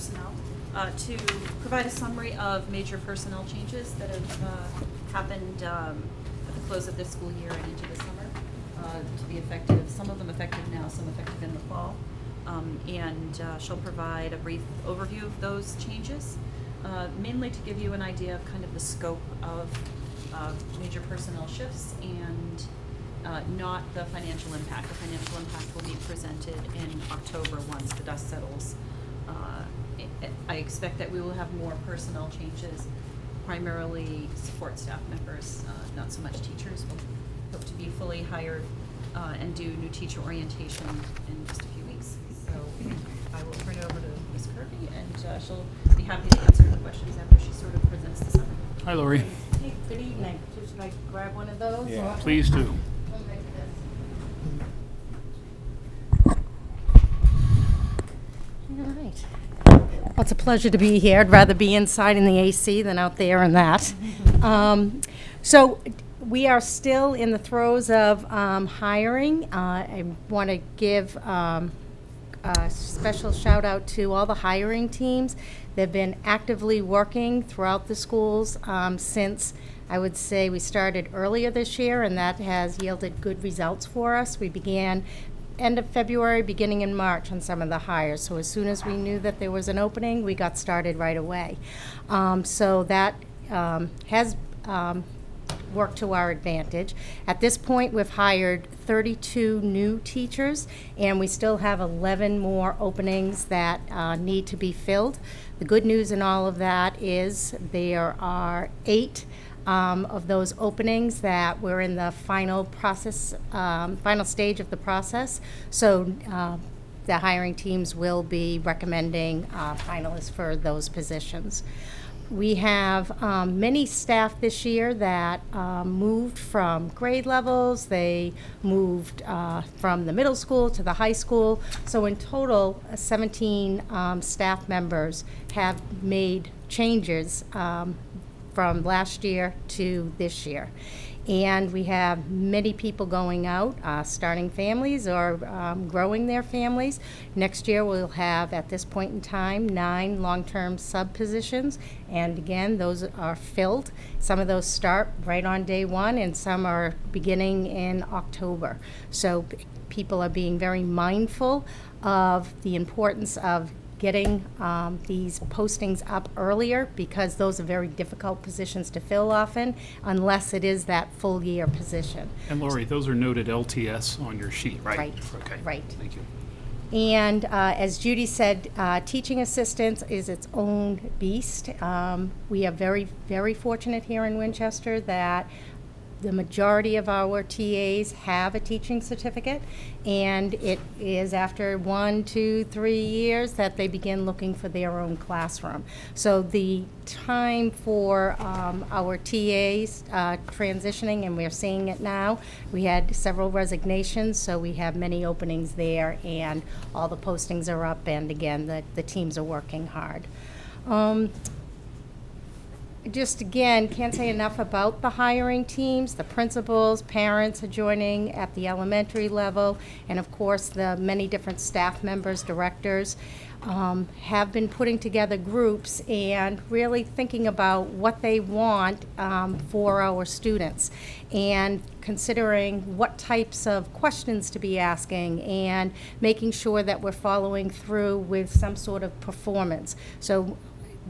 personnel to provide a summary of major personnel changes that have happened at the close of this school year and into the summer to be effective, some of them effective now, some effective in the fall. And she'll provide a brief overview of those changes, mainly to give you an idea of kind of the scope of major personnel shifts and not the financial impact. The financial impact will be presented in October once the dust settles. I expect that we will have more personnel changes, primarily support staff members, not so much teachers. We'll hope to be fully hired and do new teacher orientation in just a few weeks. So I will turn it over to Ms. Kirby, and she'll be happy to answer the questions after she sort of presents the summary. Hi, Lori. Hey, good evening. Should I grab one of those? Yeah. Please do. All right. Well, it's a pleasure to be here. I'd rather be inside in the AC than out there in that. So we are still in the throes of hiring. I want to give a special shout out to all the hiring teams. They've been actively working throughout the schools since, I would say, we started earlier this year, and that has yielded good results for us. We began end of February, beginning in March on some of the hires. So as soon as we knew that there was an opening, we got started right away. So that has worked to our advantage. At this point, we've hired 32 new teachers, and we still have 11 more openings that need to be filled. The good news in all of that is there are 8 of those openings that we're in the final process, final stage of the process. So the hiring teams will be recommending finalists for those positions. We have many staff this year that moved from grade levels. They moved from the middle school to the high school. So in total, 17 staff members have made changes from last year to this year. And we have many people going out, starting families or growing their families. Next year we'll have, at this point in time, 9 long-term sub positions. And again, those are filled. Some of those start right on day one, and some are beginning in October. So people are being very mindful of the importance of getting these postings up earlier, because those are very difficult positions to fill often, unless it is that full year position. And Lori, those are noted LTS on your sheet, right? Right. Okay. Right. Thank you. And as Judy said, teaching assistants is its own beast. We are very, very fortunate here in Winchester that the majority of our TAs have a teaching certificate, and it is after 1, 2, 3 years that they begin looking for their own classroom. So the time for our TAs transitioning, and we're seeing it now, we had several resignations, so we have many openings there, and all the postings are up, and again, the teams are working hard. Just again, can't say enough about the hiring teams. The principals, parents are joining at the elementary level, and of course the many different staff members, directors, have been putting together groups and really thinking about what they want for our students, and considering what types of questions to be asking, and making sure that we're following through with some sort of performance. So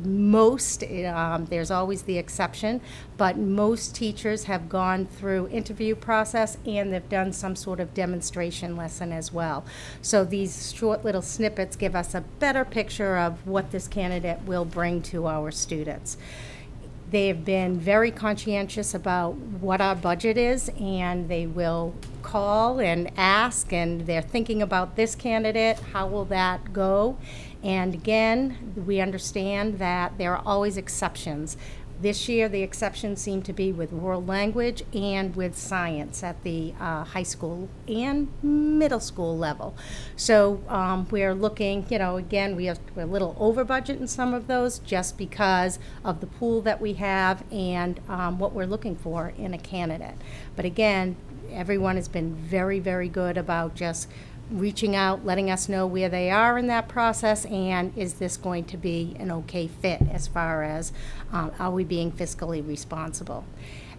most, there's always the exception, but most teachers have gone through interview process, and they've done some sort of demonstration lesson as well. So these short little snippets give us a better picture of what this candidate will bring to our students. They have been very conscientious about what our budget is, and they will call and ask, and they're thinking about this candidate, how will that go? And again, we understand that there are always exceptions. This year, the exceptions seem to be with world language and with science at the high school and middle school level. So we're looking, again, we're a little over budget in some of those, just because of the pool that we have and what we're looking for in a candidate. But again, everyone has been very, very good about just reaching out, letting us know where they are in that process, and is this going to be an okay fit as far as are we being fiscally responsible.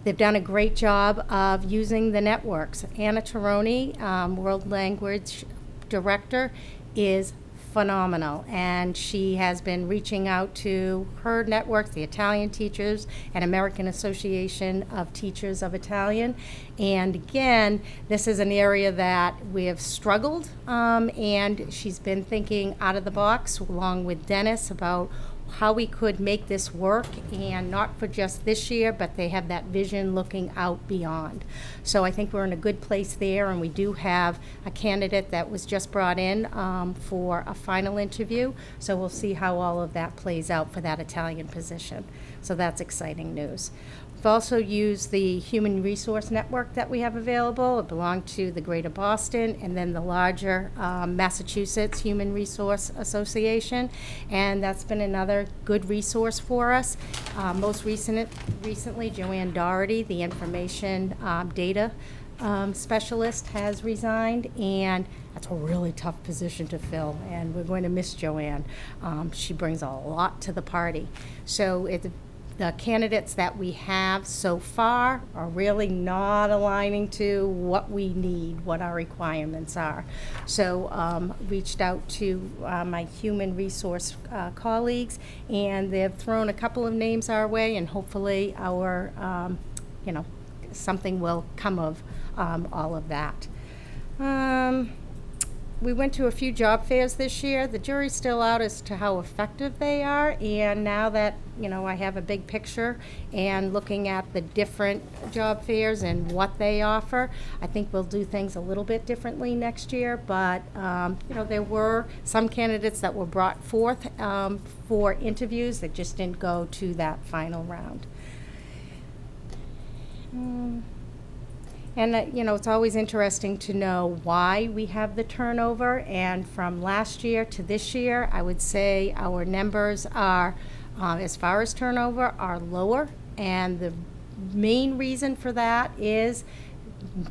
They've done a great job of using the networks. Anna Taroni, World Language Director, is phenomenal, and she has been reaching out to her networks, the Italian Teachers and American Association of Teachers of Italian. And again, this is an area that we have struggled, and she's been thinking out of the box along with Dennis about how we could make this work, and not for just this year, but they have that vision looking out beyond. So I think we're in a good place there, and we do have a candidate that was just brought in for a final interview. So we'll see how all of that plays out for that Italian position. So that's exciting news. We've also used the human resource network that we have available. It belonged to the Greater Boston and then the larger Massachusetts Human Resource Association, and that's been another good resource for us. Most recently, Joanne Doherty, the information data specialist, has resigned, and that's a really tough position to fill, and we're going to miss Joanne. She brings a lot to the party. So the candidates that we have so far are really not aligning to what we need, what our requirements are. So reached out to my human resource colleagues, and they've thrown a couple of names our way, and hopefully our, something will come of all of that. We went to a few job fairs this year. The jury's still out as to how effective they are, and now that I have a big picture and looking at the different job fairs and what they offer, I think we'll do things a little bit differently next year. But there were some candidates that were brought forth for interviews that just didn't go to that final round. And, it's always interesting to know why we have the turnover. And from last year to this year, I would say our numbers are, as far as turnover, are lower. And the main reason for that is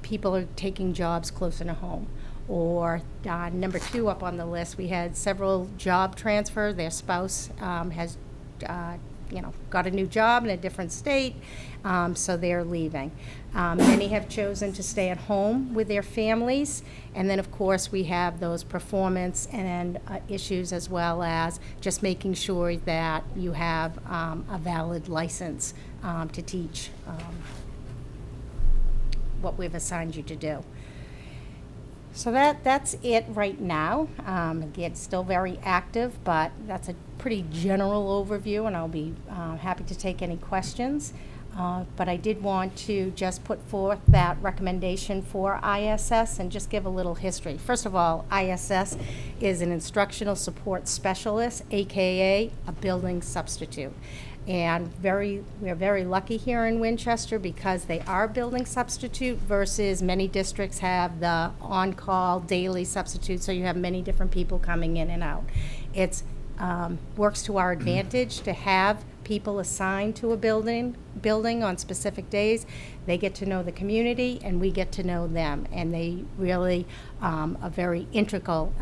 people are taking jobs closer to home. Or number 2 up on the list, we had several job transfers. Their spouse has got a new job in a different state, so they're leaving. Many have chosen to stay at home with their families, and then of course we have those performance and issues, as well as just making sure that you have a valid license to teach what we've assigned you to do. So that's it right now. Again, still very active, but that's a pretty general overview, and I'll be happy to take any questions. But I did want to just put forth that recommendation for ISS and just give a little history. First of all, ISS is an instructional support specialist, aka a building substitute. And we're very lucky here in Winchester because they are building substitute versus many districts have the on-call daily substitute, so you have many different people coming in and out. It's works to our advantage to have people assigned to a building on specific days. They get to know the community, and we get to know them, and they really a very integral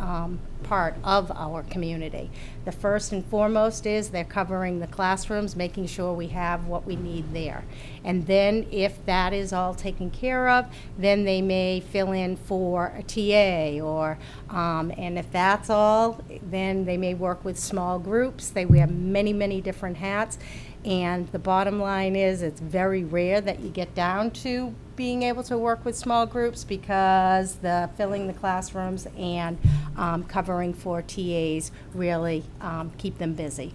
part of our community. The first and foremost is they're covering the classrooms, making sure we have what we need there. And then if that is all taken care of, then they may fill in for a TA, or and if that's all, then they may work with small groups. They wear many, many different hats. And the bottom line is it's very rare that you get down to being able to work with small groups, because the filling the classrooms and covering for TAs really keep them busy.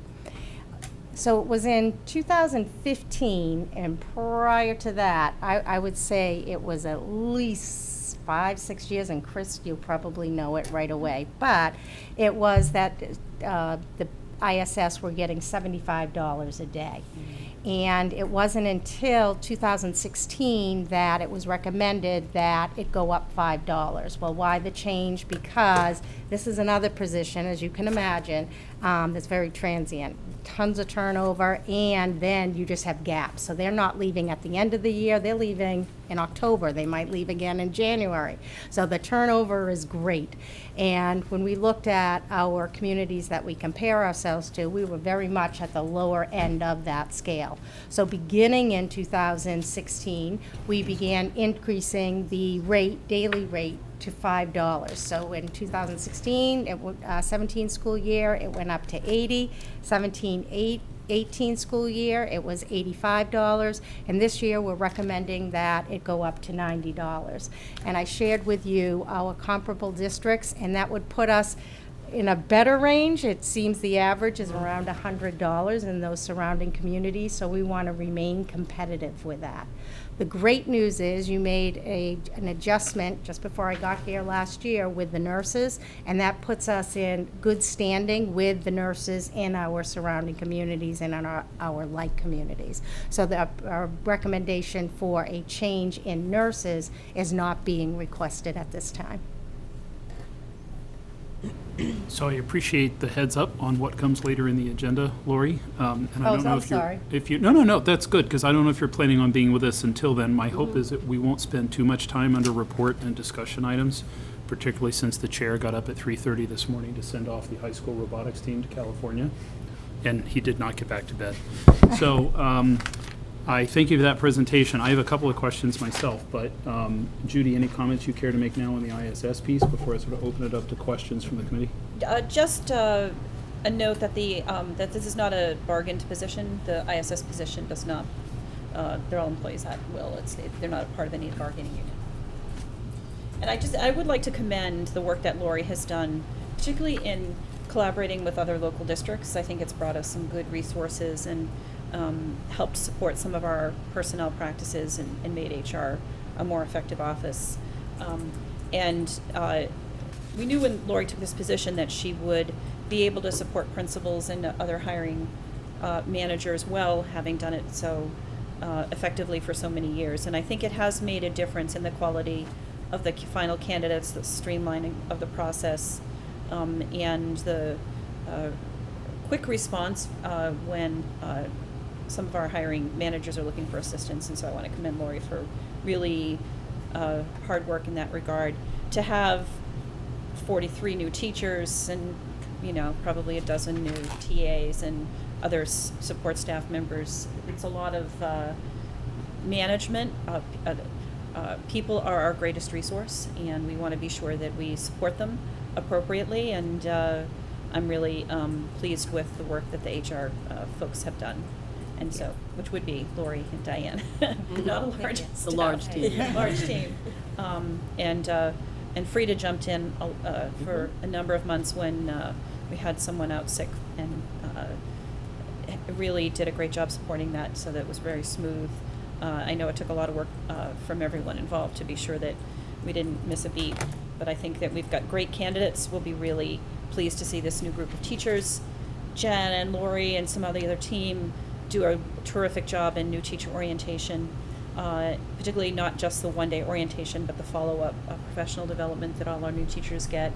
So it was in 2015, and prior to that, I would say it was at least 5-6 years, and Chris, you'll probably know it right away, but it was that the ISS were getting $75 a day. And it wasn't until 2016 that it was recommended that it go up $5. Well, why the change? Because this is another position, as you can imagine, that's very transient. Tons of turnover, and then you just have gaps. So they're not leaving at the end of the year, they're leaving in October. They might leave again in January. So the turnover is great. And when we looked at our communities that we compare ourselves to, we were very much at the lower end of that scale. So beginning in 2016, we began increasing the rate, daily rate, to $5. So in 2016, 17 school year, it went up to 80. 18 school year, it was $85, and this year we're recommending that it go up to $90. And I shared with you our comparable districts, and that would put us in a better range. It seems the average is around $100 in those surrounding communities, so we want to remain competitive with that. The great news is you made an adjustment just before I got here last year with the nurses, and that puts us in good standing with the nurses in our surrounding communities and in our like communities. So our recommendation for a change in nurses is not being requested at this time. So I appreciate the heads up on what comes later in the agenda, Lori. And I don't know I'm if you're, sorry. No, that's good, because I don't know if you're planning on being with us until then. My hope is that we won't spend too much time under report and discussion items, particularly since the chair got up at 3:30 this morning to send off the high school robotics team to California, and he did not get back to bed. So I thank you for that presentation. I have a couple of questions myself, but Judy, any comments you care to make now on the ISS piece before I sort of open it up to questions from the committee? Just a note that that this is not a bargained position. The ISS position does not. They're all employees at will. They're not a part of any bargaining unit. And I would like to commend the work that Lori has done, particularly in collaborating with other local districts. I think it's brought us some good resources and helped support some of our personnel practices and made HR a more effective office. We knew when Lori took this position that she would be able to support principals and other hiring managers well, having done it so effectively for so many years. And I think it has made a difference in the quality of the final candidates, the streamlining of the process, and the quick response when some of our hiring managers are looking for assistance. And so I want to commend Lori for really hard work in that regard. To have 43 new teachers and probably a dozen new TAs and other support staff members, it's a lot of management. People are our greatest resource, and we want to be sure that we support them appropriately, and I'm really pleased with the work that the HR folks have done. And so, which would be Lori and Diane, not a large staff. The large team. Large team. And Frida jumped in for a number of months when we had someone out sick, and really did a great job supporting that, so that it was very smooth. I know it took a lot of work from everyone involved to be sure that we didn't miss a beat, but I think that we've got great candidates. We'll be really pleased to see this new group of teachers. Jen and Lori and some of the other team do a terrific job in new teacher orientation, particularly not just the one-day orientation, but the follow-up professional development that all our new teachers get,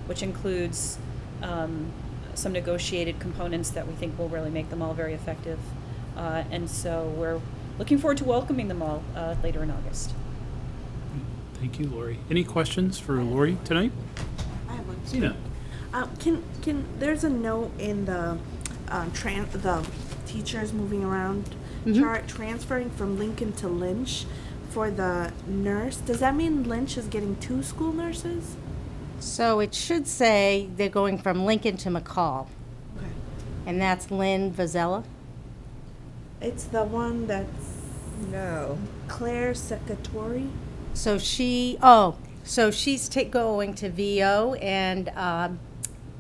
which includes some negotiated components that we think will really make them all very effective. And so we're looking forward to welcoming them all later in August. Thank you, Lori. Any questions for Lori tonight? I have one. Sina? Can there's a note in the the teachers moving around chart transferring from Lincoln to Lynch for the nurse? Does that mean Lynch is getting 2 school nurses? So it should say they're going from Lincoln to McCall, Okay. and that's Lynn Vazella. It's the one that's Claire Secatori. So she's going to VO, and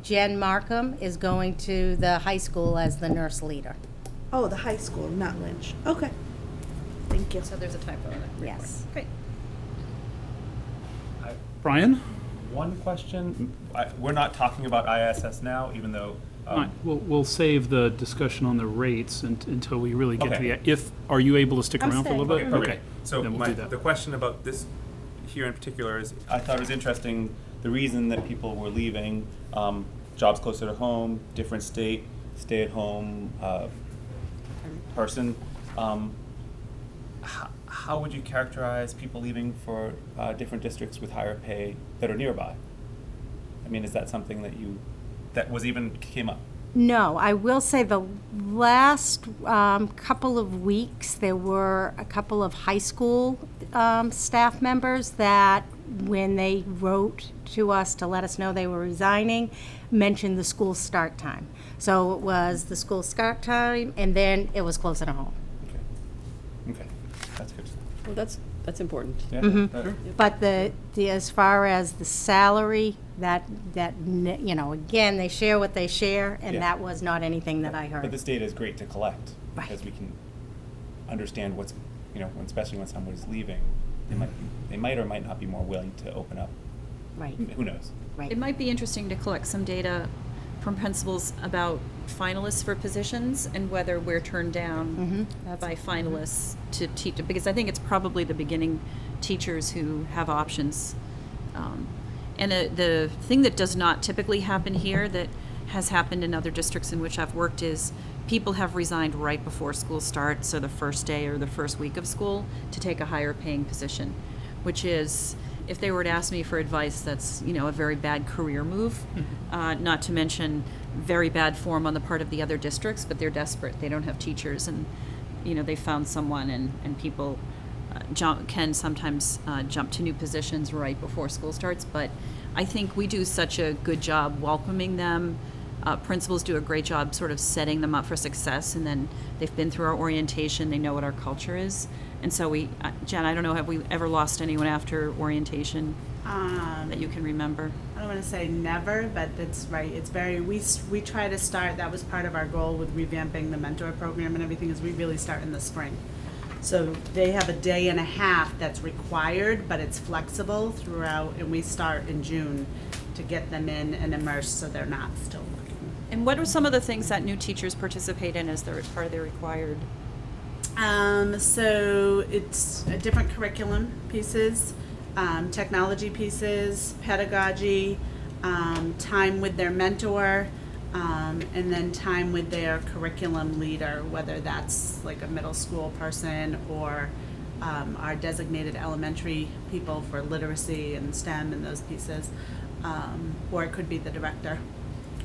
Jen Markham is going to the high school as the nurse leader. Oh, the high school, not Lynch. Okay. Thank you. So there's a typo in it. Yes. Great. Brian? One question. We're not talking about ISS now, even though. Fine. We'll save the discussion on the rates until we really get to Okay. the, are you able to stick I'm around for a little bit? staying. Okay. So Then we'll do that. the question about this here in particular is, I thought it was interesting, the reason that people were leaving, jobs closer to home, different state, stay-at-home person. How how would you characterize people leaving for different districts with higher pay that are nearby? I mean, is that something that was even came up? No, I will say the last couple of weeks, there were a couple of high school staff members that, when they wrote to us to let us know they were resigning, mentioned the school start time. So it was the school start time, and then it was closer to home. Okay, that's good. Well, that's important. Yeah, Mhm. But the as far as the salary, you know, again, they share what they share, and Yeah. that was not anything that I But heard. this data is great to collect Right. because we can understand what's, you know, especially when someone's leaving, they might or might not be more willing to open up. Right, Who knows? right. It might be interesting to collect some data from principals about finalists for positions and whether we're turned down by finalists to teach, because I think it's probably the beginning teachers who have options. And the thing that does not typically happen here that has happened in other districts in which I've worked is people have resigned right before school starts, or the first day or the first week of school, to take a higher paying position, which is, if they were to ask me for advice, that's, you know, a very bad career move, not to mention very bad form on the part of the other districts, but they're desperate. They don't have teachers, and, you know, they found someone, and people can sometimes jump to new positions right before school starts. But I think we do such a good job welcoming them. Principals do a great job sort of setting them up for success, and then they've been through our orientation, they know what our culture is. And so Jen, I don't know, have we ever lost anyone after orientation that you can remember? I don't want to say never, but that's right. It's very, we try to start, that was part of our goal with revamping the mentor program and everything, is we really start in the spring. So they have a day and a half that's required, but it's flexible throughout, and we start in June to get them in and immersed so they're not still looking. And what are some of the things that new teachers participate in as part of their required? So it's a different curriculum pieces, technology pieces, pedagogy, time with their mentor, and then time with their curriculum leader, whether that's like a middle school person or our designated elementary people for literacy and STEM and those pieces, or it could be the director.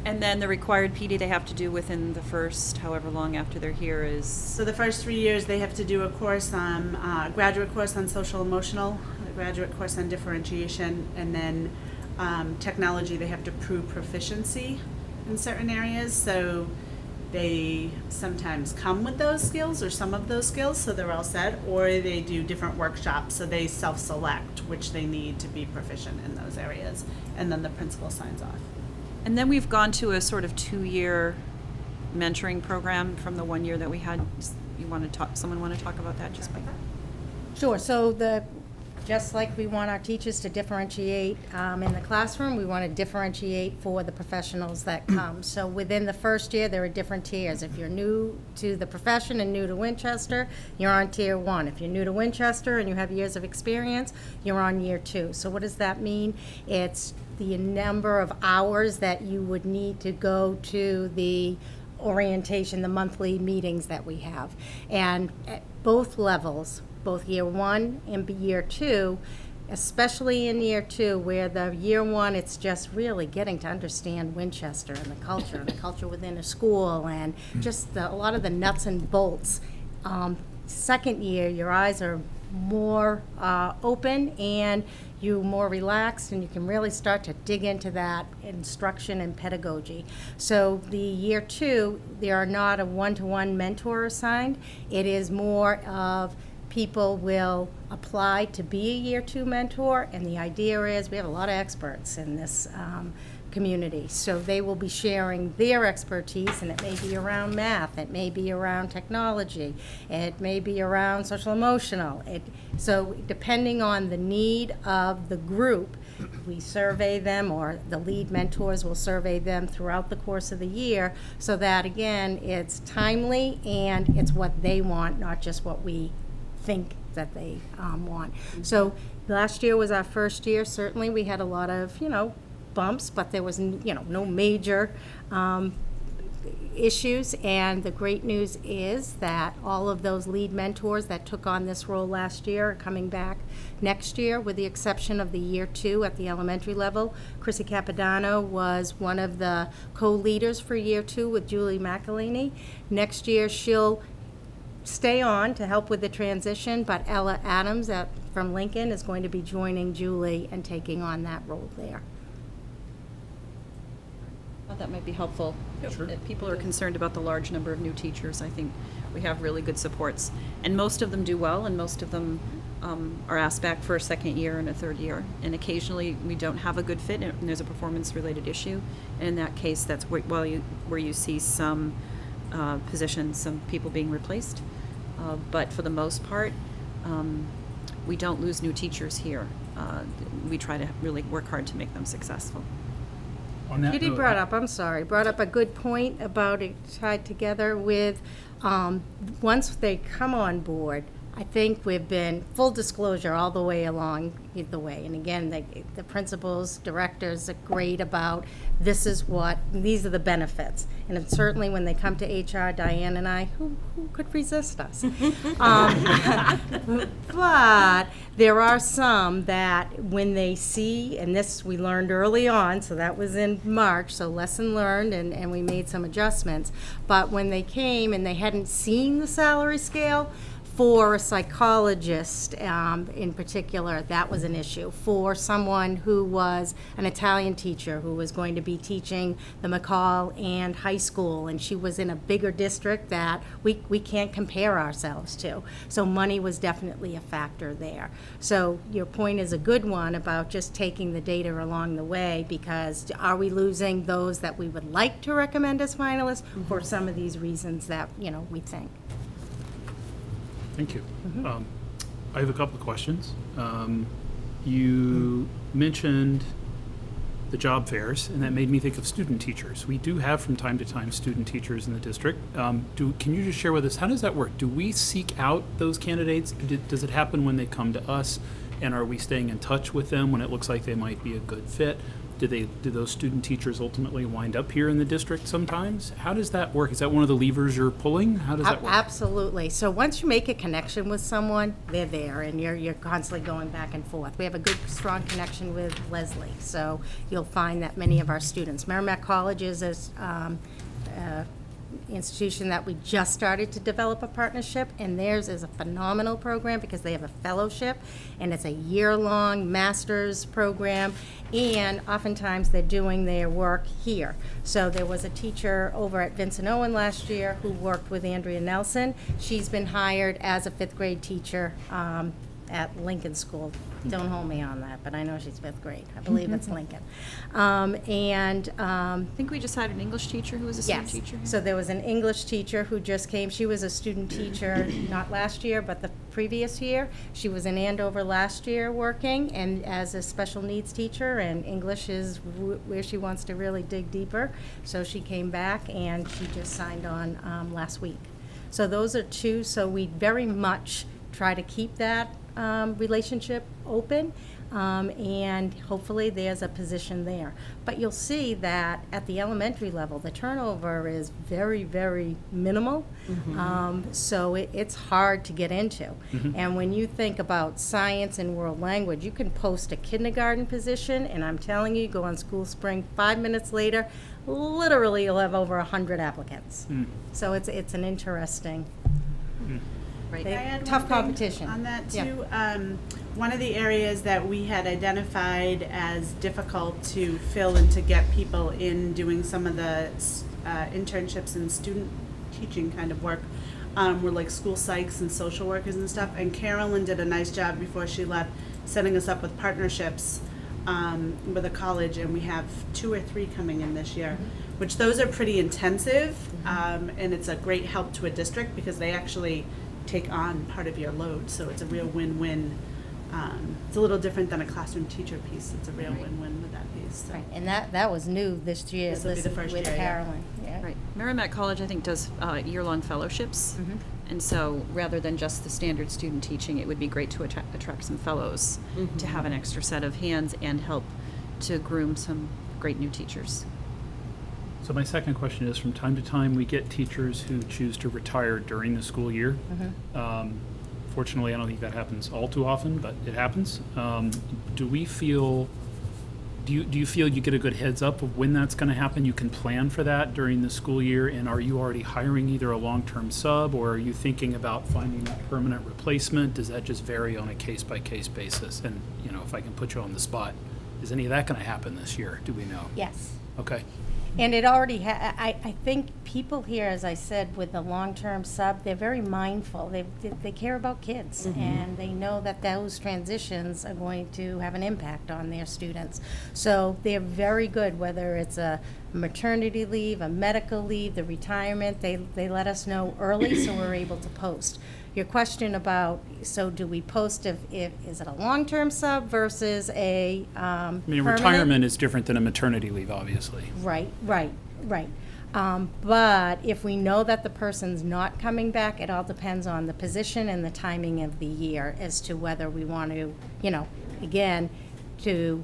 And then the required PD they have to do within the first however long after they're here is? So the first 3 years, they have to do a course on, graduate course on social emotional, a graduate course on differentiation, and then technology, they have to prove proficiency in certain areas. So they sometimes come with those skills or some of those skills, so they're all set, or they do different workshops, so they self-select which they need to be proficient in those areas, and then the principal signs off. And then we've gone to a sort of 2-year mentoring program from the 1 year that we had. Someone want to talk about that just by? Sure, so just like we want our teachers to differentiate in the classroom, we want to differentiate for the professionals that come. So within the first year, there are different tiers. If you're new to the profession and new to Winchester, you're on tier 1. If you're new to Winchester and you have years of experience, you're on year 2. So what does that mean? It's the number of hours that you would need to go to the orientation, the monthly meetings that we have. And at both levels, both year 1 and year 2, especially in year 2, where the year 1, it's just really getting to understand Winchester and the culture within a school, and just a lot of the nuts and bolts. Second year, your eyes are more open, and you're more relaxed, and you can really start to dig into that instruction and pedagogy. So the year 2, there are not a one-to-one mentor assigned. It is more of people will apply to be a year 2 mentor, and the idea is we have a lot of experts in this community. So they will be sharing their expertise, and it may be around math, it may be around technology, it may be around social emotional. So depending on the need of the group, we survey them, or the lead mentors will survey them throughout the course of the year, so that, again, it's timely and it's what they want, not just what we think that they want. So last year was our first year. Certainly we had a lot of, bumps, but there was, no major issues, and the great news is that all of those lead mentors that took on this role last year are coming back next year, with the exception of the year 2 at the elementary level. Chrissy Capodanno was one of the co-leaders for year 2 with Julie McElhaney. Next year, she'll stay on to help with the transition, but Ella Adams from Lincoln is going to be joining Julie and taking on that role there. Thought that might be helpful. Sure. If people are concerned about the large number of new teachers, I think we have really good supports. And most of them do well, and most of them are asked back for a second year and a third year. And occasionally, we don't have a good fit, and there's a performance-related issue. And in that case, that's where you see some positions, some people being replaced. But for the most part, we don't lose new teachers here. We try to really work hard to make them successful. On that Judy note, brought up a good point about it tied together with, once they come on board, I think we've been full disclosure all the way along the way. And again, the principals, directors are great about these are the benefits. And certainly when they come to HR, Diane and I, who could resist us? But there are some that when they see, and this we learned early on, so that was in March, so lesson learned, and we made some adjustments. But when they came and they hadn't seen the salary scale, for a psychologist in particular, that was an issue. For someone who was an Italian teacher who was going to be teaching the McCall and high school, and she was in a bigger district that we can't compare ourselves to. So money was definitely a factor there. So your point is a good one about just taking the data along the way, because are we losing those that we would like to recommend as finalists for some of these reasons that, we think? Thank you. I have a couple of questions. You mentioned the job fairs, and that made me think of student teachers. We do have from time to time student teachers in the district. Can you just share with us, how does that work? Do we seek out those candidates? Does it happen when they come to us, and are we staying in touch with them when it looks like they might be a good fit? Do those student teachers ultimately wind up here in the district sometimes? How does that work? Is that one of the levers you're pulling? How does that work? Absolutely. So once you make a connection with someone, they're there, and you're constantly going back and forth. We have a good, strong connection with Leslie, so you'll find that many of our students. Merrimack College is institution that we just started to develop a partnership, and theirs is a phenomenal program because they have a fellowship, and it's a year-long master's program, and oftentimes they're doing their work here. So there was a teacher over at Vincent Owen last year who worked with Andrea Nelson. She's been hired as a 5th grade teacher at Lincoln School. Don't hold me on that, but I know she's 5th grade. I believe it's Lincoln. I think we just had an English teacher who was a student teacher. So there was an English teacher who just came. She was a student teacher not last year, but the previous year. She was in Andover last year working and as a special needs teacher, and English is where she wants to really dig deeper. So she came back and she just signed on last week. So those are two. So we very much try to keep that relationship open, and hopefully there's a position there. But you'll see that at the elementary level, the turnover is very, very minimal, so it's hard to get into. And when you think about science and world language, you can post a kindergarten position, and I'm telling you, go on School Spring, 5 minutes later, literally you'll have over 100 applicants. So it's an interesting... Right. They- Can I add tough one thing competition. on that Yeah. too? One of the areas that we had identified as difficult to fill and to get people in doing some of the internships and student teaching kind of work were like school psychs and social workers and stuff. And Carolyn did a nice job before she left setting us up with partnerships with a college, and we have 2 or 3 coming in this year, which those are pretty intensive, and it's a great help to a district because they actually take on part of your load, so it's a real win-win. It's a little different than a classroom teacher piece. It's a real win-win with that piece. So. Right, and that was new this year. This will be the first with year, yeah. Carolyn. Yeah. Right. Merrimack College, I think, does year-long fellowships. And so rather than just the standard student teaching, it would be great to attract some fellows to have an extra set of hands and help to groom some great new teachers. So my second question is, from time to time, we get teachers who choose to retire during the school year. Fortunately, I don't think that happens all too often, but it happens. Do you feel you get a good heads up of when that's going to happen? You can plan for that during the school year, and are you already hiring either a long-term sub, or are you thinking about finding that permanent replacement? Does that just vary on a case-by-case basis? And, you know, if I can put you on the spot, is any of that going to happen this year? Do we know? Yes. Okay. And it already I think people here, as I said, with the long-term sub, they're very mindful. They care about kids, and they know that those transitions are going to have an impact on their students. So they're very good, whether it's a maternity leave, a medical leave, the retirement, they let us know early so we're able to post. Your question about, so do we post if is it a long-term sub versus a I mean, permanent? retirement is different than a maternity leave, obviously. Right. But if we know that the person's not coming back, it all depends on the position and the timing of the year as to whether we want to, you know, again, to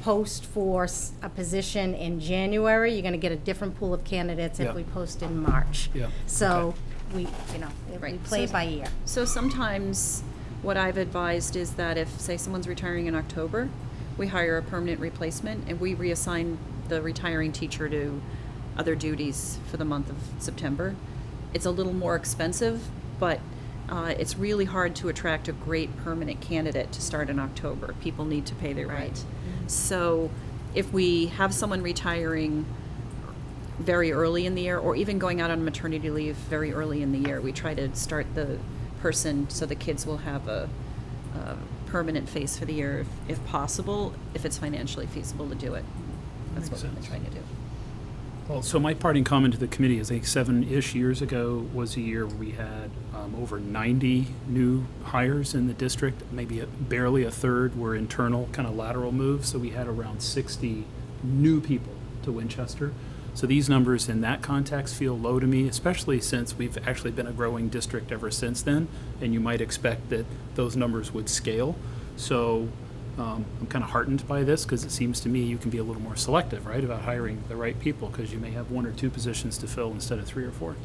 post for a position in January, you're going to get a different pool of candidates Yeah. if we post in March. Yeah. So we, you know, we Right. play it So- by ear. So sometimes what I've advised is that if, say, someone's retiring in October, we hire a permanent replacement and we reassign the retiring teacher to other duties for the month of September. It's a little more expensive, but it's really hard to attract a great permanent candidate to start in October. People need to pay their rent. So if we have someone retiring very early in the year, or even going out on maternity leave very early in the year, we try to start the person so the kids will have a permanent face for the year if possible, if it's financially feasible to do it. That's Makes what we've been sense. trying to do. Well, so my parting comment to the committee is, I think 7-ish years ago was a year where we had over 90 new hires in the district. Maybe barely a third were internal, kind of lateral moves. So we had around 60 new people to Winchester. So these numbers in that context feel low to me, especially since we've actually been a growing district ever since then. And you might expect that those numbers would scale. So I'm kind of heartened by this, because it seems to me you can be a little more selective, right, about hiring the right people, because you may have 1 or 2 positions to fill instead of 3 or 4. All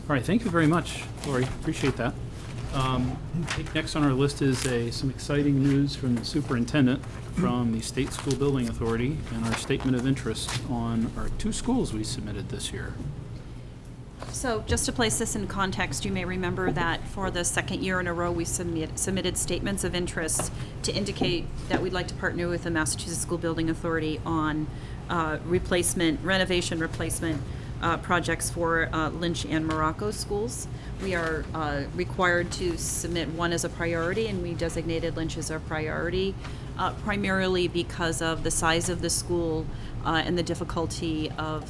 right, thank you very much, Lori. Appreciate that. I think next on our list is some exciting news from the superintendent from the State School Building Authority and our statement of interest on our 2 schools we submitted this year. So just to place this in context, you may remember that for the second year in a row, we submitted statements of interest to indicate that we'd like to partner with the Massachusetts School Building Authority on renovation replacement projects for Lynch and Morocco schools. We are required to submit one as a priority, and we designated Lynch as our priority, primarily because of the size of the school and the difficulty of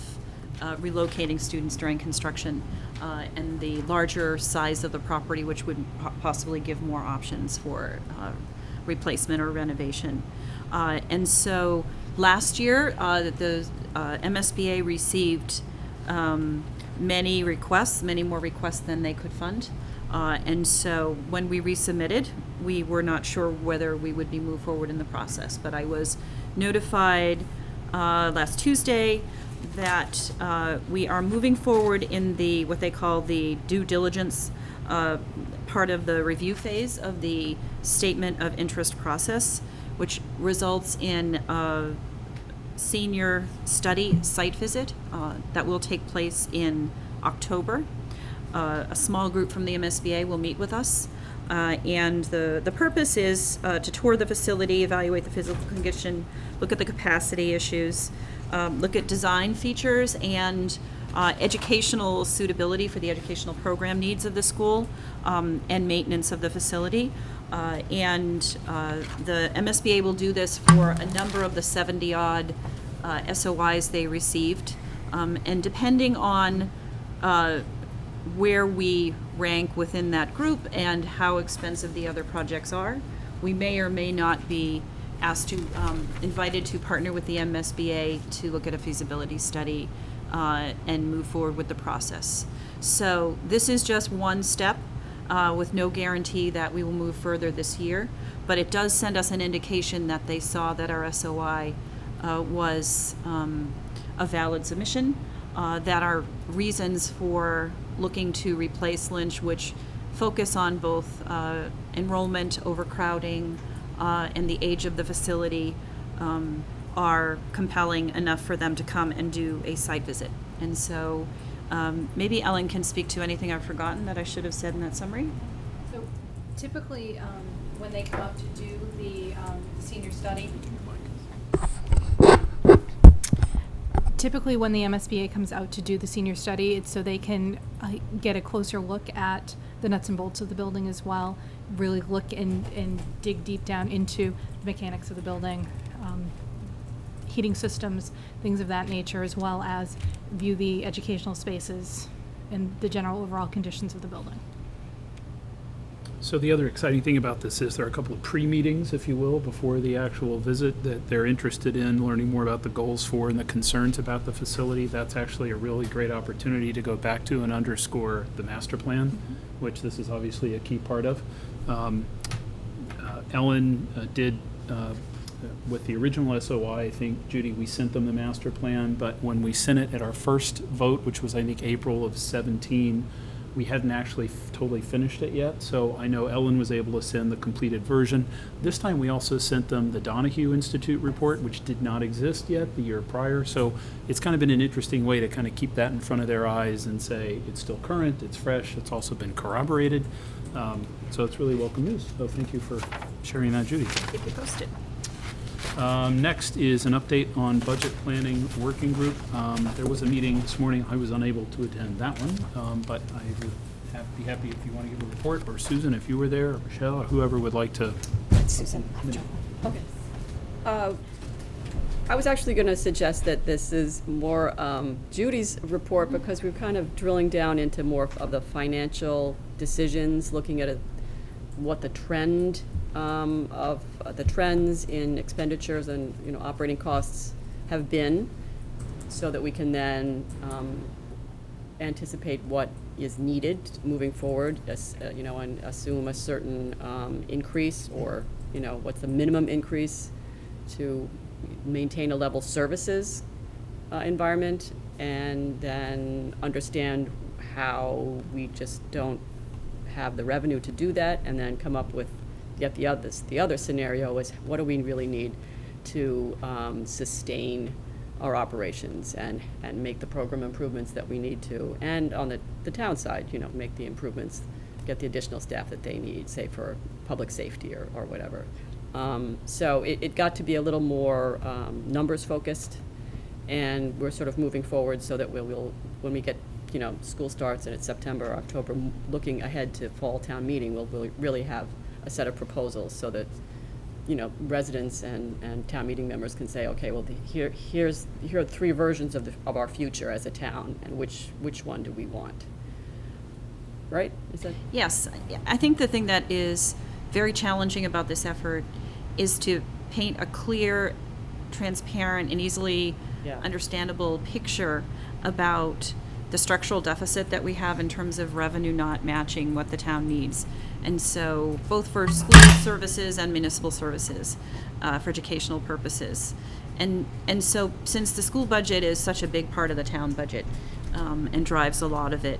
relocating students during construction, and the larger size of the property, which would possibly give more options for replacement or renovation. And so last year, the MSBA received many more requests than they could fund. And so when we resubmitted, we were not sure whether we would be moved forward in the process. But I was notified last Tuesday that we are moving forward in the what they call the due diligence part of the review phase of the statement of interest process, which results in a senior study site visit that will take place in October. A small group from the MSBA will meet with us, and the purpose is to tour the facility, evaluate the physical condition, look at the capacity issues, look at design features and educational suitability for the educational program needs of the school, and maintenance of the facility. And the MSBA will do this for a number of the 70-odd SOIs they received. And depending on where we rank within that group and how expensive the other projects are, we may or may not be asked to, invited to partner with the MSBA to look at a feasibility study and move forward with the process. So this is just one step with no guarantee that we will move further this year, but it does send us an indication that they saw that our SOI was a valid submission, that are reasons for looking to replace Lynch, which focus on both enrollment, overcrowding, and the age of the facility, are compelling enough for them to come and do a site visit. And so maybe Ellen can speak to anything I've forgotten that I should have said in that summary. So typically, when they come out to do the senior study, typically when the MSBA comes out to do the senior study, it's so they can get a closer look at the nuts and bolts of the building as well, really look and dig deep down into the mechanics of the building, heating systems, things of that nature, as well as view the educational spaces and the general overall conditions of the building. So the other exciting thing about this is there are a couple of pre-meetings, if you will, before the actual visit that they're interested in learning more about the goals for and the concerns about the facility. That's actually a really great opportunity to go back to and underscore the master plan, which this is obviously a key part of. Ellen did, with the original SOI, I think, Judy, we sent them the master plan, but when we sent it at our first vote, which was, I think, April of 17, we hadn't actually totally finished it yet, so I know Ellen was able to send the completed version. This time we also sent them the Donahue Institute report, which did not exist yet the year prior, so it's kind of been an interesting way to kind of keep that in front of their eyes and say it's still current, it's fresh, it's also been corroborated. So it's really welcome news, so thank you for sharing that, Judy. Keep you posted. Next is an update on budget planning working group. There was a meeting this morning. I was unable to attend that one, but I would be happy if you want to give a report, or Susan, if you were there, or Michelle, or whoever would like to. Susan. Okay. I was actually going to suggest that this is more Judy's report, because we're kind of drilling down into more of the financial decisions, looking at what the trend of the trends in expenditures and operating costs have been, so that we can then anticipate what is needed moving forward, and assume a certain increase, or what's the minimum increase to maintain a level services environment, and then understand how we just don't have the revenue to do that, and then come up with yet the other scenario is, what do we really need to sustain our operations and make the program improvements that we need to, and on the town side, make the improvements, get the additional staff that they need, say for public safety or whatever. So it got to be a little more numbers focused, and we're sort of moving forward so that we'll when we get school starts and it's September or October, looking ahead to fall town meeting, we'll really have a set of proposals so that residents and town meeting members can say, okay, well here are three versions of our future as a town, and which one do we want? Right? Is that? Yes, I think the thing that is very challenging about this effort is to paint a clear, transparent, and easily understandable picture about the structural deficit that we have in terms of revenue not matching what the town needs. And so both for school services and municipal services, for educational purposes. And so since the school budget is such a big part of the town budget and drives a lot of it,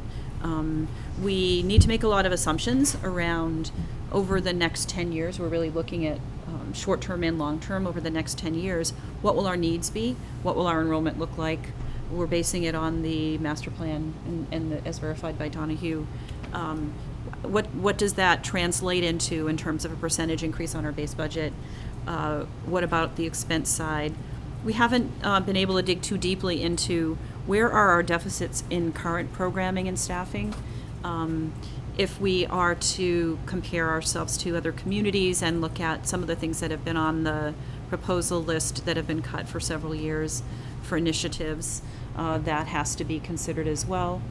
we need to make a lot of assumptions around over the next 10 years. We're really looking at short-term and long-term over the next 10 years. What will our needs be? What will our enrollment look like? We're basing it on the master plan and as verified by Donahue. What does that translate into in terms of a percentage increase on our base budget? What about the expense side? We haven't been able to dig too deeply into where are our deficits in current programming and staffing. If we are to compare ourselves to other communities and look at some of the things that have been on the proposal list that have been cut for several years for initiatives, that has to be considered as well.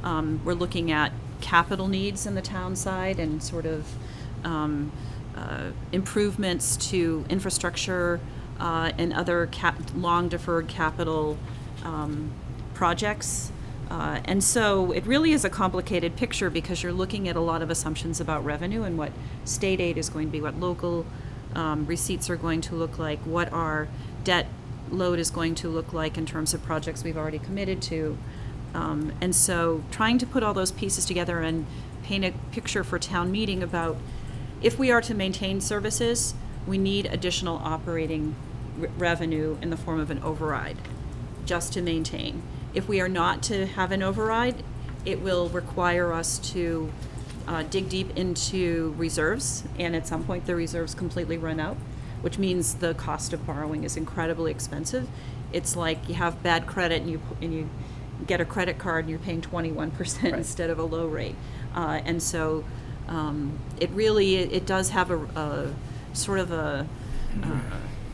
We're looking at capital needs in the town side and sort of improvements to infrastructure and other long deferred capital projects. And so it really is a complicated picture, because you're looking at a lot of assumptions about revenue and what state aid is going to be, what local receipts are going to look like, what our debt load is going to look like in terms of projects we've already committed to. And so trying to put all those pieces together and paint a picture for town meeting about if we are to maintain services, we need additional operating revenue in the form of an override just to maintain. If we are not to have an override, it will require us to dig deep into reserves, and at some point the reserves completely run out, which means the cost of borrowing is incredibly expensive. It's like you have bad credit and you get a credit card and you're paying 21% instead of a low rate. And so it does have a sort of a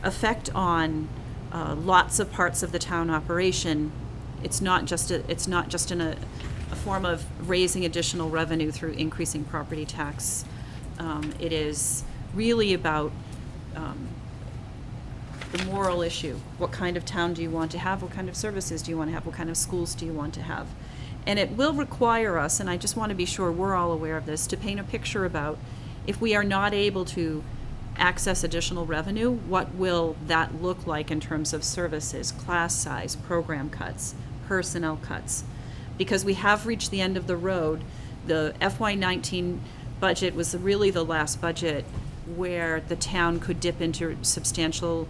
effect on lots of parts of the town operation. It's not just in a form of raising additional revenue through increasing property tax. It is really about the moral issue. What kind of town do you want to have? What kind of services do you want to have? What kind of schools do you want to have? And it will require us, and I just want to be sure we're all aware of this, to paint a picture about if we are not able to access additional revenue, what will that look like in terms of services, class size, program cuts, personnel cuts? Because we have reached the end of the road. The FY19 budget was really the last budget where the town could dip into substantial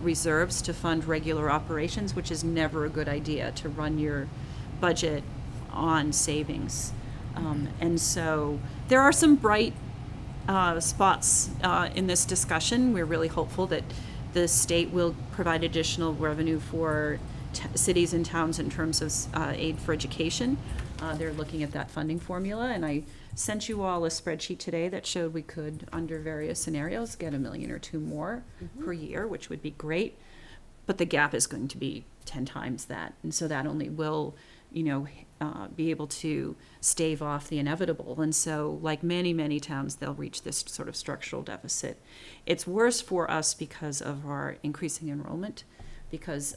reserves to fund regular operations, which is never a good idea, to run your budget on savings. And so there are some bright spots in this discussion. We're really hopeful that the state will provide additional revenue for cities and towns in terms of aid for education. They're looking at that funding formula, and I sent you all a spreadsheet today that showed we could, under various scenarios, get $1 million or $2 million more per year, which would be great. But the gap is going to be 10 times that, and so that only will, be able to stave off the inevitable. And so, like many, many towns, they'll reach this sort of structural deficit. It's worse for us because of our increasing enrollment, because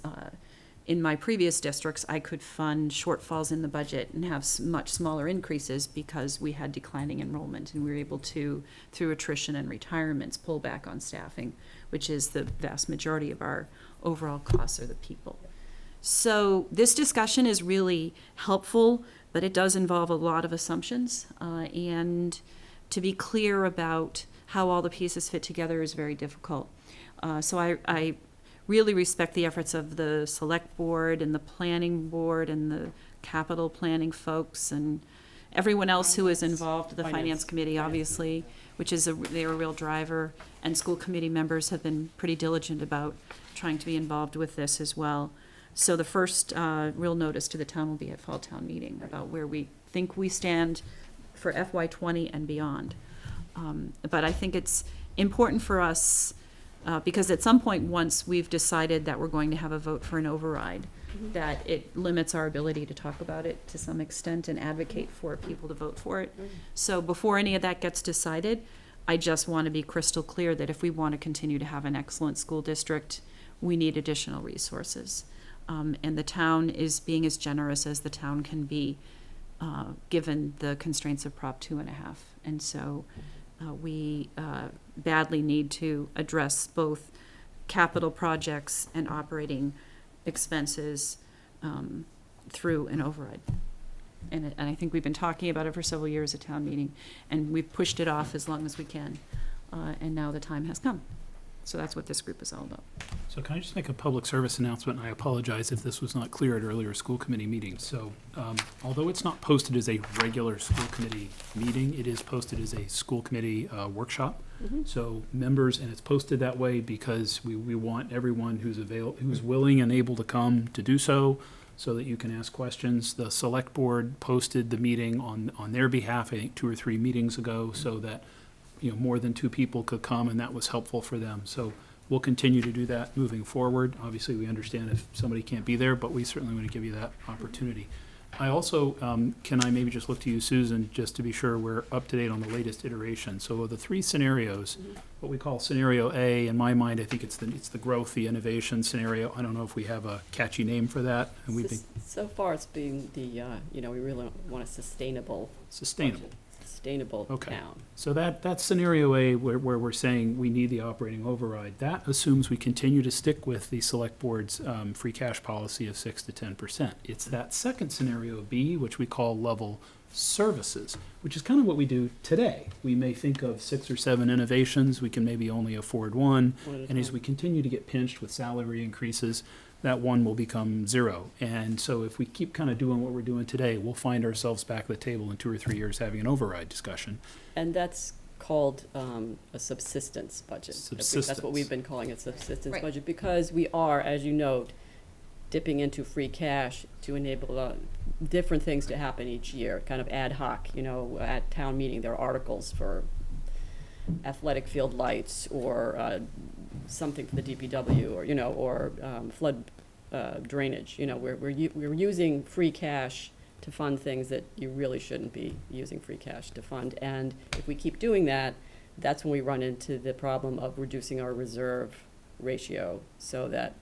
in my previous districts, I could fund shortfalls in the budget and have much smaller increases because we had declining enrollment, and we were able to, through attrition and retirements, pull back on staffing, which is the vast majority of our overall costs are the people. So this discussion is really helpful, but it does involve a lot of assumptions, and to be clear about how all the pieces fit together is very difficult. So I really respect the efforts of the select board and the planning board and the capital planning folks and everyone else who is involved, the finance committee, obviously, which is they're a real driver, and school committee members have been pretty diligent about trying to be involved with this as well. So the first real notice to the town will be at fall town meeting about where we think we stand for FY20 and beyond. But I think it's important for us because at some point, once we've decided that we're going to have a vote for an override, that it limits our ability to talk about it to some extent and advocate for people to vote for it. So before any of that gets decided, I just want to be crystal clear that if we want to continue to have an excellent school district, we need additional resources. And the town is being as generous as the town can be, given the constraints of Prop 2.5. And so we badly need to address both capital projects and operating expenses through an override. And I think we've been talking about it for several years at town meeting, and we've pushed it off as long as we can. And now the time has come. So that's what this group is all about. So can I just make a public service announcement? And I apologize if this was not clear at earlier school committee meetings. So although it's not posted as a regular school committee meeting, it is posted as a school committee workshop. So members, and it's posted that way because we want everyone who's willing and able to come to do so that you can ask questions. The select board posted the meeting on their behalf, I think 2 or 3 meetings ago, so that more than 2 people could come, and that was helpful for them. So we'll continue to do that moving forward. Obviously, we understand if somebody can't be there, but we certainly want to give you that opportunity. I also, can I maybe just look to you, Susan, just to be sure we're up to date on the latest iteration. So of the 3 scenarios, what we call scenario A, in my mind, I think it's the growth, the innovation scenario. I don't know if we have a catchy name for that. And So far, it's being the, we really want a sustainable. Sustainable. Budget. sustainable Okay. town. So that's scenario A where we're saying we need the operating override. That assumes we continue to stick with the select board's free cash policy of 6 to 10%. It's that second scenario B, which we call level services, which is kind of what we do today. We may think of 6 or 7 innovations, we can maybe only afford one, One at a and as time. we continue to get pinched with salary increases, that one will become 0. And so if we keep kind of doing what we're doing today, we'll find ourselves back at the table in 2 or 3 years having an override discussion. And that's called a subsistence budget. That's what we've been calling it, subsistence Right. budget, because we are, as you note, dipping into free cash to enable different things to happen each year, kind of ad hoc. At town meeting, there are articles for athletic field lights or something for the DPW or flood drainage. We're using free cash to fund things that you really shouldn't be using free cash to fund. And if we keep doing that, that's when we run into the problem of reducing our reserve ratio so that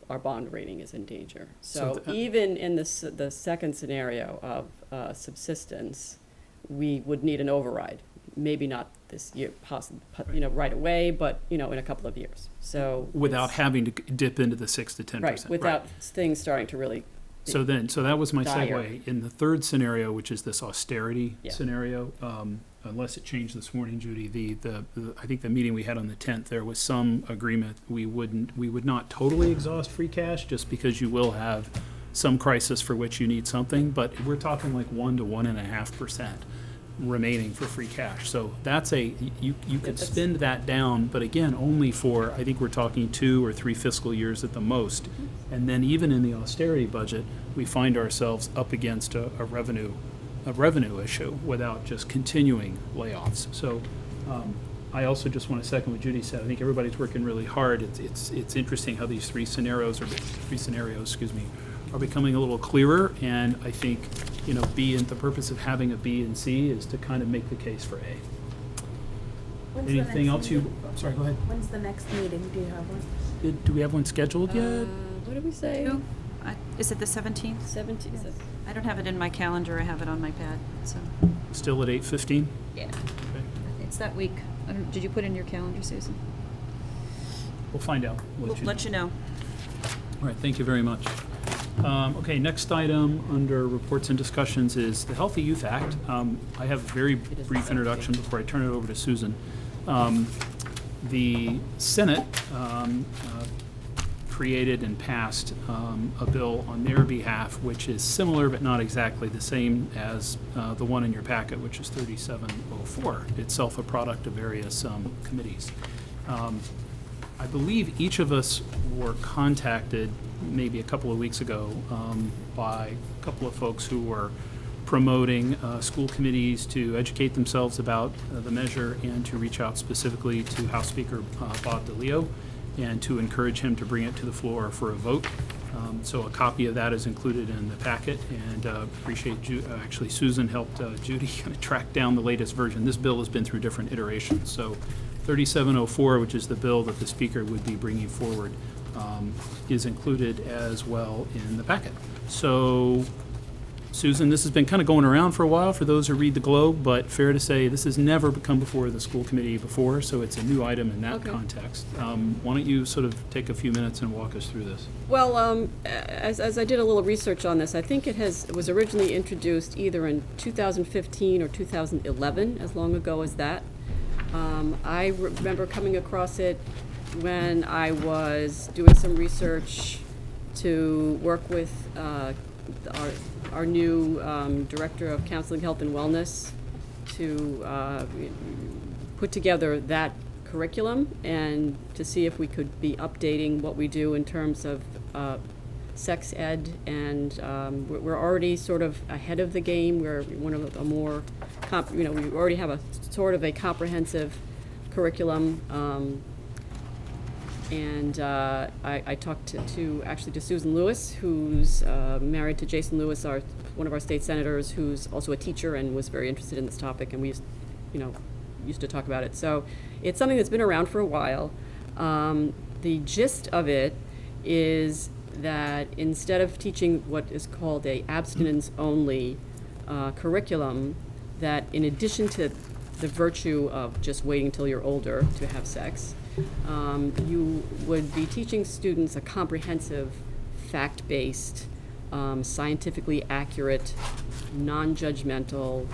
our bond rating is in danger. So even in the second scenario of subsistence, we would need an override. Maybe not this year, right away, but, in a couple of years. So Without it's- having to dip into the 6 to 10%. Right, without things starting to really. So that was my Dire. segue. In the third scenario, which is this austerity Yeah. scenario, unless it changed this morning, Judy, I think the meeting we had on the 10th, there was some agreement we would not totally exhaust free cash, just because you will have some crisis for which you need something, but we're talking like 1 to 1.5% remaining for free cash. So you could that's- spend that down, but again, only for, I think we're talking 2 or 3 fiscal years at the most. And then even in the austerity budget, we find ourselves up against a revenue issue without just continuing layoffs. So I also just want to second what Judy said. I think everybody's working really hard. It's interesting how these three scenarios, are becoming a little clearer. And I think, the purpose of having a B and C is to kind of make the case for A. When's the Anything next else meeting? I'm sorry, go ahead. When's the next meeting? Do you have one? Do we have one scheduled yet? What did we say? Is it the 17th? 17. I don't have it in my calendar, I have it on my pad, so. Still at 8:15? Yeah. It's that week. Did you put in your calendar, Susan? We'll find out. We'll let you know. All right, thank you very much. Okay, next item under reports and discussions is the Healthy Youth Act. I have a very brief introduction before I turn it over to Susan. The Senate created and passed a bill on their behalf, which is similar but not exactly the same as the one in your packet, which is 3704, itself a product of various committees. I believe each of us were contacted maybe a couple of weeks ago by a couple of folks who were promoting school committees to educate themselves about the measure and to reach out specifically to House Speaker Bob DeLeo and to encourage him to bring it to the floor for a vote. So a copy of that is included in the packet, and appreciate actually Susan helped Judy track down the latest version. This bill has been through different iterations. So 3704, which is the bill that the Speaker would be bringing forward, is included as well in the packet. So, Susan, this has been kind of going around for a while for those who read the Globe, but fair to say this has never come before the school committee before, so it's a new item in that Okay. context. Why don't you sort of take a few minutes and walk us through this? Well, as I did a little research on this, I think it was originally introduced either in 2015 or 2011, as long ago as that. I remember coming across it when I was doing some research to work with our new Director of Counseling, Health, and Wellness to put together that curriculum and to see if we could be updating what we do in terms of sex ed. And we're already sort of ahead of the game. We're one of the more, we already have a sort of a comprehensive curriculum. And I talked to Susan Lewis, who's married to Jason Lewis, one of our state senators, who's also a teacher and was very interested in this topic, and we used to talk about it. So it's something that's been around for a while. The gist of it is that instead of teaching what is called a abstinence-only curriculum, that in addition to the virtue of just waiting until you're older to have sex, you would be teaching students a comprehensive, fact-based, scientifically accurate, non-judgmental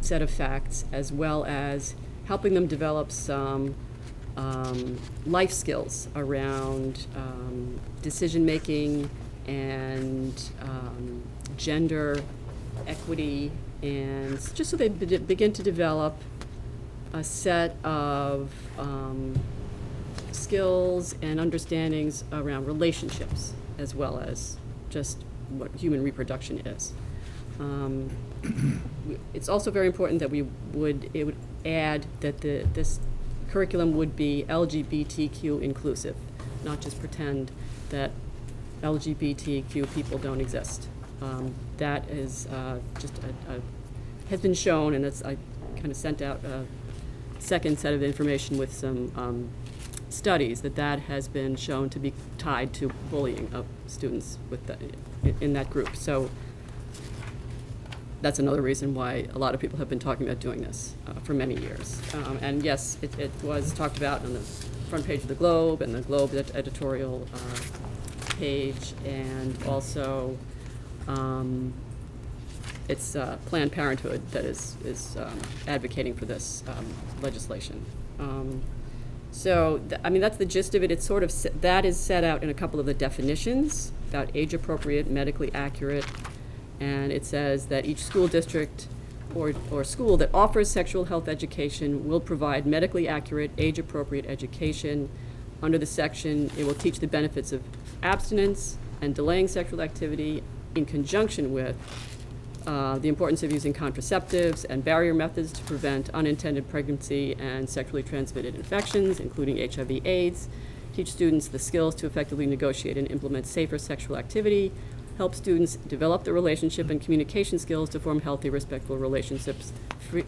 set of facts, as well as helping them develop some life skills around decision-making and gender equity, and just so they begin to develop a set of skills and understandings around relationships, as well as just what human reproduction is. It's also very important that it would add that this curriculum would be LGBTQ inclusive, not just pretend that LGBTQ people don't exist. That is has been shown, and I kind of sent out a second set of information with some studies that has been shown to be tied to bullying of students in that group. So that's another reason why a lot of people have been talking about doing this for many years. And yes, it was talked about on the front page of the Globe and the Globe editorial page, and also it's Planned Parenthood that is advocating for this legislation. So, that's the gist of it. It's sort of, that is set out in a couple of the definitions about age-appropriate, medically accurate, and it says that each school district or school that offers sexual health education will provide medically accurate, age-appropriate education. Under the section, it will teach the benefits of abstinence and delaying sexual activity in conjunction with the importance of using contraceptives and barrier methods to prevent unintended pregnancy and sexually transmitted infections, including HIV/AIDS. Teach students the skills to effectively negotiate and implement safer sexual activity. Help students develop the relationship and communication skills to form healthy, respectful relationships,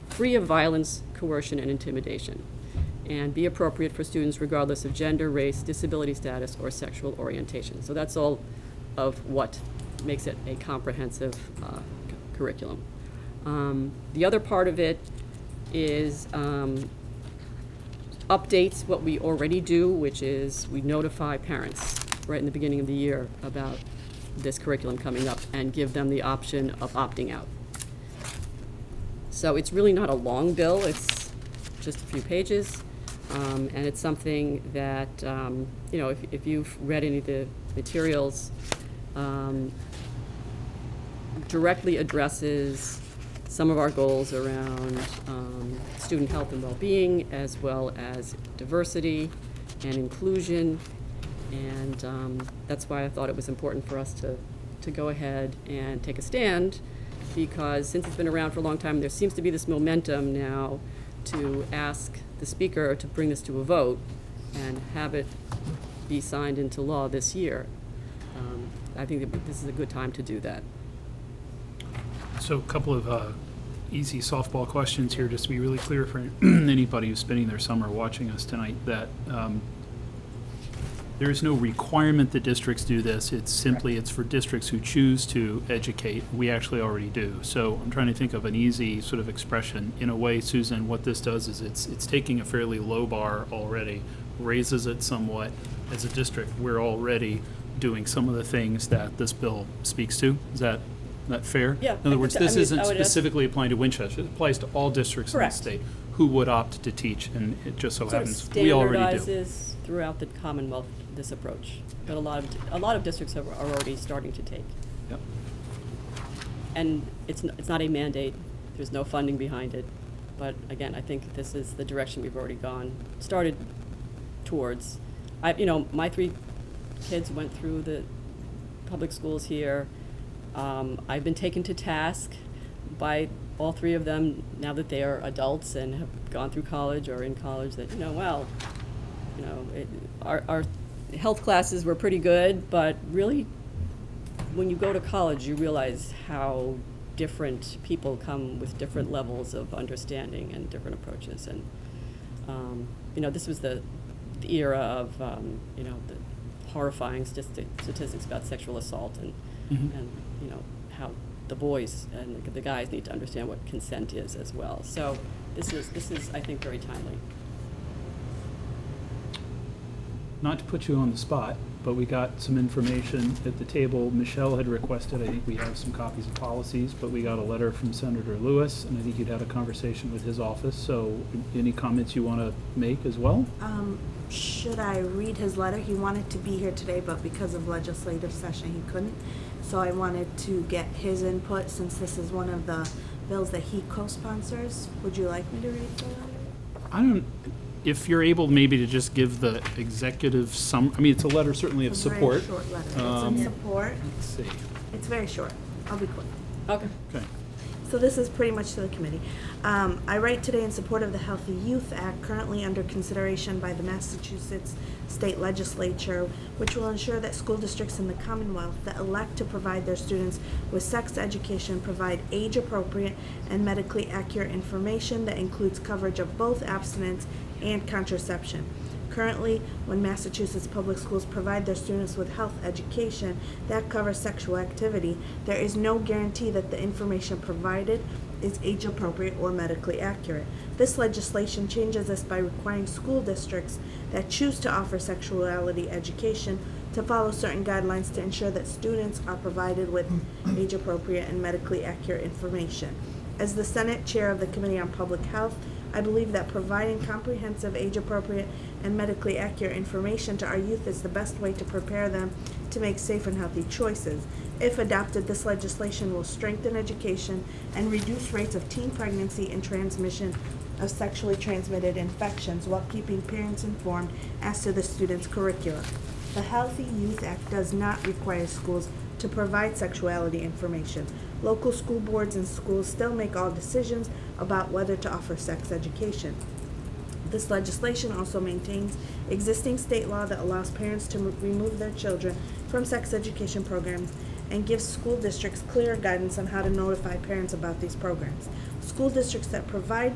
free of violence, coercion, and intimidation. And be appropriate for students regardless of gender, race, disability status, or sexual orientation. So that's all of what makes it a comprehensive curriculum. The other part of it is updates what we already do, which is we notify parents right in the beginning of the year about this curriculum coming up and give them the option of opting out. So it's really not a long bill, it's just a few pages, and it's something that, if you've read any of the materials, directly addresses some of our goals around student health and well-being, as well as diversity and inclusion. And that's why I thought it was important for us to go ahead and take a stand, because since it's been around for a long time, there seems to be this momentum now to ask the speaker to bring this to a vote and have it be signed into law this year. I think that this is a good time to do that. So a couple of easy softball questions here, just to be really clear for anybody who's spending their summer watching us tonight, that there is no requirement that districts do this. It's simply, it's for districts who choose to educate. We actually already do. So I'm trying to think of an easy sort of expression. In a way, Susan, what this does is it's taking a fairly low bar already, raises it somewhat. As a district, we're already doing some of the things that this bill speaks to. Is that fair? Yeah. In other words, this isn't I would specifically applying to Winchester. It applies to all districts in the Correct. state who would opt to teach, and it just so Sort of happens we already do. standardizes throughout the Commonwealth this approach, but a lot of districts are already starting to take. Yep. And it's not a mandate. There's no funding behind it. But again, I think this is the direction we've already started towards. My 3 kids went through the public schools here. I've been taken to task by all 3 of them now that they are adults and have gone through college or in college that, our health classes were pretty good, but really when you go to college, you realize how different people come with different levels of understanding and different approaches. And, this was the era of, the horrifying statistics about sexual assault and how the boys and the guys need to understand what consent is as well. So this is, I think, very timely. Not to put you on the spot, but we got some information at the table. Michelle had requested, I think we have some copies of policies, but we got a letter from Senator Lewis, and I think you'd had a conversation with his office. So any comments you want to make as well? Should I read his letter? He wanted to be here today, but because of legislative session, he couldn't. So I wanted to get his input since this is one of the bills that he co-sponsors. Would you like me to read the letter? If you're able maybe to just give the executive I mean, it's a letter certainly of It's support. a very short letter. It's in support. Let's see. It's very short. I'll be quick. Okay. Okay. So this is pretty much to the committee. I write today in support of the Healthy Youth Act currently under consideration by the Massachusetts State Legislature, which will ensure that school districts in the Commonwealth that elect to provide their students with sex education provide age-appropriate and medically accurate information that includes coverage of both abstinence and contraception. Currently, when Massachusetts public schools provide their students with health education that covers sexual activity, there is no guarantee that the information provided is age-appropriate or medically accurate. This legislation changes this by requiring school districts that choose to offer sexuality education to follow certain guidelines to ensure that students are provided with age-appropriate and medically accurate information. As the Senate Chair of the Committee on Public Health, I believe that providing comprehensive, age-appropriate, and medically accurate information to our youth is the best way to prepare them to make safe and healthy choices. If adopted, this legislation will strengthen education and reduce rates of teen pregnancy and transmission of sexually transmitted infections while keeping parents informed as to the student's curricula. The Healthy Youth Act does not require schools to provide sexuality information. Local school boards and schools still make all decisions about whether to offer sex education. This legislation also maintains existing state law that allows parents to remove their children from sex education programs and gives school districts clear guidance on how to notify parents about these programs. School districts that provide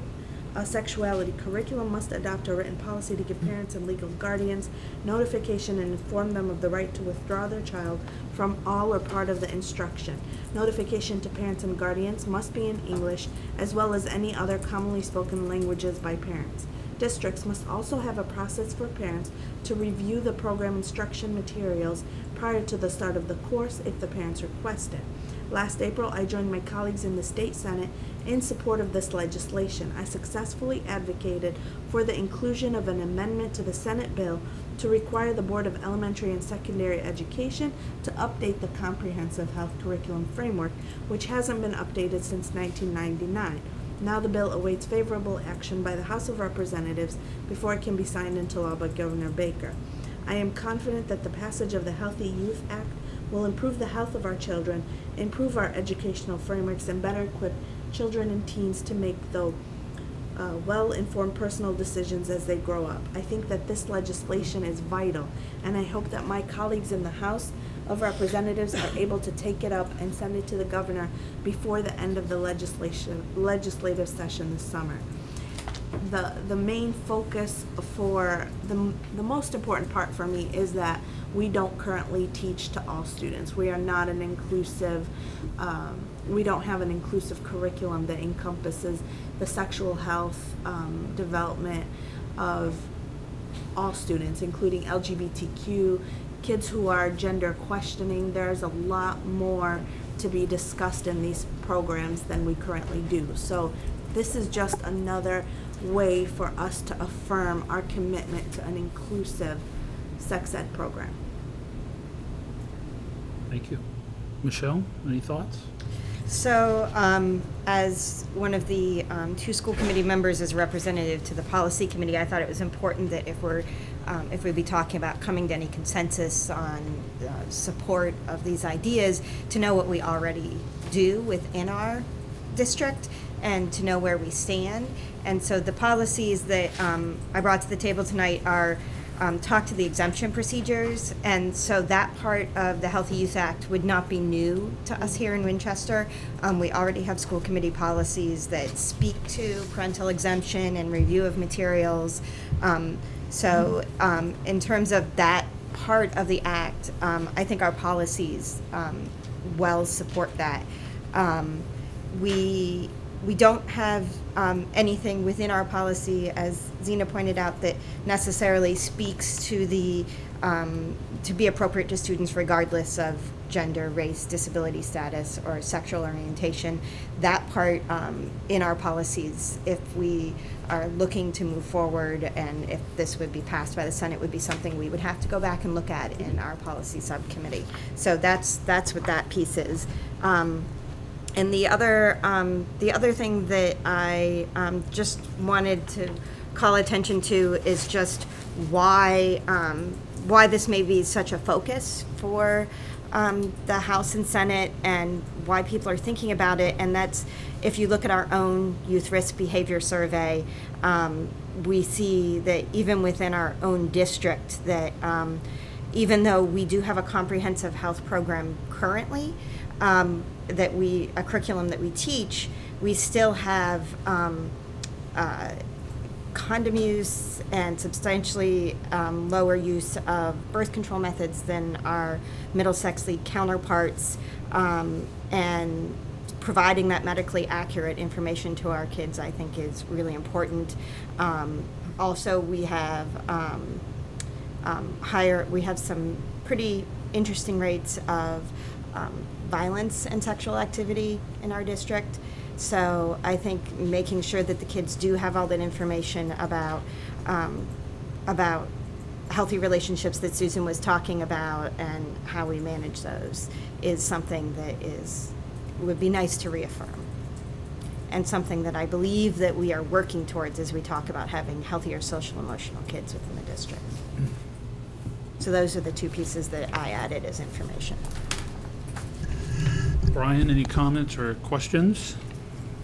a sexuality curriculum must adopt a written policy to give parents and legal guardians notification and inform them of the right to withdraw their child from all or part of the instruction. Notification to parents and guardians must be in English as well as any other commonly spoken languages by parents. Districts must also have a process for parents to review the program instruction materials prior to the start of the course if the parents request it. Last April, I joined my colleagues in the state Senate in support of this legislation. I successfully advocated for the inclusion of an amendment to the Senate bill to require the Board of Elementary and Secondary Education to update the Comprehensive Health Curriculum Framework, which hasn't been updated since 1999. Now the bill awaits favorable action by the House of Representatives before it can be signed into law by Governor Baker. I am confident that the passage of the Healthy Youth Act will improve the health of our children, improve our educational frameworks, and better equip children and teens to make the well-informed personal decisions as they grow up. I think that this legislation is vital, and I hope that my colleagues in the House of Representatives are able to take it up and send it to the governor before the end of the legislative session this summer. The main focus for the most important part for me is that we don't currently teach to all students. We are not an inclusive, we don't have an inclusive curriculum that encompasses the sexual health development of all students, including LGBTQ, kids who are gender questioning. There's a lot more to be discussed in these programs than we currently do. So this is just another way for us to affirm our commitment to an inclusive sex ed program. Thank you. Michelle, any thoughts? So, as one of the two school committee members as representative to the policy committee, I thought it was important that if we'd be talking about coming to any consensus on support of these ideas, to know what we already do within our district and to know where we stand. And so the policies that I brought to the table tonight are talk to the exemption procedures, and so that part of the Healthy Youth Act would not be new to us here in Winchester. We already have school committee policies that speak to parental exemption and review of materials. So in terms of that part of the act, I think our policies well support that. We don't have anything within our policy, as Zena pointed out, that necessarily speaks to the to be appropriate to students regardless of gender, race, disability status, or sexual orientation. That part in our policies, if we are looking to move forward and if this would be passed by the Senate, would be something we would have to go back and look at in our policy subcommittee. So that's what that piece is. And the other thing that I just wanted to call attention to is just why this may be such a focus for the House and Senate, and why people are thinking about it. And that's, if you look at our own youth risk behavior survey, we see that even within our own district, that even though we do have a comprehensive health program currently, a curriculum that we teach, we still have condom use and substantially lower use of birth control methods than our Middlesex League counterparts, and providing that medically accurate information to our kids, I think, is really important. Also, we have we have some pretty interesting rates of violence and sexual activity in our district. So I think making sure that the kids do have all that information about healthy relationships that Susan was talking about and how we manage those is something that would be nice to reaffirm, and something that I believe that we are working towards as we talk about having healthier social emotional kids within the district. So those are the two pieces that I added as information. Brian, any comments or questions?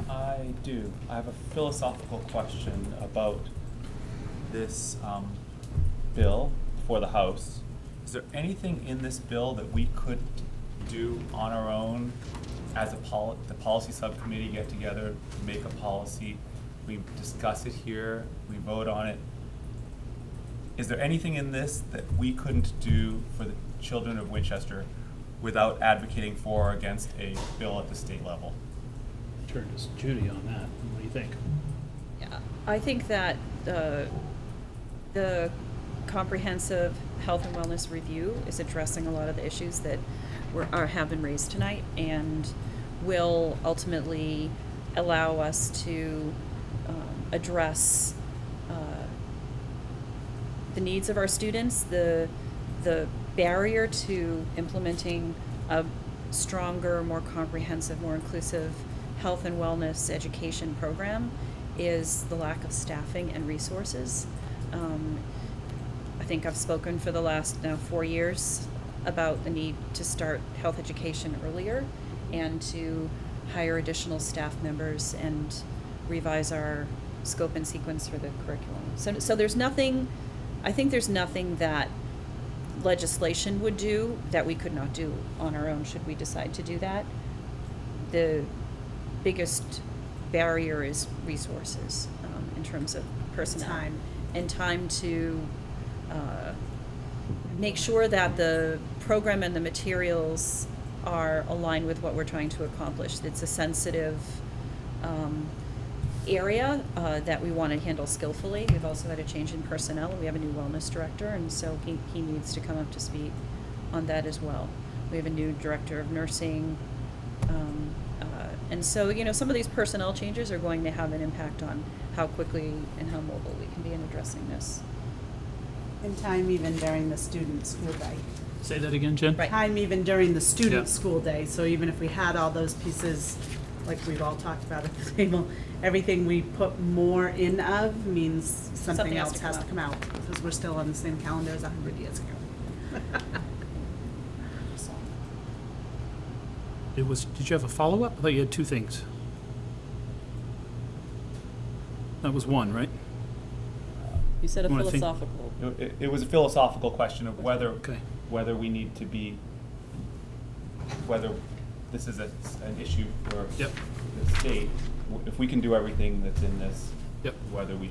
I do. I have a philosophical question about this bill for the House. Is there anything in this bill that we could do on our own as the policy subcommittee, get together, make a policy, we discuss it here, we vote on it? Is there anything in this that we couldn't do for the children of Winchester without advocating for or against a bill at the state level? Turn to Judy on that. What do you think? Yeah, I think that the comprehensive health and wellness review is addressing a lot of the issues that have been raised tonight, and will ultimately allow us to address the needs of our students, the barrier to implementing a stronger, more comprehensive, more inclusive health and wellness education program is the lack of staffing and resources. I think I've spoken for the last now 4 years about the need to start health education earlier and to hire additional staff members and revise our scope and sequence for the curriculum. So there's nothing, I think there's nothing that legislation would do that we could not do on our own should we decide to do that. The biggest barrier is resources in terms of personnel. Time. And time to make sure that the program and the materials are aligned with what we're trying to accomplish. It's a sensitive area that we want to handle skillfully. We've also had a change in personnel. We have a new wellness director, and so he needs to come up to speed on that as well. We have a new director of nursing. And so, some of these personnel changes are going to have an impact on how quickly and how mobile we can be in addressing this. And time even during the student school day. Say that again, Jen? Right. Time even during the student Yeah. school day. So even if we had all those pieces, like we've all talked about at the table, everything we put more in of means something else has to come out, because we're still on the same calendar as 100 years ago. Did you have a follow-up? I thought you had two things. That was one, right? You said a You wanna think- philosophical. It was a philosophical question of whether Okay. whether we need to be, whether this is an issue for Yep. the state, if we can do everything that's in this, Yep. whether we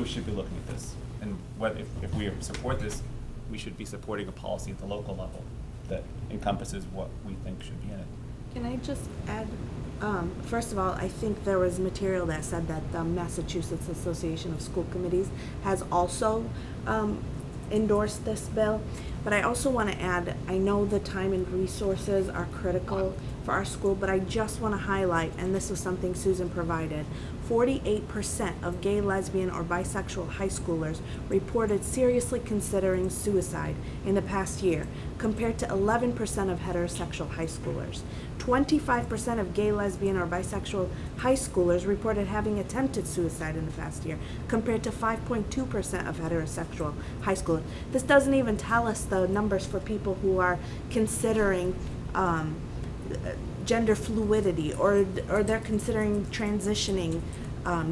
should be looking at this, and whether, if we support this, we should be supporting a policy at the local level that encompasses what we think should be in it. Can I just add, first of all, I think there was material that said that the Massachusetts Association of School Committees has also endorsed this bill. But I also want to add, I know the time and resources are critical for our school, but I just want to highlight, and this was something Susan provided, 48% of gay, lesbian, or bisexual high schoolers reported seriously considering suicide in the past year, compared to 11% of heterosexual high schoolers. 25% of gay, lesbian, or bisexual high schoolers reported having attempted suicide in the past year, compared to 5.2% of heterosexual high schoolers. This doesn't even tell us the numbers for people who are considering gender fluidity, or they're considering transitioning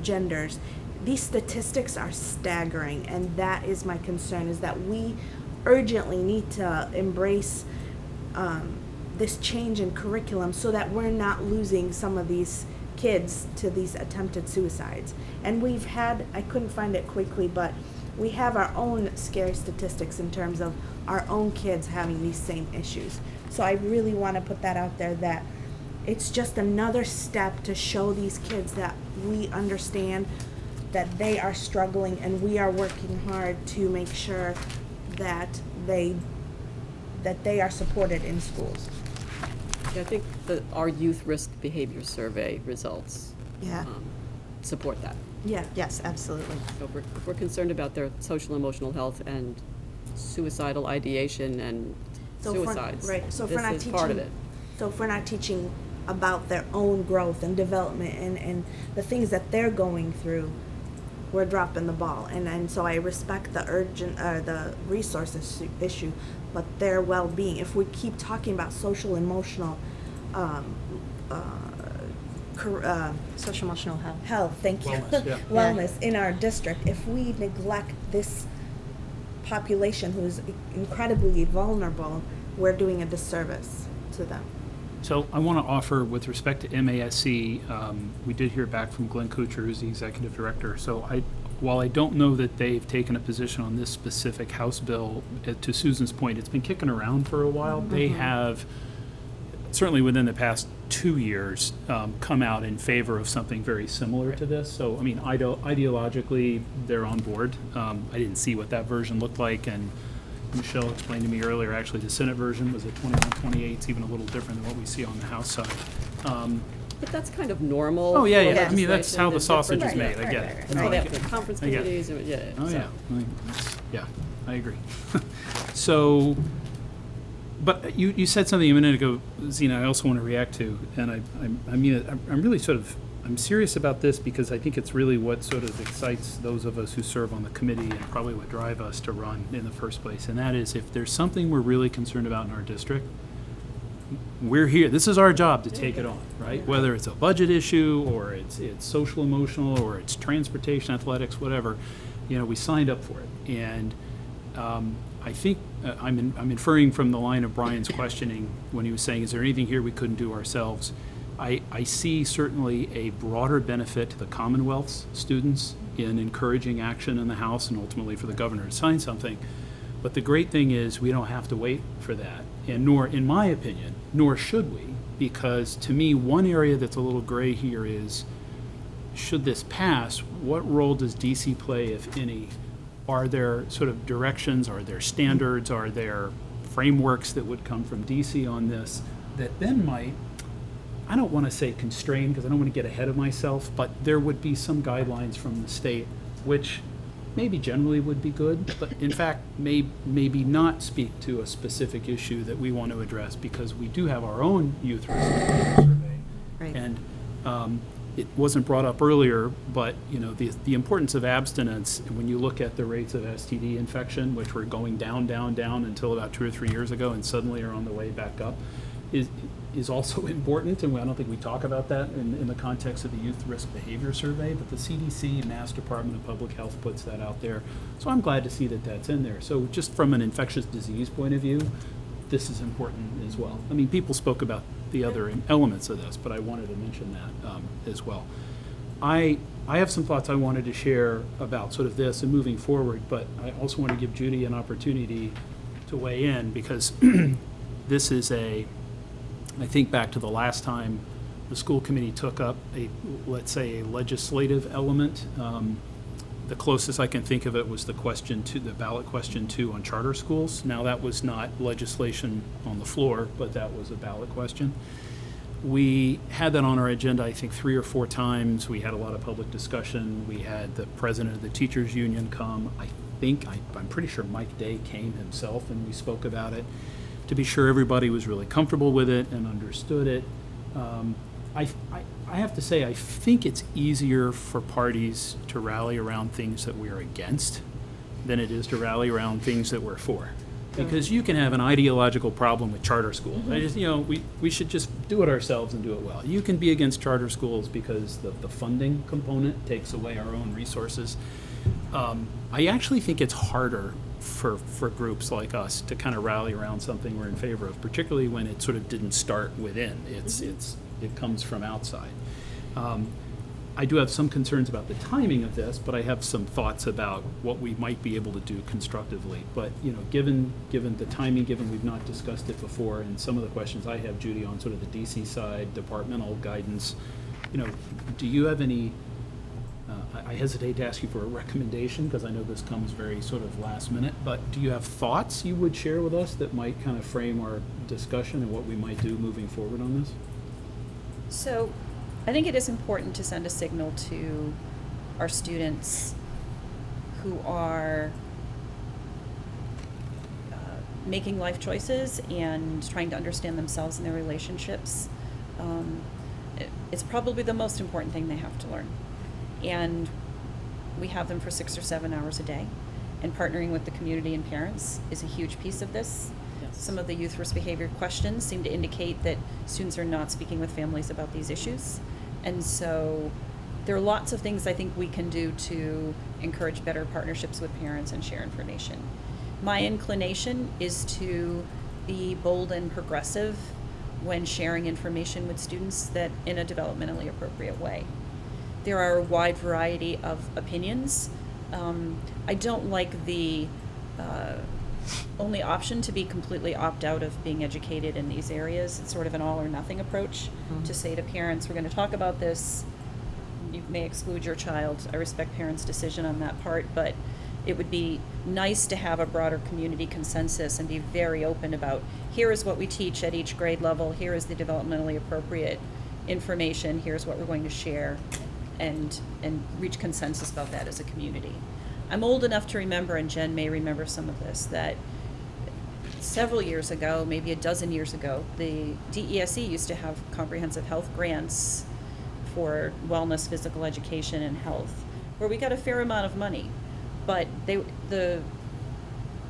genders. These statistics are staggering, and that is my concern, is that we urgently need to embrace this change in curriculum so that we're not losing some of these kids to these attempted suicides. And we've had, I couldn't find it quickly, but we have our own scary statistics in terms of our own kids having these same issues. So I really want to put that out there, that it's just another step to show these kids that we understand that they are struggling, and we are working hard to make sure that they are supported in schools. Yeah, I think that our youth risk behavior survey results Yeah. Support that. Yeah. Yes, absolutely. So if we're concerned about their social emotional health and suicidal ideation and suicides, Right. So if we're not this is teaching, part of it. So if we're not teaching about their own growth and development and the things that they're going through, we're dropping the ball. And so I respect the the resources issue, but their well-being. If we keep talking about social emotional Social emotional health. health, thank you, Wellness, yeah. wellness in our district, if we neglect this population who's incredibly vulnerable, we're doing a disservice to them. So I want to offer, with respect to MASC, we did hear back from Glenn Kuchar, who's the executive director. So while I don't know that they've taken a position on this specific House bill, to Susan's point, it's been kicking around for a while. They have, certainly within the past 2 years, come out in favor of something very similar to this. So, I mean, ideologically, they're on board. I didn't see what that version looked like, and Michelle explained to me earlier, actually, the Senate version was at 21-28. It's even a little different than what we see on the House side. But that's kind of normal. Oh, yeah, for yeah. I mean, that's how the legislation. sausage is Different- made. I get it. That's No, why they I have get the conference I get it. committees, and yeah. Oh, so. yeah. Yeah, I agree. So, but you said something a minute ago, Zena, I also want to react to, and I mean, I'm really I'm serious about this because I think it's really what sort of excites those of us who serve on the committee and probably what drive us to run in the first place. And that is, if there's something we're really concerned about in our district, we're here. This is our job to take it on, right? Whether it's a budget issue or it's social emotional or it's transportation, athletics, whatever, we signed up for it. And I think I'm inferring from the line of Brian's questioning when he was saying, is there anything here we couldn't do ourselves? I see certainly a broader benefit to the Commonwealth's students in encouraging action in the House and ultimately for the governor to sign something. But the great thing is we don't have to wait for that, and nor, in my opinion, nor should we, because to me, one area that's a little gray here is, should this pass, what role does DC play, if any? Are there sort of directions, are there standards, are there frameworks that would come from DC on this that then might, I don't want to say constrain because I don't want to get ahead of myself, but there would be some guidelines from the state which maybe generally would be good, but in fact maybe not speak to a specific issue that we want to address, because we do have our own youth risk survey. Right. And it wasn't brought up earlier, but the importance of abstinence, when you look at the rates of STD infection, which were going down until about 2 or 3 years ago and suddenly are on the way back up, is also important, and I don't think we talk about that in the context of the Youth Risk Behavior Survey, but the CDC, Mass Department of Public Health, puts that out there. So I'm glad to see that that's in there. So just from an infectious disease point of view, this is important as well. I mean, people spoke about the other elements of this, but I wanted to mention that as well. I have some thoughts I wanted to share about sort of this and moving forward, but I also want to give Judy an opportunity to weigh in, because this is I think back to the last time the school committee took up let's say, a legislative element. The closest I can think of it was the ballot question 2 on charter schools. Now, that was not legislation on the floor, but that was a ballot question. We had that on our agenda, I think, 3 or 4 times. We had a lot of public discussion. We had the president of the teachers union come. I'm pretty sure Mike Day came himself, and we spoke about it to be sure everybody was really comfortable with it and understood it. I have to say, I think it's easier for parties to rally around things that we're against than it is to rally around things that we're for. Because you can have an ideological problem with charter schools. We should just do it ourselves and do it well. You can be against charter schools because the funding component takes away our own resources. I actually think it's harder for groups like us to kind of rally around something we're in favor of, particularly when it sort of didn't start within. It comes from outside. I do have some concerns about the timing of this, but I have some thoughts about what we might be able to do constructively. But given the timing, given we've not discussed it before, and some of the questions I have, Judy, on sort of the DC side, departmental guidance, do you have any? I hesitate to ask you for a recommendation because I know this comes very sort of last minute. But do you have thoughts you would share with us that might kind of frame our discussion and what we might do moving forward on this? So I think it is important to send a signal to our students who are making life choices and trying to understand themselves and their relationships. It's probably the most important thing they have to learn. And we have them for 6 or 7 hours a day. And partnering with the community and parents is a huge piece of this. Some of the youth risk behavior questions seem to indicate that students are not speaking with families about these issues. And so there are lots of things I think we can do to encourage better partnerships with parents and share information. My inclination is to be bold and progressive when sharing information with students that in a developmentally appropriate way. There are a wide variety of opinions. I don't like the only option to be completely opt out of being educated in these areas. It's sort of an all or nothing approach to say to parents, we're going to talk about this. You may exclude your child. I respect parents' decision on that part, but it would be nice to have a broader community consensus and be very open about here is what we teach at each grade level, here is the developmentally appropriate information, here's what we're going to share, and reach consensus about that as a community. I'm old enough to remember, and Jen may remember some of this, that several years ago, maybe a dozen years ago, the DESE used to have comprehensive health grants for wellness, physical education, and health, where we got a fair amount of money. But the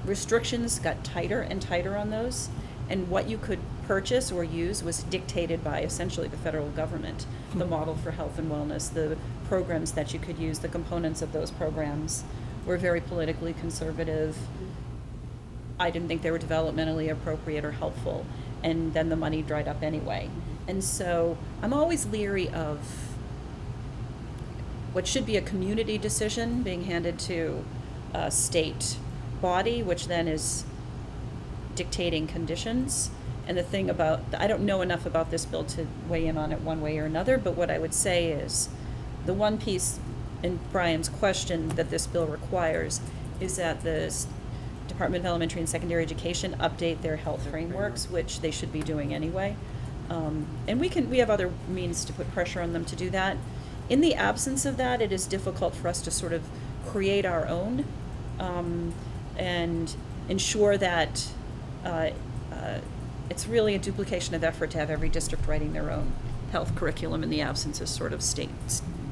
restrictions got tighter and tighter on those, and what you could purchase or use was dictated by essentially the federal government, the model for health and wellness, the programs that you could use, the components of those programs were very politically conservative. I didn't think they were developmentally appropriate or helpful, and then the money dried up anyway. And so I'm always leery of what should be a community decision being handed to a state body, which then is dictating conditions. And the thing about, I don't know enough about this bill to weigh in on it one way or another, but what I would say is the one piece in Brian's question that this bill requires is that the Department of Elementary and Secondary Education update their health frameworks, which they should be doing anyway. And we have other means to put pressure on them to do that. In the absence of that, it is difficult for us to sort of create our own and ensure that it's really a duplication of effort to have every district writing their own health curriculum in the absence of sort of state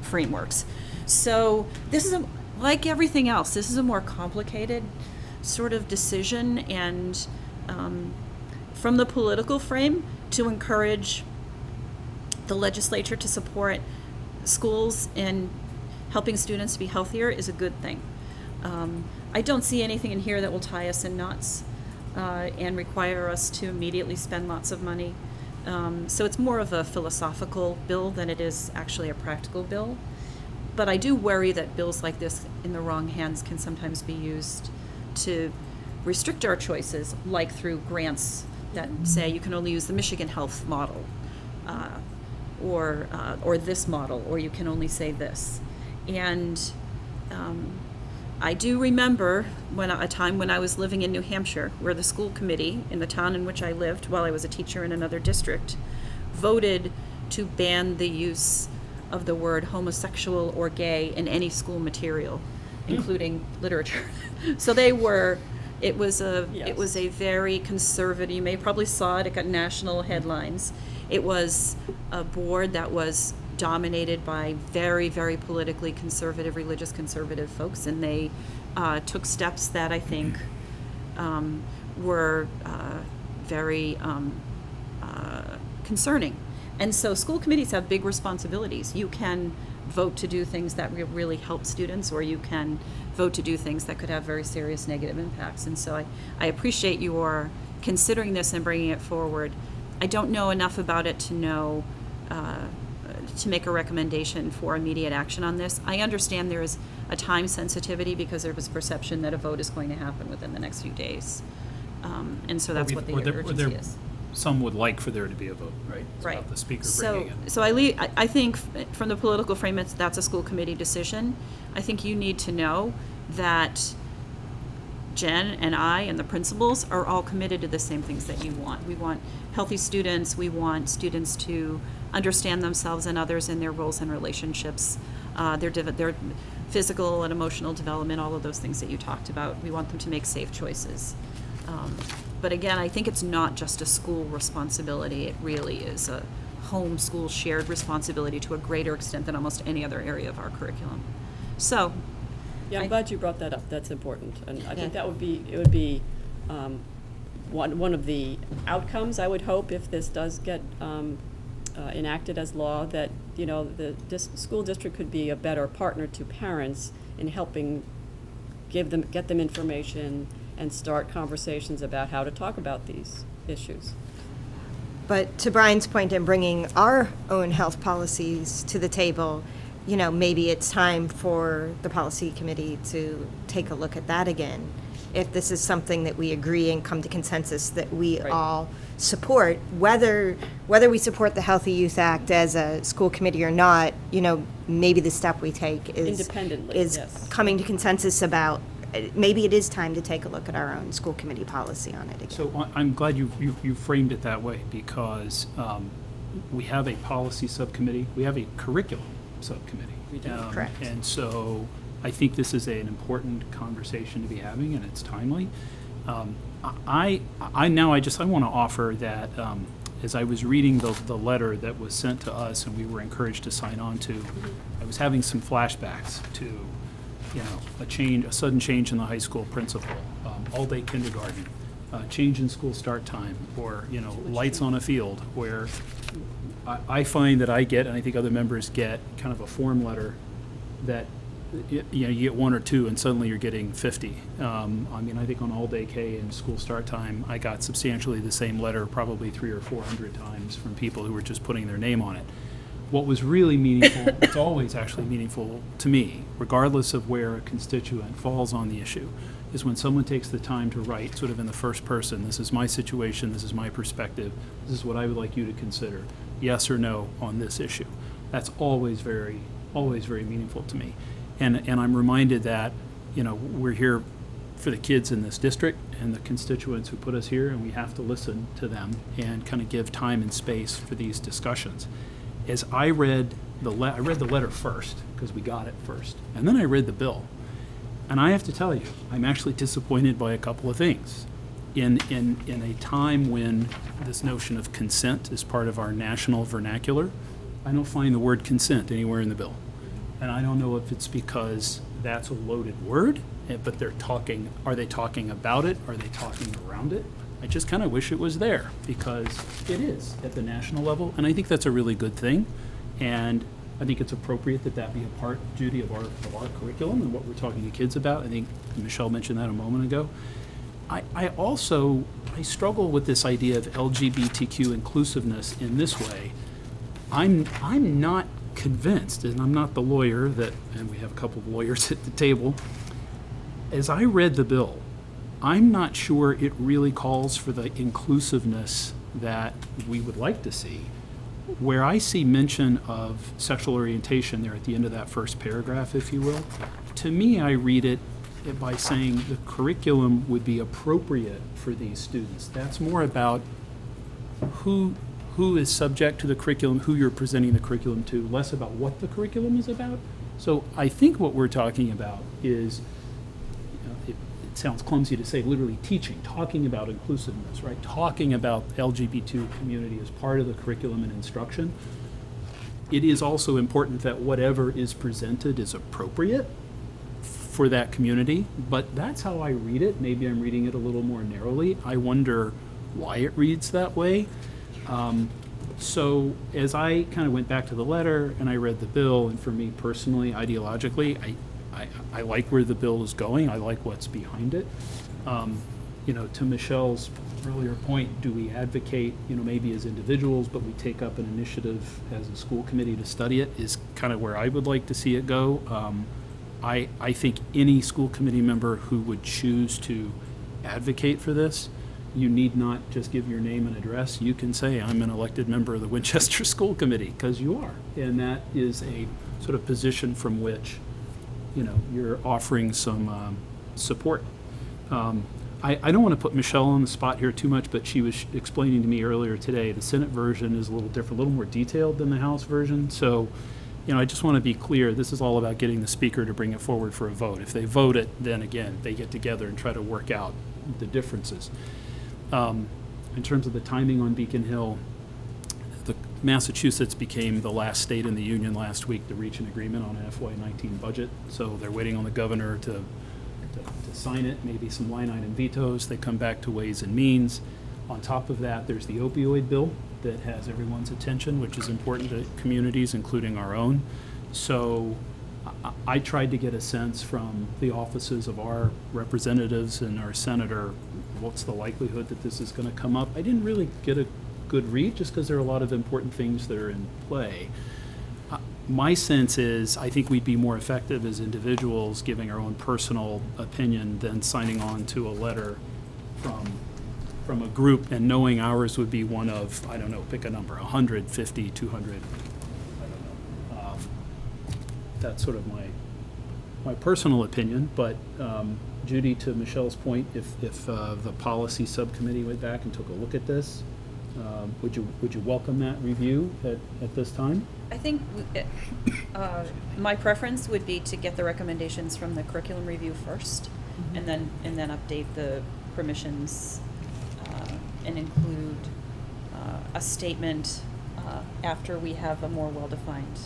frameworks. So this is, like everything else, this is a more complicated sort of decision, and from the political frame, to encourage the legislature to support schools in helping students be healthier is a good thing. I don't see anything in here that will tie us in knots and require us to immediately spend lots of money. So it's more of a philosophical bill than it is actually a practical bill. But I do worry that bills like this in the wrong hands can sometimes be used to restrict our choices, like through grants that say you can only use the Michigan Health model, or this model, or you can only say this. And I do remember a time when I was living in New Hampshire, where the school committee in the town in which I lived while I was a teacher in another district voted to ban the use of the word homosexual or gay in any school material, including literature. So it was a very conservative, you may probably saw it got national headlines. It was a board that was dominated by very, very politically conservative, religious conservative folks, and they took steps that I think were very concerning. And so school committees have big responsibilities. You can vote to do things that really help students, or you can vote to do things that could have very serious negative impacts. And so I appreciate your considering this and bringing it forward. I don't know enough about it to know to make a recommendation for immediate action on this. I understand there is a time sensitivity because there was perception that a vote is going to happen within the next few days. And so that's what the urgency is. Some would like for there to be a vote, right? It's Right. about the speaker So, bringing it. so I think from the political frame, that's a school committee decision. I think you need to know that Jen and I and the principals are all committed to the same things that you want. We want healthy students. We want students to understand themselves and others in their roles and relationships, their physical and emotional development, all of those things that you talked about. We want them to make safe choices. But again, I think it's not just a school responsibility. It really is a home school shared responsibility to a greater extent than almost any other area of our curriculum. So, Yeah, I'm glad you brought that up. That's important. And I think it would be one of the outcomes, I would hope, if this does get enacted as law, that, you know, the school district could be a better partner to parents in helping get them information and start conversations about how to talk about these issues. But to Brian's point in bringing our own health policies to the table, you know, maybe it's time for the policy committee to take a look at that again. If this is something that we agree and come to consensus that we Right. all support, whether we support the Healthy Youth Act as a school committee or not, you know, maybe the step we take is Independently, is yes. coming to consensus about maybe it is time to take a look at our own school committee policy on it again. So I'm glad you framed it that way, because we have a policy subcommittee, we have a curriculum subcommittee. We do. Correct. And so I think this is an important conversation to be having, and it's timely. I want to offer that as I was reading the letter that was sent to us and we were encouraged to sign on to, I was having some flashbacks to, you know, a sudden change in the high school principal, all-day kindergarten, change in school start time, or, you know, lights on a field, where I find that I get, and I think other members get, kind of a form letter that, you know, you get one or two and suddenly you're getting 50. I mean, I think on all-day K and school start time, I got substantially the same letter probably 300 or 400 times from people who were just putting their name on it. What was really meaningful, it's always actually meaningful to me, regardless of where a constituent falls on the issue, is when someone takes the time to write sort of in the first person, this is my situation, this is my perspective, this is what I would like you to consider, yes or no on this issue. That's always very meaningful to me. And I'm reminded that, you know, we're here for the kids in this district and the constituents who put us here, and we have to listen to them and kind of give time and space for these discussions. As I read the letter first, because we got it first, and then I read the bill. And I have to tell you, I'm actually disappointed by a couple of things. In a time when this notion of consent is part of our national vernacular, I don't find the word consent anywhere in the bill. And I don't know if it's because that's a loaded word, but are they talking about it? Are they talking around it? I just kind of wish it was there, because it is at the national level, and I think that's a really good thing. And I think it's appropriate that be a part, Judy, of our curriculum and what we're talking to kids about. I think Michelle mentioned that a moment ago. I struggle with this idea of LGBTQ inclusiveness in this way. I'm not convinced, and I'm not the lawyer and we have a couple of lawyers at the table. As I read the bill, I'm not sure it really calls for the inclusiveness that we would like to see. Where I see mention of sexual orientation there at the end of that first paragraph, if you will, to me, I read it by saying the curriculum would be appropriate for these students. That's more about who is subject to the curriculum, who you're presenting the curriculum to, less about what the curriculum is about. So I think what we're talking about is, it sounds clumsy to say literally teaching, talking about inclusiveness, right? Talking about LGBT community as part of the curriculum and instruction. It is also important that whatever is presented is appropriate for that community, but that's how I read it. Maybe I'm reading it a little more narrowly. I wonder why it reads that way. So as I kind of went back to the letter and I read the bill, and for me personally, ideologically, I like where the bill is going. I like what's behind it. To Michelle's earlier point, do we advocate, maybe as individuals, but we take up an initiative as a school committee to study it, is kind of where I would like to see it go. I think any school committee member who would choose to advocate for this, you need not just give your name and address. You can say, I'm an elected member of the Winchester School Committee, because you are. And that is a sort of position from which, you're offering some support. I don't want to put Michelle on the spot here too much, but she was explaining to me earlier today, the Senate version is a little different, a little more detailed than the House version. So, I just want to be clear, this is all about getting the speaker to bring it forward for a vote. If they vote it, then again, they get together and try to work out the differences. In terms of the timing on Beacon Hill, Massachusetts became the last state in the union last week to reach an agreement on an FY19 budget. So they're waiting on the governor to sign it, maybe some line item vetoes. They come back to Ways and Means. On top of that, there's the opioid bill that has everyone's attention, which is important to communities, including our own. So I tried to get a sense from the offices of our representatives and our senator, what's the likelihood that this is going to come up? I didn't really get a good read, just because there are a lot of important things that are in play. My sense is I think we'd be more effective as individuals giving our own personal opinion than signing on to a letter from a group and knowing ours would be one of, I don't know, pick a number, 100, 50, 200, I don't know. That's sort of my personal opinion, but Judy, to Michelle's point, if the policy subcommittee went back and took a look at this, would you welcome that review at this time? I think my preference would be to get the recommendations from the curriculum review first, and then update the permissions and include a statement after we have a more well-defined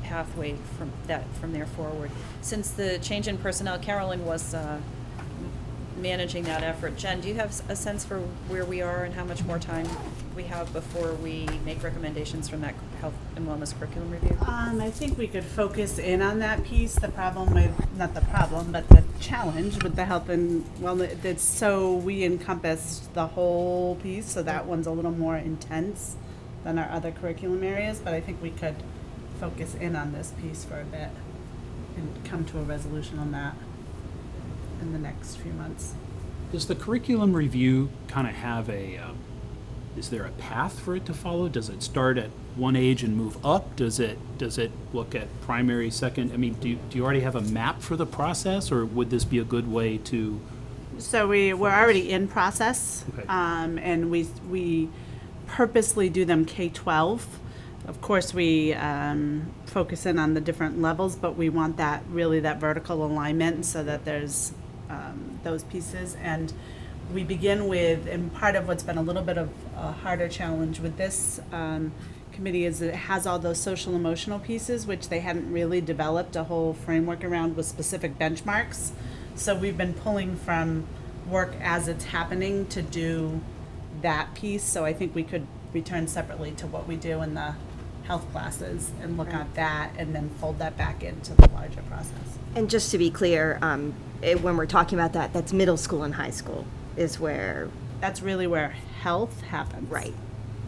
pathway from there forward. Since the change in personnel, Carolyn was managing that effort. Jen, do you have a sense for where we are and how much more time we have before we make recommendations from that health and wellness curriculum review? I think we could focus in on that piece. The problem with, not the problem, but the challenge with the health and wellness, that's so we encompassed the whole piece, so that one's a little more intense than our other curriculum areas, but I think we could focus in on this piece for a bit and come to a resolution on that in the next few months. Does the curriculum review kind of have is there a path for it to follow? Does it start at one age and move up? Does it look at primary, second? I mean, do you already have a map for the process, or would this be a good way to? So we're already in process, Okay. and we purposely do them K-12. Of course, we focus in on the different levels, but we want that vertical alignment so that there's those pieces. And we begin with, and part of what's been a little bit of a harder challenge with this committee is that it has all those social emotional pieces, which they hadn't really developed a whole framework around with specific benchmarks. So we've been pulling from work as it's happening to do that piece. So I think we could return separately to what we do in the health classes and look at that and then fold that back into the larger process. And just to be clear, when we're talking about that, that's middle school and high school is where. That's really where health happens. Right.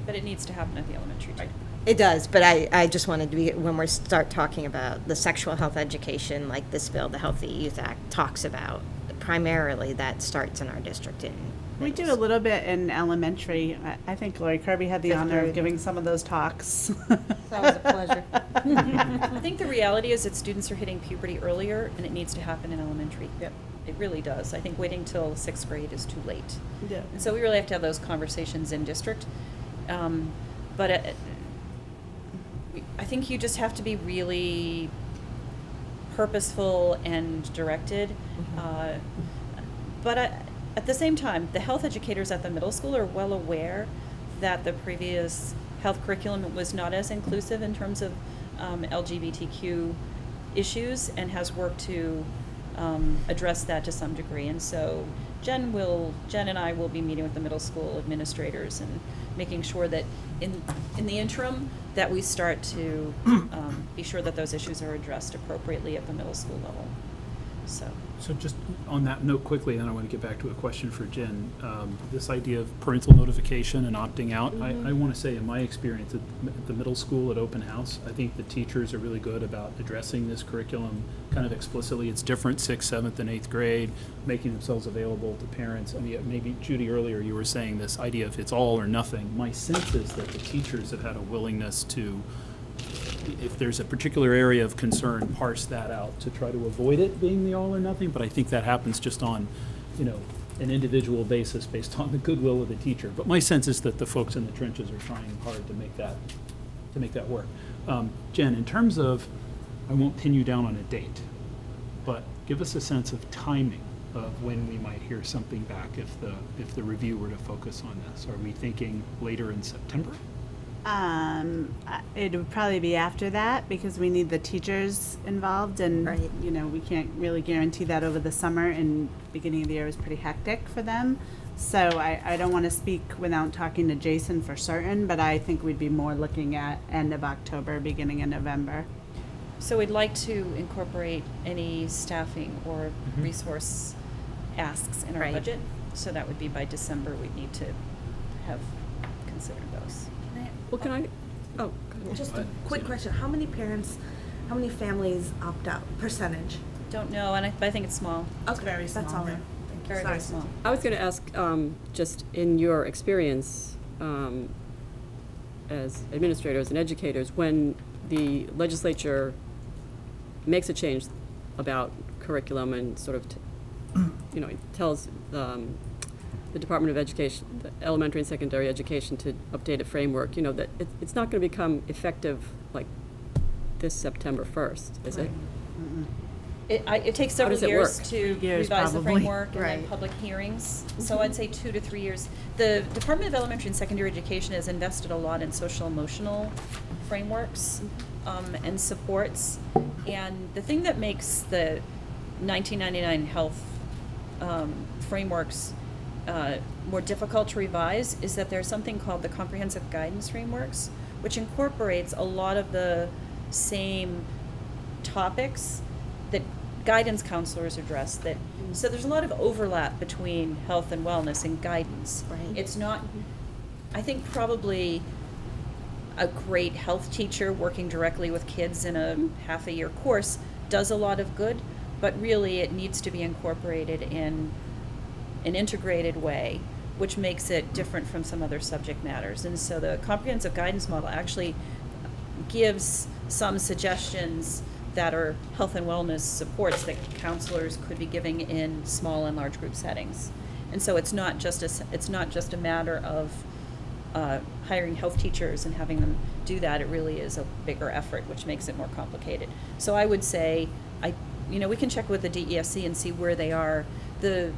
But it needs to happen at the elementary too. It does, but I just wanted to be, when we start talking about the sexual health education, like this bill, the Healthy Youth Act, talks about primarily that starts in our district in We do a middle little bit in elementary. I think Lori Kirby had the Fifth honor of grade. giving some of those talks. It's always a pleasure. I think the reality is that students are hitting puberty earlier, and it needs to happen in elementary. Yep. It really does. I think waiting till sixth grade is too late. Yeah. And so we really have to have those conversations in district. But I think you just have to be really purposeful and directed. But at the same time, the health educators at the middle school are well aware that the previous health curriculum was not as inclusive in terms of LGBTQ issues, and has worked to address that to some degree. And so Jen and I will be meeting with the middle school administrators and making sure that in the interim that we start to be sure that those issues are addressed appropriately at the middle school level. So just on that note quickly, then I want to get back to a question for Jen. This idea of parental notification and opting out, I want to say in my experience at the middle school at Open House, I think the teachers are really good about addressing this curriculum kind of explicitly. It's different 6th, 7th, and 8th grade, making themselves available to parents. I mean, maybe Judy, earlier you were saying this idea of it's all or nothing. My sense is that the teachers have had a willingness to, if there's a particular area of concern, parse that out to try to avoid it being the all or nothing. But I think that happens just on, an individual basis based on the goodwill of the teacher. But my sense is that the folks in the trenches are trying hard to make that work. Jen, in terms of, I won't pin you down on a date, but give us a sense of timing of when we might hear something back if the review were to focus on this. Are we thinking later in September? It would probably be after that because we need the teachers involved, and Right. we can't really guarantee that over the summer, and beginning of the year was pretty hectic for them. So I don't want to speak without talking to Jason for certain, but I think we'd be more looking at end of October, beginning of November. So we'd like to incorporate any staffing or resource asks in our Right. budget. So that would be by December, we'd need to have considered those. Well, can I, oh, go ahead. Just a quick question, how many families opt out, percentage? Don't know, and I think it's small. It's very That's small. all right. Very, very small. I was going to ask, just in your experience as administrators and educators, when the legislature makes a change about curriculum and sort of, tells the Department of Education, the elementary and secondary education, to update a framework, that it's not going to become effective like this September 1st, is it? It takes several does it years work? to 3 years revise the probably. framework and then Right. public hearings. So I'd say 2 to 3 years. The Department of Elementary and Secondary Education has invested a lot in social emotional frameworks and supports. And the thing that makes the 1999 health frameworks more difficult to revise is that there's something called the Comprehensive Guidance Frameworks, which incorporates a lot of the same topics that guidance counselors address. So there's a lot of overlap between health and wellness and guidance. Right. It's not, I think probably a great health teacher working directly with kids in a half-a-year course does a lot of good, but really it needs to be incorporated in an integrated way, which makes it different from some other subject matters. And so the comprehensive guidance model actually gives some suggestions that are health and wellness supports that counselors could be giving in small and large group settings. And so it's not just a matter of hiring health teachers and having them do that. It really is a bigger effort, which makes it more complicated. So I would say, we can check with the DESC and see where they are. The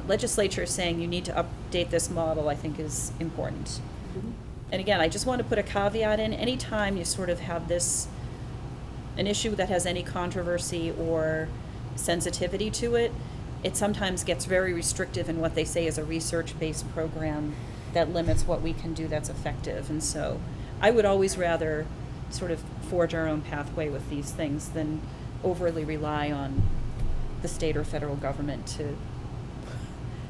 legislature saying you need to update this model, I think, is important. And again, I just want to put a caveat in. Anytime you sort of have an issue that has any controversy or sensitivity to it, it sometimes gets very restrictive in what they say is a research-based program that limits what we can do that's effective. And so I would always rather sort of forge our own pathway with these things than overly rely on the state or federal government to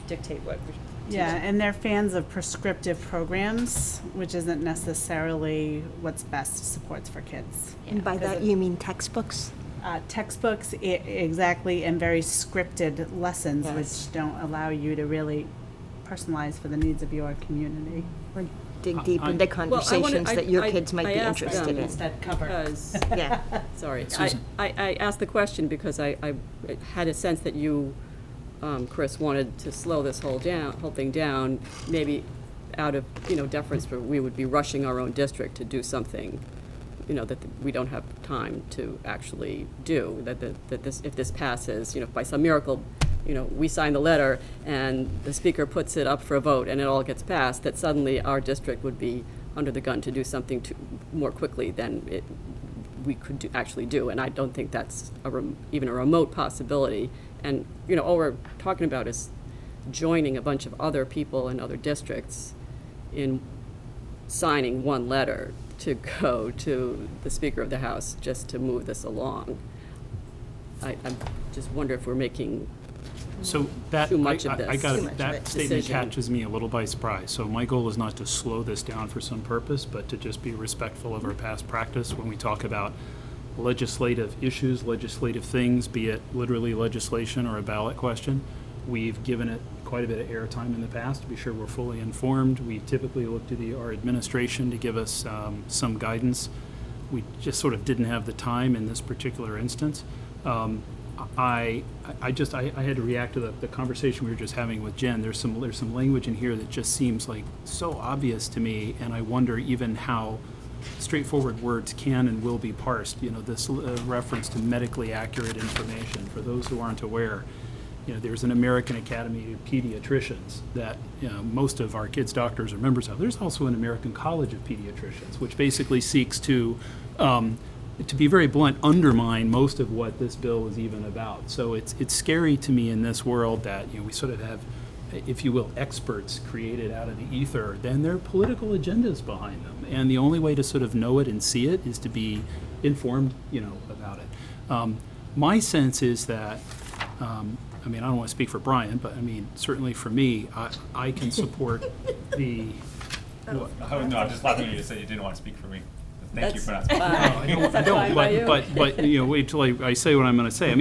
dictate what we're Yeah, teaching. and they're fans of prescriptive programs, which isn't necessarily what's best supports for kids. And by because that, of- you mean textbooks? textbooks, exactly, and very scripted lessons, Yes. which don't allow you to really personalize for the needs of your community. Or dig deep I- into Well, I wanna- conversations that your I- kids might I be asked, interested in. Instead cover. Because, Yeah. sorry, Susan. I asked the question because I had a sense that you, Chris, wanted to slow this whole thing down, maybe out of, deference for, we would be rushing our own district to do something, that we don't have time to actually do, that this, if this passes, if by some miracle, we sign the letter and the speaker puts it up for a vote and it all gets passed, that suddenly our district would be under the gun to do something more quickly than we could actually do. And I don't think that's even a remote possibility. And, all we're talking about is joining a bunch of other people in other districts in signing one letter to go to the Speaker of the House just to move this along. I just wonder if we're making So that, Too much of I this. got Too much of that it. statement Decision. catches me a little by surprise. So my goal is not to slow this down for some purpose, but to just be respectful of our past practice when we talk about legislative issues, legislative things, be it literally legislation or a ballot question. We've given it quite a bit of airtime in the past to be sure we're fully informed. We typically look to our administration to give us some guidance. We just sort of didn't have the time in this particular instance. I had to react to the conversation we were just having with Jen. There's some language in here that just seems like so obvious to me, and I wonder even how straightforward words can and will be parsed. This reference to medically accurate information. For those who aren't aware, there's an American Academy of Pediatricians that most of our kids' doctors are members of. There's also an American College of Pediatricians, which basically seeks to be very blunt, undermine most of what this bill is even about. So it's scary to me in this world that we sort of have, if you will, experts created out of the ether. Then there are political agendas behind them, and the only way to sort of know it and see it is to be informed, about it. My sense is that. I don't want to speak for Brian, but certainly for me, I can support the. Oh, no, I'm just laughing at you to say you didn't want to speak for me. Thank you for not speaking. I don't, but wait till I say what I'm going to say.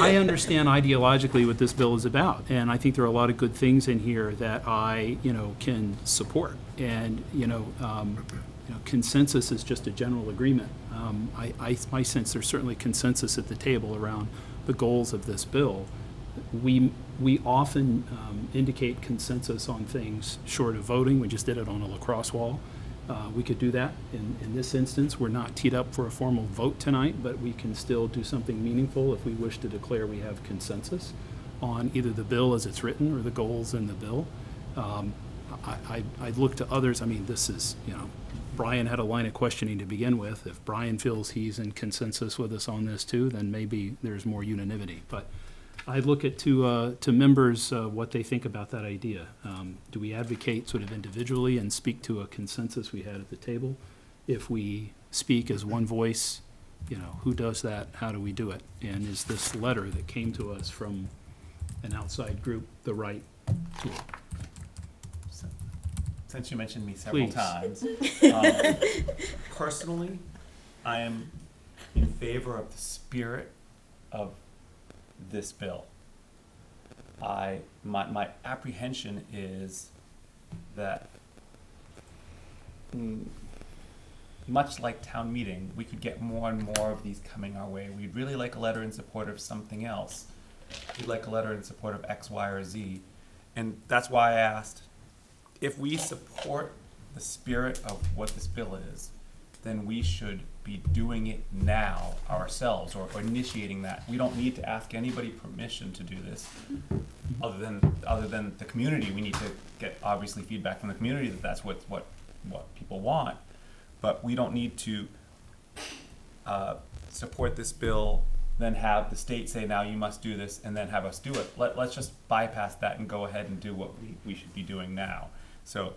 I understand ideologically what this bill is about, and I think there are a lot of good things in here that I, can support. And, consensus is just a general agreement. I sense there's certainly consensus at the table around the goals of this bill. We often indicate consensus on things short of voting. We just did it on a lacrosse wall. We could do that in this instance. We're not teed up for a formal vote tonight, but we can still do something meaningful if we wish to declare we have consensus on either the bill as it's written or the goals in the bill. I'd look to others. This is, Brian had a line of questioning to begin with. If Brian feels he's in consensus with us on this too, then maybe there's more unanimity. But I'd look to members what they think about that idea. Do we advocate sort of individually and speak to a consensus we had at the table? If we speak as one voice, who does that? How do we do it? And is this letter that came to us from an outside group the right tool? Since you mentioned me several Please. times, personally, I am in favor of the spirit of this bill. My apprehension is that, much like town meeting, we could get more and more of these coming our way. We'd really like a letter in support of something else. We'd like a letter in support of X, Y, or Z. And that's why I asked, if we support the spirit of what this bill is, then we should be doing it now ourselves, or initiating that. We don't need to ask anybody permission to do this, other than the community. We need to get, obviously, feedback from the community that that's what people want. But we don't need to support this bill, then have the state say, now you must do this, and then have us do it. Let's just bypass that and go ahead and do what we should be doing now. So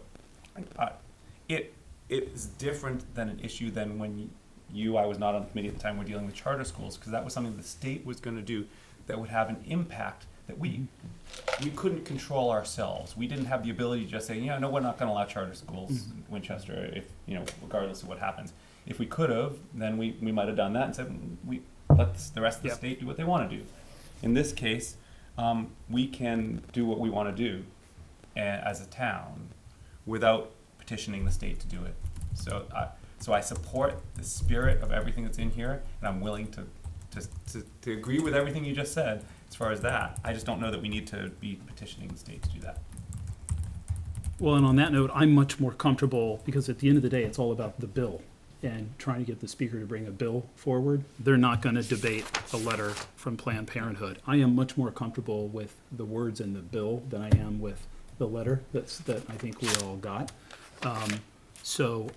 it is different than an issue than when I was not on the committee at the time, we're dealing with charter schools, because that was something the state was going to do that would have an impact that we couldn't control ourselves. We didn't have the ability to just say, no, we're not gonna allow charter schools in Winchester, if, regardless of what happens. If we could have, then we might have done that and said, we let the rest of the Yep. state do what they wanna do. In this case, we can do what we wanna do as a town without petitioning the state to do it. So I support the spirit of everything that's in here, and I'm willing to agree with everything you just said as far as that. I just don't know that we need to be petitioning the state to do that. Well, and on that note, I'm much more comfortable, because at the end of the day, it's all about the bill and trying to get the speaker to bring a bill forward. They're not going to debate a letter from Planned Parenthood. I am much more comfortable with the words in the bill than I am with the letter that I think we all got. So,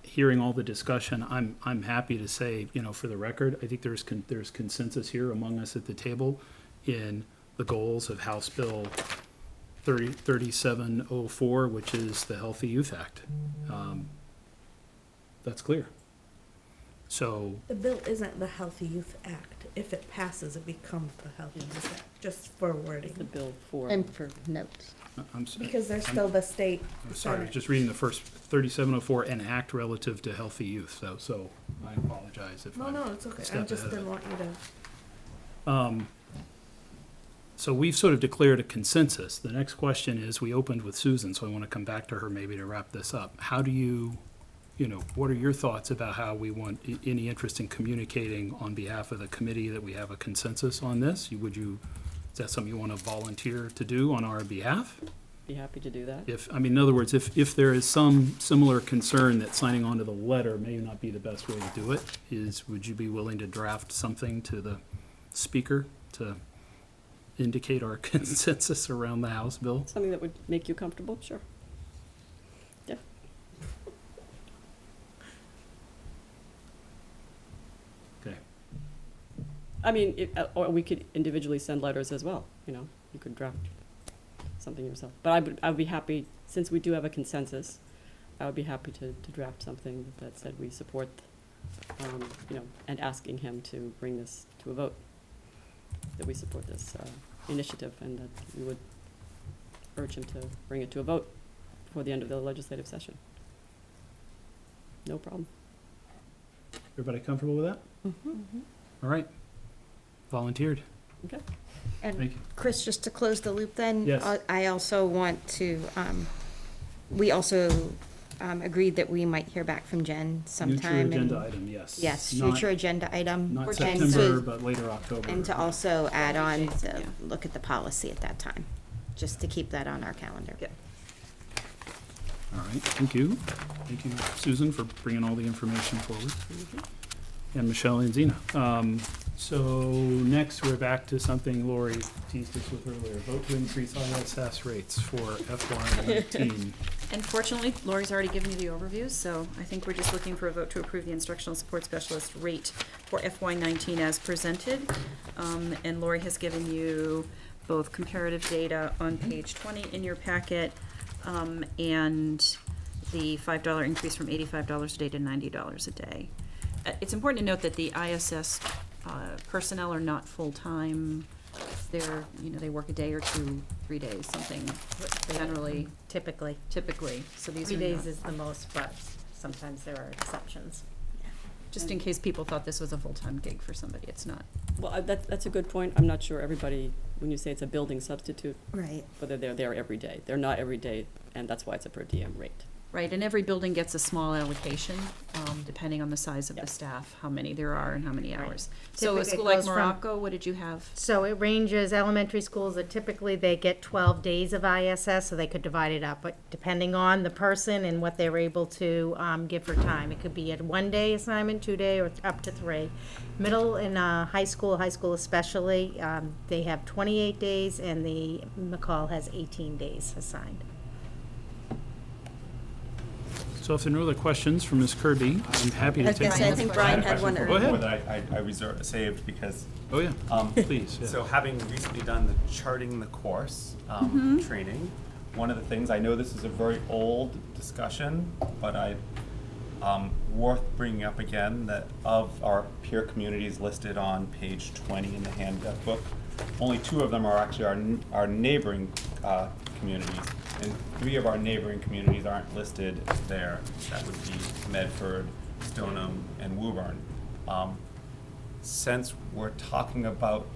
hearing all the discussion, I'm happy to say, for the record, I think there's consensus here among us at the table in the goals of House Bill 3704, which is the Healthy Youth Act. That's clear. So, The bill isn't the Healthy Youth Act. If it passes, it becomes the Healthy Youth Act, just for The wording. bill for. And for notes. I'm sorry. Because there's still the state. I'm sorry, I was Senate. just reading the first 3704, an act relative to healthy youth, so I apologize if No, I'm it's okay. I step just ahead of didn't it. want you to. So we've sort of declared a consensus. The next question is, we opened with Susan, so I want to come back to her maybe to wrap this up. How do you, what are your thoughts about how we want, any interest in communicating on behalf of the committee that we have a consensus on this? Is that something you want to volunteer to do on our behalf? Be happy to do that. In other words, if there is some similar concern that signing on to the letter may not be the best way to do it, would you be willing to draft something to the speaker to indicate our consensus around the House bill? Something that would make you comfortable, sure. Yeah. Okay. I mean, or we could individually send letters as well, you could draft something yourself. But I would be happy, since we do have a consensus, I would be happy to draft something that said we support, and asking him to bring this to a vote, that we support this initiative, and that we would urge him to bring it to a vote before the end of the legislative session. No problem. Everybody comfortable with that? All right. Volunteered. Okay. Thank And you. Chris, just to close the loop then? Yes. I also want to, we also agreed that we might hear back from Jen sometime. Future and- agenda item, yes. Yes, Not- future agenda item. Not and September, to- but later October. And to also add on, Yeah. look at the policy at that time, just to keep that on our calendar. Yeah. All right, thank you. Thank you, Susan, for bringing all the information forward. And Michelle and Zena. So next, we're back to something Lori teased us with earlier. Vote to increase ISS rates for FY19. And fortunately, Lori's already given you the overview, so I think we're just looking for a vote to approve the instructional support specialist rate for FY19 as presented. And Lori has given you both comparative data on page 20 in your packet, and the $5 increase from $85 a day to $90 a day. It's important to note that the ISS personnel are not full-time. They're, they work a day or 2, 3 days, something generally, Typically. so these 3 are days not, is the most, but sometimes there are exceptions. just in case people thought this was a full-time gig for somebody, it's not. Well, that's a good point. I'm not sure everybody, when you say it's a building substitute, Right. whether they're there every day. They're not every day, and that's why it's a per diem rate. Right, and every building gets a small allocation, depending on the size of the Yep. staff, how many there are and how many Right. hours. So a Typically, it school like goes from- Morocco, what did you have? So it ranges, elementary schools are typically, they get 12 days of ISS, so they could divide it up, but depending on the person and what they're able to give for time. It could be a 1-day assignment, 2-day, or up to 3. Middle and high school especially, they have 28 days, and the McCall has 18 days assigned. So if there are no other questions for Ms. Kirby, I'm happy to I was take. gonna say, I think Brian had one Go earlier. ahead. That I saved because Oh, yeah, please, yeah. So having recently done the charting the course training, one of the things, I know this is a very old discussion, but Worth bringing up again that of our peer communities listed on page 20 in the handbook, only 2 of them are actually our neighboring communities, and 3 of our neighboring communities aren't listed there. That would be Medford, Stoneham, and Woburn. Since we're talking about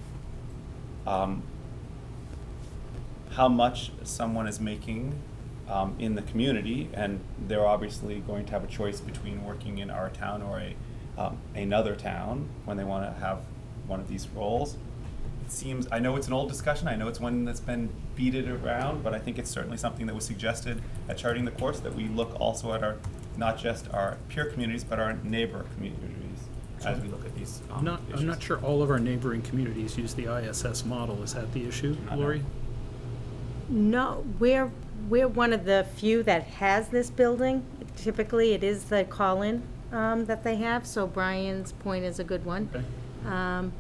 how much someone is making in the community, and they're obviously going to have a choice between working in our town or another town when they want to have one of these roles. It seems, I know it's an old discussion, I know it's one that's been beated around, but I think it's certainly something that was suggested at charting the course, that we look also at our, not just our peer communities, but our neighbor communities as we look at these I'm not sure all of our neighboring communities use the ISS model. Is that the issue, Lori? No, we're one of the few that has this building. Typically, it is the call-in that they have, so Brian's point is a good one. Okay.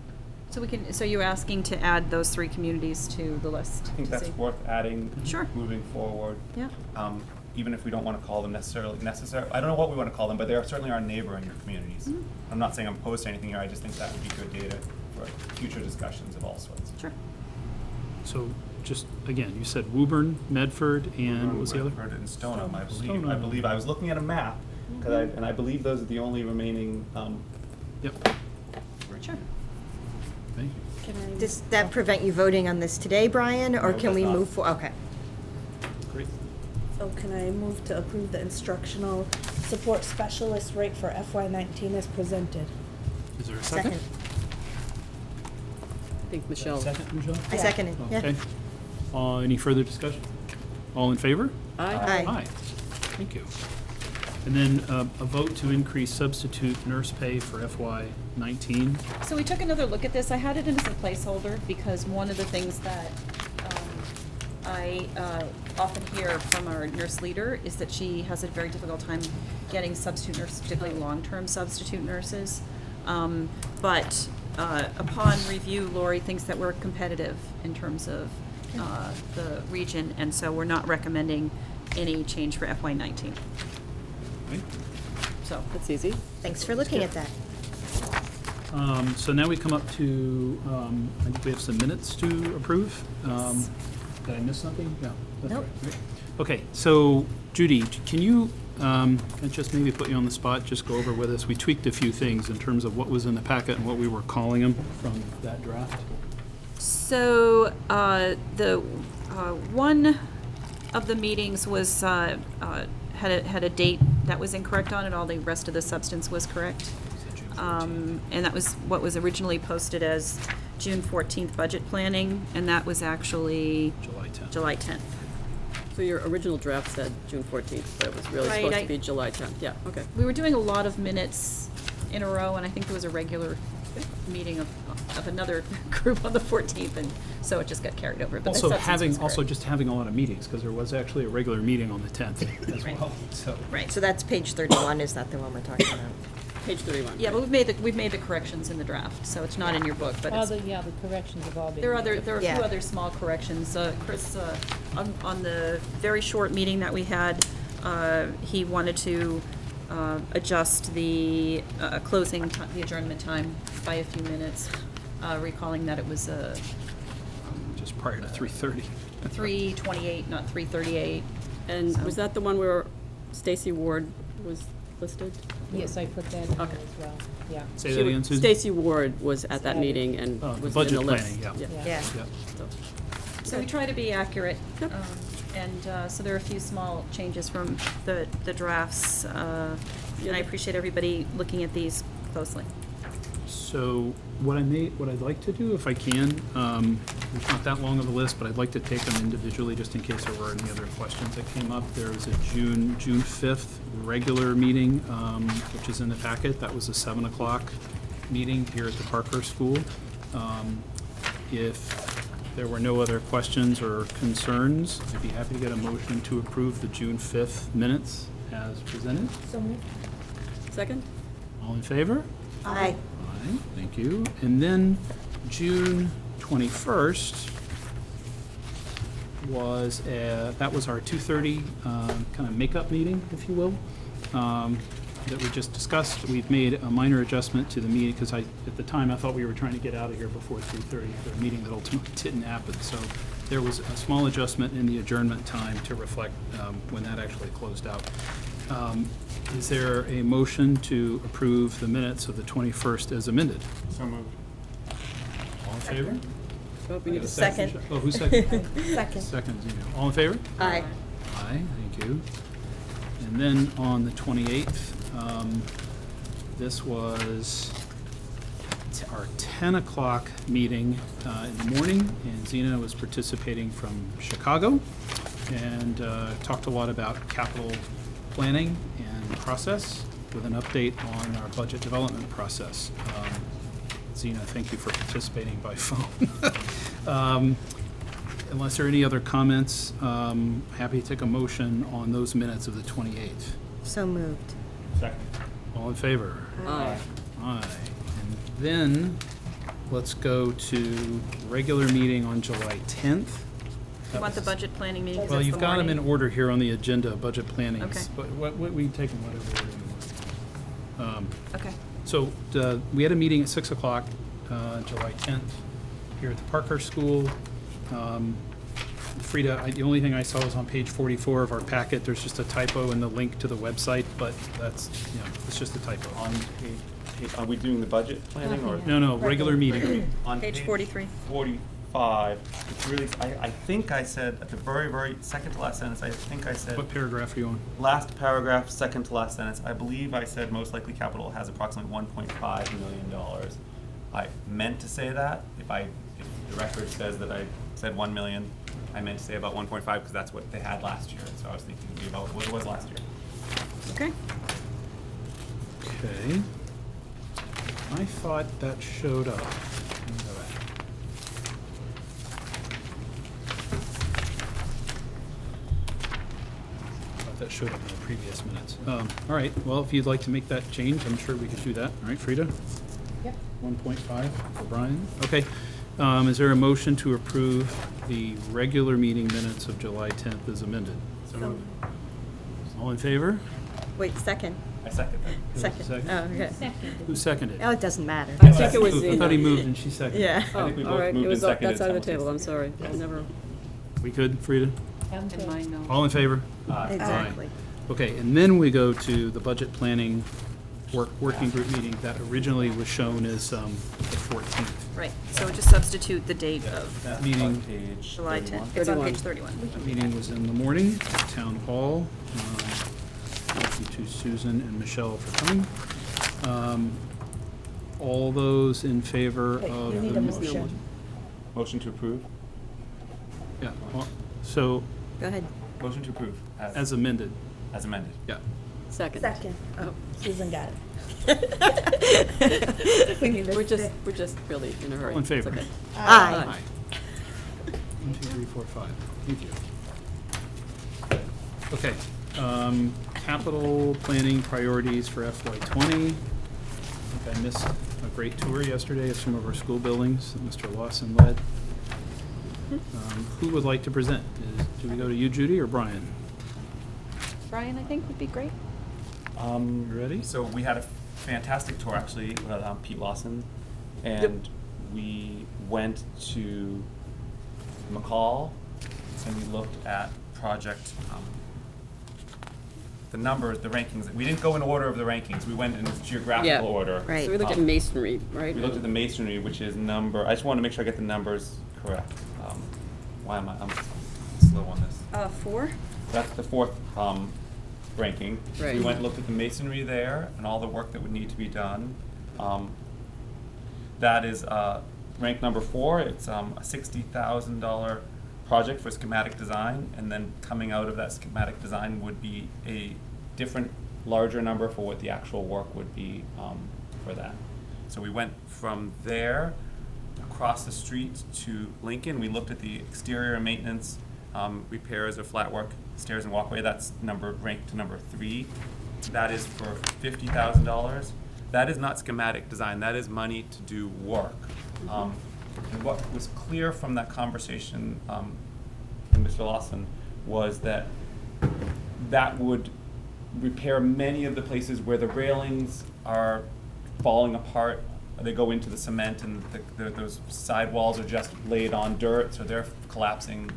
So you're asking to add those 3 communities to the list? I think to that's see? worth adding. Sure. Moving forward. Yeah. Even if we don't want to call them necessarily necessary, I don't know what we want to call them, but they are certainly our neighboring communities. Mm-hmm. I'm not saying I'm opposed to anything here, I just think that would be good data for future discussions of all sorts. Sure. So just, again, you said Woburn, Medford, and what was the other? Medford and Stoneham, I believe. Stoneham. I believe, I was looking at a map, and I believe those are the only remaining, Yep. Sure. Thank you. Does that prevent you voting on this today, Brian, or No, it can does we not. move for, okay. Great. So can I move to approve the instructional support specialist rate for FY19 as presented? Is there a second? I think Michelle. Second, Michelle? I second it, yeah. Okay. Any further discussion? All in favor? Aye. Aye. Aye. Thank you. And then a vote to increase substitute nurse pay for FY19. So we took another look at this. I had it in as a placeholder because one of the things that I often hear from our nurse leader is that she has a very difficult time getting substitute nurses, particularly long-term substitute nurses. But upon review, Lori thinks that we're competitive in terms of the region, and so we're not recommending any change for FY19. Okay. So, That's easy. Thanks for looking at that. So now we come up to, I think we have some minutes to approve. Did I miss something? No. That's Nope. right. Okay, so Judy, can you, I just maybe put you on the spot, just go over with us. We tweaked a few things in terms of what was in the packet and what we were calling them from that draft. So, one of the meetings was, had a date that was incorrect on it, all the rest of the substance was correct. And that was what was originally posted as June 14th budget planning, and that was actually July 10th. July 10th. So your original draft said June 14th, but it was really Right, supposed I- to be July 10th. Yeah, okay. We were doing a lot of minutes in a row, and I think there was a regular meeting of another group on the 14th, and so it just got carried over. But the Also substance was correct. just having a lot of meetings, because there was actually a regular meeting on the 10th as Right. well, so. Right. So that's page 31, is that the one we're talking about? Page 31. Yeah, but we've made the corrections in the draft, so it's not in your book, but it's. The corrections have all been. There are a few Yeah. other small corrections. Chris, on the very short meeting that we had, he wanted to adjust the closing, the adjournment time by a few minutes, recalling that it was Just prior to 3:30. 3:28, not 3:38. And So- was that the one where Stacy Ward was listed? Yes, I put that in there Okay. as well, yeah. Say that again, Susan? Stacy Ward was at that Added. meeting and Oh, the was in budget the list. planning, yeah. Yeah. Yeah. So- So we try to be accurate. Yep. And so there are a few small changes from the drafts, and I appreciate everybody looking at these closely. So what I'd like to do, if I can, there's not that long of a list, but I'd like to take them individually just in case there were any other questions that came up. There was a June 5th regular meeting, which is in the packet. That was a 7 o'clock meeting here at the Parkhurst School. If there were no other questions or concerns, I'd be happy to get a motion to approve the June 5th minutes as presented. So moved. Second? All in favor? Aye. Aye, thank you. And then June 21st that was our 2:30 kind of makeup meeting, if you will. that we just discussed. We've made a minor adjustment to the meeting, because at the time, I thought we were trying to get out of here before 3:30 for a meeting that ultimately didn't happen. So there was a small adjustment in the adjournment time to reflect when that actually closed out. Is there a motion to approve the minutes of the 21st as amended? So moved. All in favor? Oh, we need a Second. Oh, who's second? Second. Second, Zeno. All in favor? Aye. Aye, thank you. And then on the 28th, this was our 10 o'clock meeting in the morning, and Zena was participating from Chicago, and talked a lot about capital planning and process, with an update on our budget development process. Zena, thank you for participating by phone. Unless there are any other comments, happy to take a motion on those minutes of the 28th. So moved. Second. All in favor? Aye. Aye. And then, let's go to regular meeting on July 10th. You want the budget planning meeting? 'cause Well, that's you've the got them in morning? order here on the agenda, budget planning. Okay. But we take them whatever order you want. Okay. So, we had a meeting at 6 o'clock, July 10th, here at the Parkhurst School. Frida, the only thing I saw was on page 44 of our packet. There's just a typo in the link to the website, but that's, it's just a typo. On are we doing the budget planning or? No, regular meeting. On Page 43. 45, it's really, I think I said, at the very, very second to last sentence, I think I said, What paragraph are you on? last paragraph, second to last sentence, I believe I said most likely capital has approximately $1.5 million. I meant to say that. If the record says that I said 1 million, I meant to say about 1.5, because that's what they had last year. So I was thinking it'd be about what it was last year. Okay. Okay. I thought that showed up. Let me go back. I thought that showed up in the previous minutes. All right, well, if you'd like to make that change, I'm sure we could do that. All right, Frida? Yep. 1.5 for Brian. Okay. Is there a motion to approve the regular meeting minutes of July 10th as amended? So moved. All in favor? Wait, second. I second that. Second. Oh, okay. Second. Who seconded? Oh, it doesn't matter. I think it was I Zena. thought he moved and she seconded. Yeah. I think we Oh, both all right. moved It was and that seconded side of the table, I'm simultaneously. sorry. I never, We good, Frida? I'm good. And mine, no. All in favor? Exactly. Okay, and then we go to the budget planning working group meeting that originally was shown as the 14th. Right, so just substitute the date of That On meeting, page July 31. 10th. It's on 31. page 31. that meeting was in the morning at Town Hall. Thank you to Susan and Michelle for coming. All those in favor of You need the... a motion. Motion to approve? Yeah, so, Go ahead. Motion to approve as amended, as amended. yeah. second. Second. Oh, Susan got it. We're just really in a hurry. All in It's favor? okay. Aye. 1, 2, 3, 4, 5. Thank you. Okay, capital planning priorities for FY '20. I think I missed a great tour yesterday of some of our school buildings that Mr. Lawson led. Who would like to present? Do we go to you, Judy, or Brian? Brian, I think would be great. You ready? So we had a fantastic tour actually with Pete Lawson, and we went to McCall and we looked at project, the numbers, the rankings. We didn't go in order of the rankings. We went in geographical Yeah. order. Right. So we looked at masonry, right? We looked at the masonry, which is number. I just want to make sure I get the numbers correct. Why am I'm slow on this? 4? That's the fourth ranking. Right. We went and looked at the masonry there and all the work that would need to be done. That is ranked number 4. It's a $60,000 project for schematic design, and then coming out of that schematic design would be a different, larger number for what the actual work would be for that. So we went from there across the street to Lincoln. We looked at the exterior maintenance, repairs of flat work, stairs and walkway. That's ranked to number 3. That is for $50,000. That is not schematic design. That is money to do work. And what was clear from that conversation from Mr. Lawson was that that would repair many of the places where the railings are falling apart. They go into the cement and those sidewalls are just laid on dirt, so they're collapsing.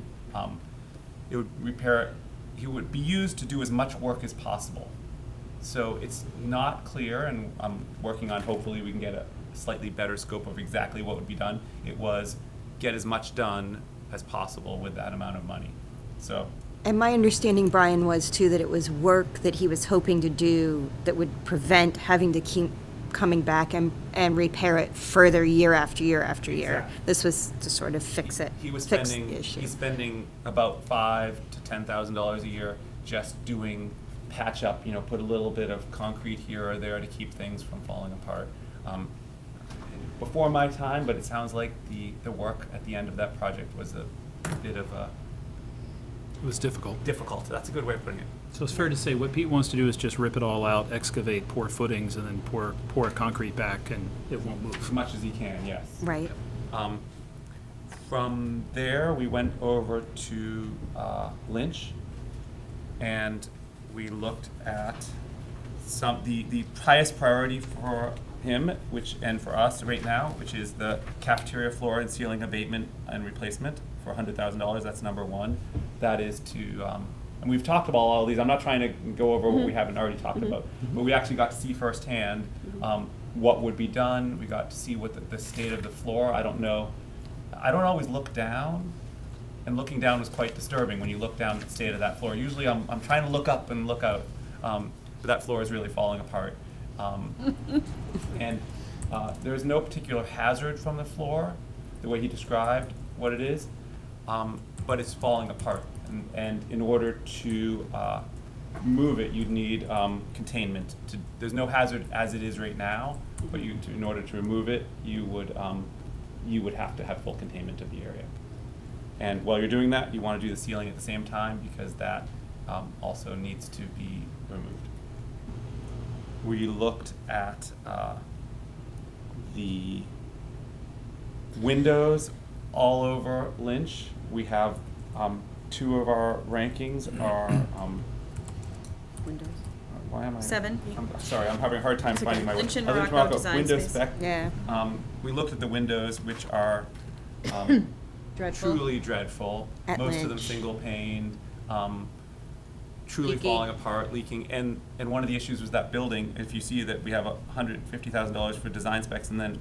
It would repair, he would be used to do as much work as possible. So it's not clear, and I'm working on, hopefully we can get a slightly better scope of exactly what would be done. It was get as much done as possible with that amount of money. So. And my understanding, Brian, was too that it was work that he was hoping to do that would prevent having to keep coming back and repair it further year after year after year. Exactly. This was to sort of fix it, He was fix spending, the issue. he's spending about $5,000 to $10,000 a year just doing patch up, put a little bit of concrete here or there to keep things from falling apart. Before my time, but it sounds like the work at the end of that project was a bit of a It was difficult. difficult. That's a good way of putting it. So it's fair to say what Pete wants to do is just rip it all out, excavate, pour footings, and then pour concrete back, and it won't As move. much as he can, yes. Right. From there, we went over to Lynch, and we looked at the highest priority for him, and for us right now, which is the cafeteria floor and ceiling abatement and replacement for $100,000. That's number one. That is to, and we've talked about all of these. I'm not trying to go over what we haven't already talked about, but we actually got to see firsthand what would be done. We got to see what the state of the floor. I don't know. I don't always look down, and looking down was quite disturbing when you look down at the state of that floor. Usually I'm trying to look up and look out, but that floor is really falling apart. And there's no particular hazard from the floor, the way he described what it is, but it's falling apart. And in order to move it, you'd need containment. There's no hazard as it is right now, but in order to remove it, you would have to have full containment of the area. And while you're doing that, you want to do the ceiling at the same time because that also needs to be removed. We looked at the windows all over Lynch. We have two of our rankings are Windows. why am I? 7. I'm sorry, I'm having a hard time It's okay. finding my Lynch and Lynch Morocco design window space. spec. Yeah. We looked at the windows, which are Dreadful. truly dreadful. At Most of them Lynch. single paned, truly Leaky. falling apart, leaking. And one of the issues was that building. If you see that we have $150,000 for design specs, and then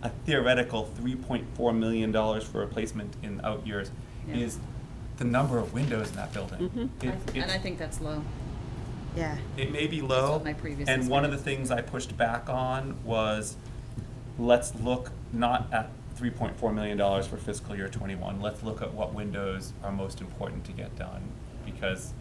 a theoretical $3.4 million for replacement in out years, Yeah. is the number of windows in that building. And I think that's low. Yeah. It may be That's low, what my previous and one of the experience. things I pushed back on was, let's look not at $3.4 million for fiscal year '21. Let's look at what windows are most important to get done, because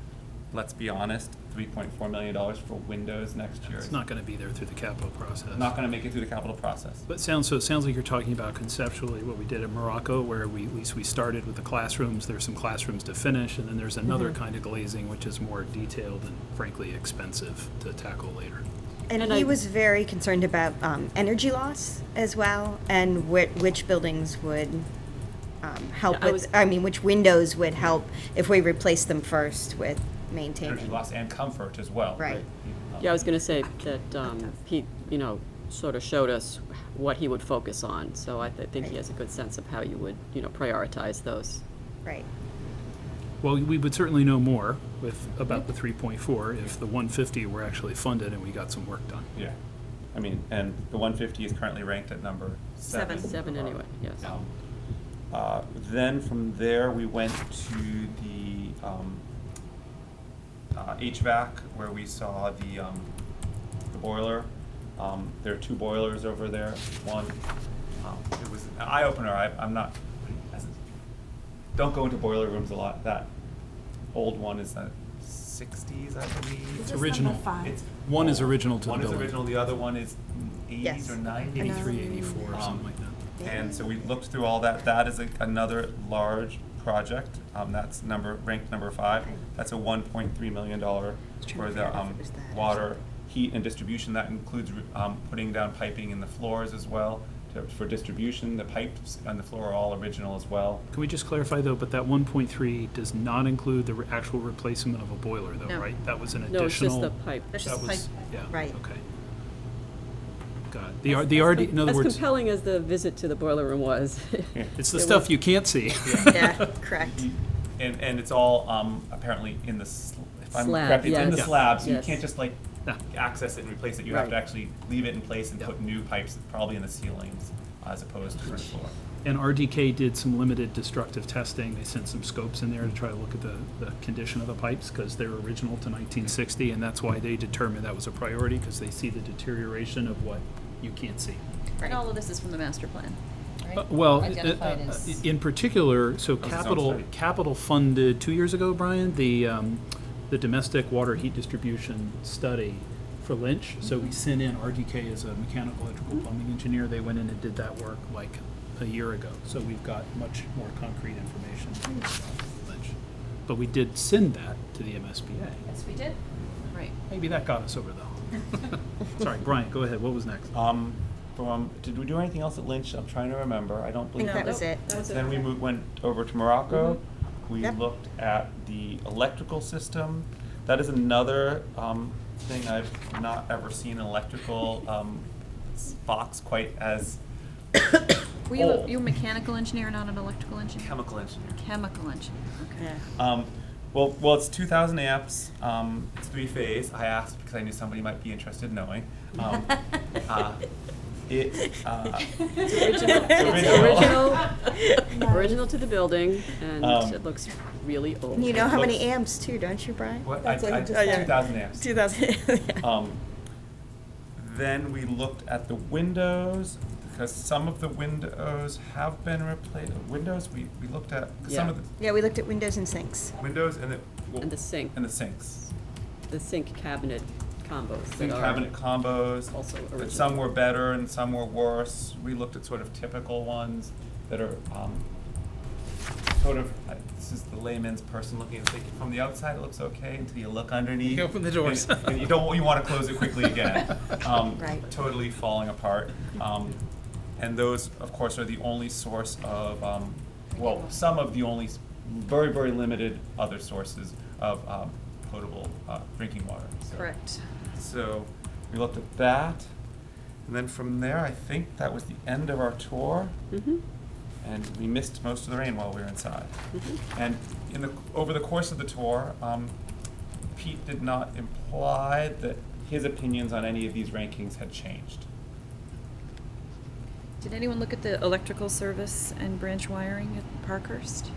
let's be honest, $3.4 million for windows next year It's is not going to be there through the capital process. not going to make it through the capital process. But it sounds like you're talking about conceptually what we did in Morocco, where at least we started with the classrooms. There's some classrooms to finish, and then there's another kind of glazing, which is more detailed and frankly expensive to tackle later. And And he I- was very concerned about energy loss as well, and which buildings would help Yeah, I with, was- which windows would help if we replace them first with maintaining. Energy loss and comfort as well. Right. Yeah, I was gonna say that Pete, sort of showed us what he would focus on. So I think he has a good sense of how you would, prioritize those. Right. Well, we would certainly know more about the 3.4 if the 150 were actually funded and we got some work done. Yeah. I mean, and the 150 is currently ranked at number 7. 7 anyway, yes. Then from there, we went to the HVAC, where we saw the boiler. There are 2 boilers over there. One, it was an eye-opener. I'm not, don't go into boiler rooms a lot. That old one is the 60s, I believe. It's original. It's One is original to the One is building. original, the other one is 80s Yes. or 90s. 83, 84, or something like that. And so we looked through all that. That is another large project. That's ranked number 5. That's a $1.3 million for the water, heat, and distribution. That includes putting down piping in the floors as well for distribution. The pipes on the floor are all original as well. Can we just clarify though, but that 1.3 does not include the actual replacement of a boiler though, No. right? That was an No, it's additional. just the pipe. That's That just pipe. was, yeah, Right. okay. Got it. The RD, in other As words, compelling as the visit to the boiler room was. it's the it stuff was- you can't see. Yeah, correct. And it's all apparently in the, if I'm Slab, correct, it's in the yes. slab, so you Yes. can't just like Yeah. access it and replace it. You have to Right. actually leave it in place and Yeah. put new pipes, probably in the ceilings, as opposed to the floor. And RDK did some limited destructive testing. They sent some scopes in there to try to look at the condition of the pipes because they're original to 1960, and that's why they determined that was a priority because they see the deterioration of what you can't see. And all of this is from the master plan, right? Well, Identified as. in particular, so That was its own capital, study. capital funded 2 years ago, Brian, the domestic water heat distribution study for Lynch. So we sent in RDK as a mechanical electrical plumbing engineer. They went in and did that work like a year ago. So we've got much more concrete information about Lynch. But we did send that to the MSBA. Yes, we did. Right. Maybe that got us over the hump. Sorry, Brian, go ahead. What was next? Did we do anything else at Lynch? I'm trying to remember. I don't I believe think that was it. Then we went over to Morocco. We Yep. looked at the electrical system. That is another thing I've not ever seen an electrical box quite as Were you old. a mechanical engineer, not an electrical engineer? Chemical engineer. Chemical engineer, okay. Yeah. Well, it's 2,000 amps. It's 3-phase. I asked because I knew somebody might be interested in knowing. It's Original to the building, and Um, it looks really old. And you know how many Looks- amps too, don't you, Brian? What? That's what I you just just said. 2,000 amps. 2000. Then we looked at the windows because some of the windows have been replaced. Windows we looked at 'cause some Yeah. of the Yeah, we looked at windows and sinks. windows and And the sink. and the sinks. The sink cabinet combos Sink that are cabinet combos. also But original. some were better and some were worse. We looked at sort of typical ones that are this is the layman's person looking and thinking from the outside it looks okay until you look underneath. You open the doors. And you want to close it quickly again. Right. Totally falling apart. And those, of course, are the only source of, some of the only very, very limited other sources of potable drinking water. So- Correct. So we looked at that. And then from there, I think that was the end of our tour. Mhm. And we missed most of the rain while we were inside. Mhm. And over the course of the tour, Pete did not imply that his opinions on any of these rankings had changed. Did anyone look at the electrical service and branch wiring at Parkhurst?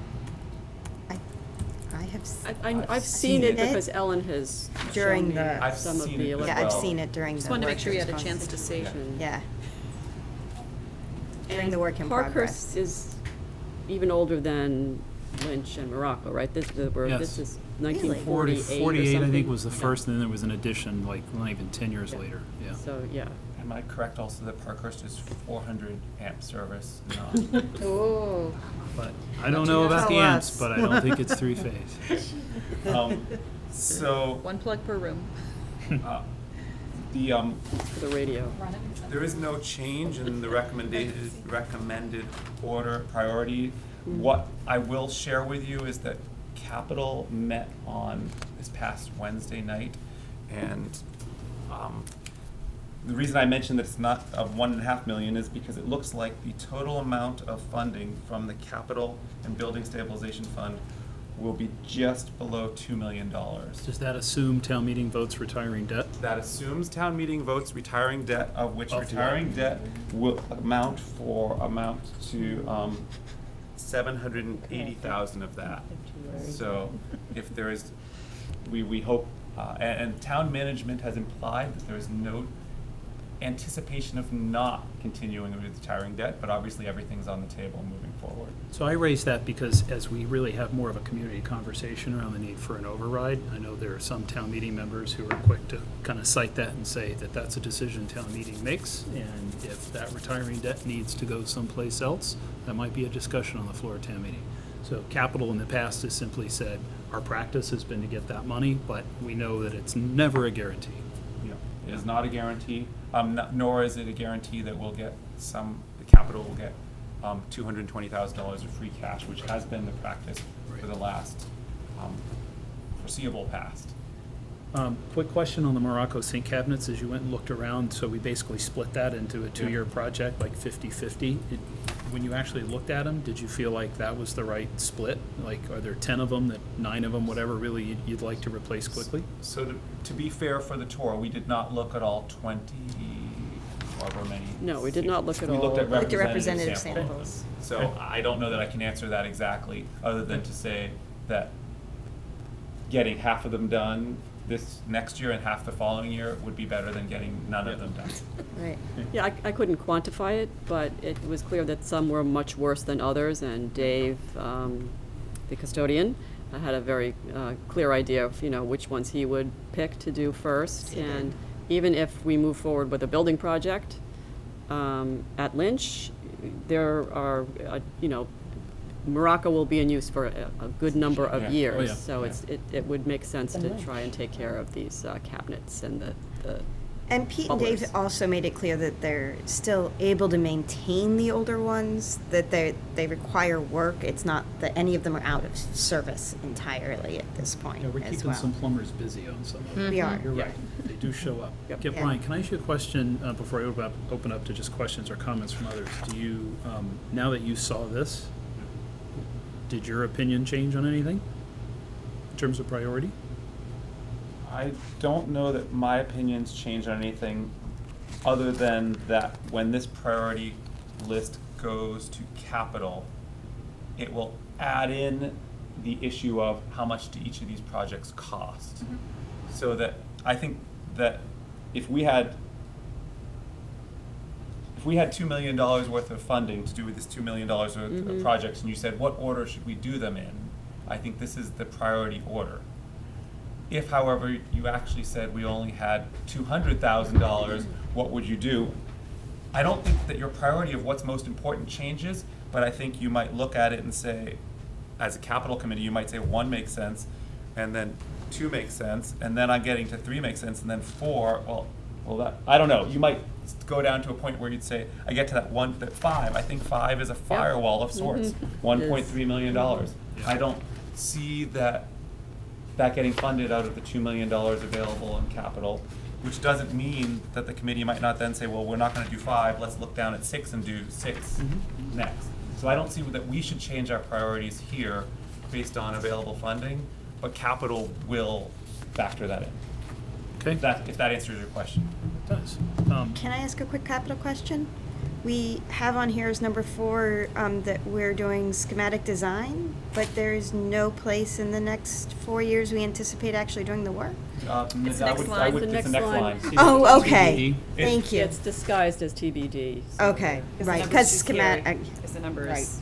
I have, s- I've seen it it. because Ellen has During shown me the- I've some of seen the it as yeah, I've well. seen it during the. Just wanted to make work sure you in had a chance to see. electrification. Yeah. During the work in progress. Parkhurst is even older than Lynch and Morocco, right? This Yes. is 1948 or 48, I think, something. was the Yeah. first, and then there was an addition, like, not even 10 years Yeah. later, yeah. So, yeah. Am I correct also that Parkhurst is 400 amp service? not- Oh. But I don't know about the Tell amps, us. but I don't think it's three-phase. So, One plug per room. uh, For the radio. there is no change in the recommended order priority. What I will share with you is that Capital met on this past Wednesday night, and the reason I mentioned that it's not of 1.5 million is because it looks like the total amount of funding from the Capital and Building Stabilization Fund will be just below $2 million. Does that assume town meeting votes retiring debt? That assumes town meeting votes retiring debt, of which Of what? retiring debt will amount to 780,000 of that. So if there is, we hope, and town management has implied that there is no anticipation of not continuing with retiring debt, but obviously everything's on the table moving forward. So I raise that because as we really have more of a community conversation around the need for an override, I know there are some town meeting members who are quick to kind of cite that and say that that's a decision town meeting makes, and if that retiring debt needs to go someplace else, that might be a discussion on the floor of town meeting. So Capital in the past has simply said, our practice has been to get that money, but we know that it's never a guarantee. Yeah, it is not a guarantee, nor is it a guarantee that we'll get the capital will get $220,000 of free cash, which has been the practice for the last foreseeable past. Quick question on the Morocco sink cabinets, as you went and looked around, so we basically split that into a two-year project, like 50-50. When you actually looked at them, did you feel like that was the right split? Like, are there 10 of them, 9 of them, whatever, really you'd like to replace quickly? So to be fair for the tour, we did not look at all 20, however many. No, we did not look at We looked all. at Looked at representative representative samples. samples. So Okay. I don't know that I can answer that exactly, other than to say that getting half of them done this next year and half the following year would be better than getting none of them done. Right. Yeah, I couldn't quantify it, but it was clear that some were much worse than others, and Dave, the custodian, had a very clear idea of, which ones he would pick to do first. And even if we move forward with a building project at Lynch, there are, Morocco will be in use for a good number of Yeah. years. Oh, yeah. So Yeah. it would make sense And to Lynch. try and take care of these cabinets and the And Pete and Dave bubblers. also made it clear that they're still able to maintain the older ones, that they require work. It's not that any of them are out of service entirely at this point Yeah, we're as keeping well. some plumbers busy on some of them. We are. You're Yeah. right, they do show up. Yep. Yeah, Yeah. Brian, can I ask you a question before I open up to just questions or comments from others? Do you, now that you saw this, did your opinion change on anything in terms of priority? I don't know that my opinions change on anything other than that when this priority list goes to capital, it will add in the issue of how much do each of these projects cost. So that I think that if we had $2 million worth of funding to do with this $2 million worth of projects, and you said, what order should we do them in? I think this is the priority order. If, however, you actually said we only had $200,000, what would you do? I don't think that your priority of what's most important changes, but I think you might look at it and say, as a capital committee, you might say 1 makes sense, and then 2 makes sense, and then I'm getting to 3 makes sense, and then 4, well, that, I don't know. You might go down to a point where you'd say, I get to that 5. I think 5 is a firewall of sorts. $1.3 million. I don't see that getting funded out of the $2 million available in capital, which doesn't mean that the committee might not then say, well, we're not going to do 5, let's look down at 6 and do 6 next. So I don't see that we should change our priorities here based on available funding, but capital will factor that in. Okay, If that answers your question. it does. Can I ask a quick capital question? We have on here as number 4 that we're doing schematic design, but there's no place in the next 4 years we anticipate actually doing the work. It's the next line. The It's the next next line. line. Oh, okay. TBD. Thank you. It's disguised as TBD. so- Okay, the right, number's because too schematic. scary, 'cause the number right. is.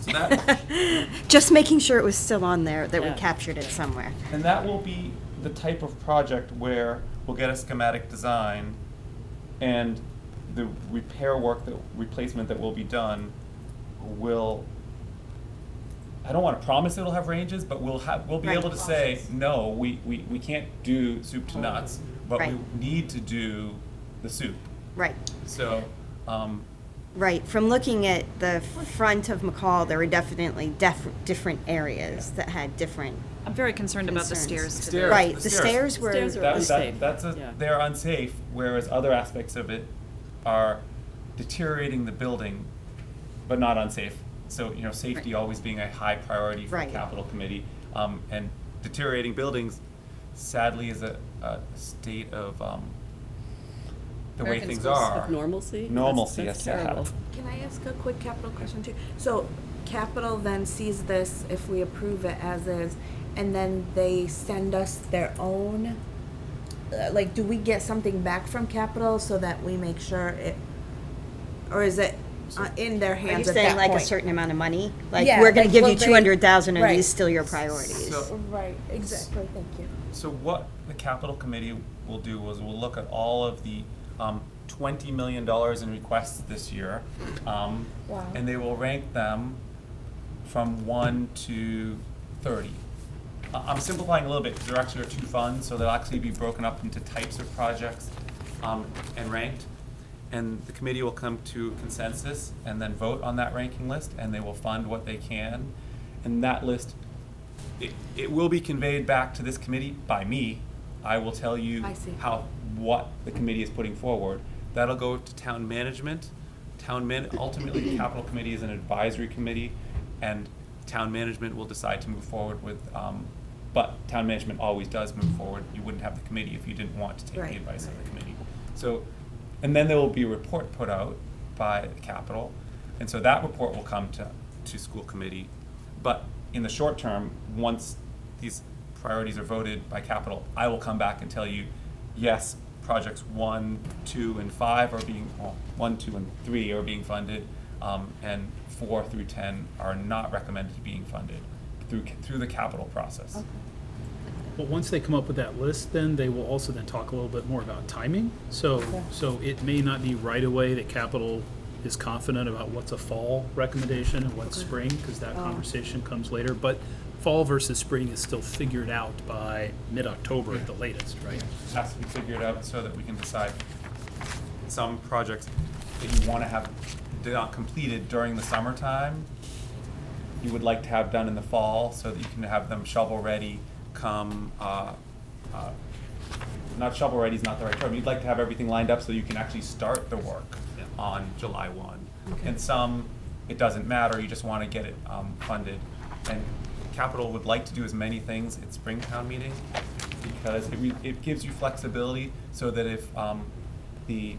So that, Just making sure it was still on there, that we Yeah. captured it somewhere. and that will be the type of project where we'll get a schematic design and the replacement that will be done will, I don't want to promise it'll have ranges, but we'll be Right. able to say, no, we can't do soup to nuts, but we Right. need to do the soup. Right, So, right. From looking at the front of McCall, there were definitely different areas that had different, I'm very concerned about the Concerns. stairs to Stairs. the. right, the the stairs. stairs were. Stairs are That, unsafe. Yeah. they're unsafe, whereas other aspects of it are deteriorating the building, but not unsafe. So, safety Right. always being a high priority for the Right. capital committee. And deteriorating buildings, sadly, is a state of, the way American things schools. are. Of normalcy? Normalcy, That's yes, yeah. terrible. Can I ask a quick capital question too? So capital then sees this, if we approve it as is, and then they send us their own, like, do we get something back from capital so that we make sure it, or is it in their Are you hands at saying that like point? a certain amount of money? Like, Yeah, we're gonna like, give will you they- 200,000, are right. these still your priorities? So- Right, exactly, thank you. So what the capital committee will do is we'll look at all of the $20 million in requests this year. Wow. And they will rank them from 1 to 30. I'm simplifying a little bit because there actually are 2 funds, so they'll actually be broken up into types of projects and ranked. and the committee will come to consensus and then vote on that ranking list, and they will fund what they can. And that list, it will be conveyed back to this committee by me. I will tell you I see. what the committee is putting forward. That'll go to town management. Ultimately, the capital committee is an advisory committee, and town management will decide to move forward with, but town management always does move forward. You wouldn't have the committee if you didn't want to take the Right. advice of the committee. So, and then there will be a report put out by the capital, and so that report will come to school committee. But in the short term, once these priorities are voted by capital, I will come back and tell you, yes, projects 1, 2, and 5 are being, well, 1, 2, and 3 are being funded, and 4 through 10 are not recommended being funded through the capital process. But once they come up with that list, then they will also then talk a little bit more about timing. So it may not be right away that capital is confident about what's a fall recommendation and what's spring, because that conversation comes later. But fall versus spring is still figured out by mid-October at the latest, right? It has to be figured out so that we can decide some projects that you want to have completed during the summertime, you would like to have done in the fall so that you can have them shovel-ready come, not shovel-ready is not the right term, you'd like to have everything lined up so you can actually start the work on July 1. And some, it doesn't matter, you just want to get it funded. And capital would like to do as many things at Springtown meeting because it gives you flexibility so that if the